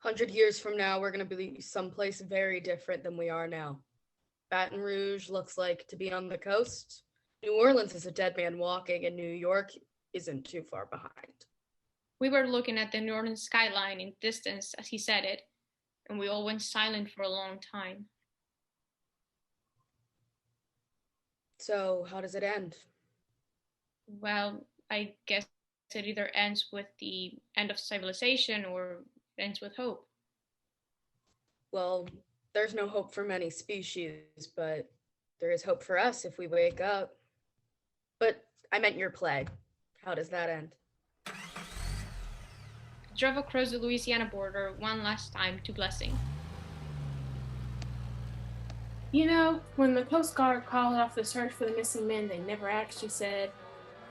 100 years from now, we're going to be someplace very different than we are now. Baton Rouge looks like to be on the coast. New Orleans is a dead man walking, and New York isn't too far behind. We were looking at the northern skyline in distance as he said it, and we all went silent for a long time. So, how does it end? Well, I guess it either ends with the end of civilization or it ends with hope. Well, there's no hope for many species, but there is hope for us if we wake up. But I meant your play. How does that end? Drove across the Louisiana border one last time to Blessing. You know, when the Coast Guard called off the search for the missing men, they never actually said,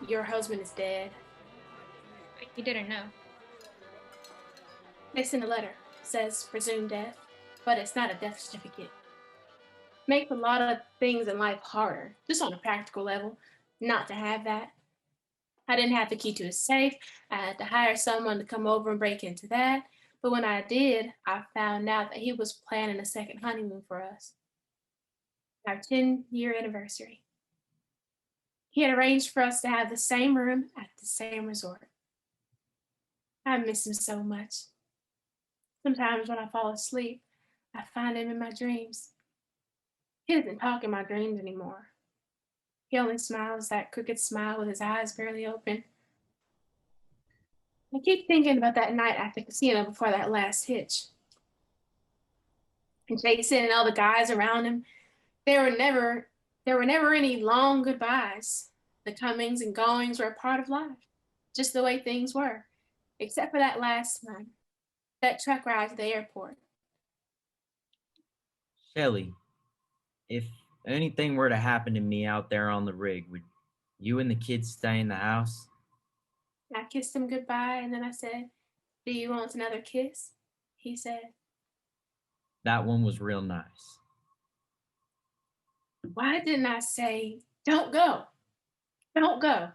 your husband is dead. He didn't know. They sent a letter, says presumed death, but it's not a death certificate. Makes a lot of things in life harder, just on a practical level, not to have that. I didn't have the key to his safe. I had to hire someone to come over and break into that. But when I did, I found out that he was planning a second honeymoon for us. Our 10-year anniversary. He had arranged for us to have the same room at the same resort. I miss him so much. Sometimes when I fall asleep, I find him in my dreams. He doesn't talk in my dreams anymore. He only smiles that crooked smile with his eyes barely open. I keep thinking about that night at the casino before that last hitch. And Jason and all the guys around him, there were never any long goodbyes. The comings and goings were a part of life, just the way things were, except for that last one, that truck ride to the airport. Shelly, if anything were to happen to me out there on the rig, would you and the kids stay in the house? I kissed him goodbye, and then I said, "Do you want another kiss?" He said, That one was real nice. "Why didn't I say, don't go, don't go,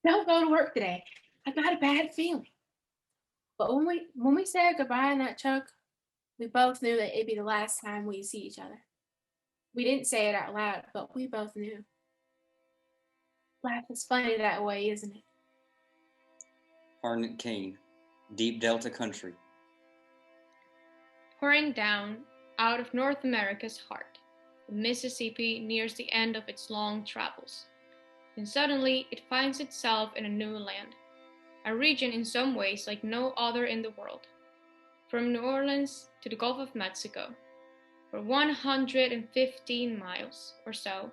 don't go to work today? I got a bad feeling." But when we said goodbye in that truck, we both knew that it'd be the last time we'd see each other. We didn't say it out loud, but we both knew. Life is funny that way, isn't it? Harnett Kane, Deep Delta Country. Pouring down out of North America's heart, the Mississippi nears the end of its long travels. And suddenly it finds itself in a new land, a region in some ways like no other in the world. From New Orleans to the Gulf of Mexico, for 115 miles or so,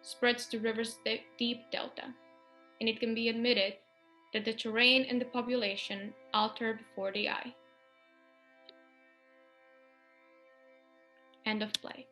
spreads the river's deep delta, and it can be admitted that the terrain and the population alter before the eye. End of play.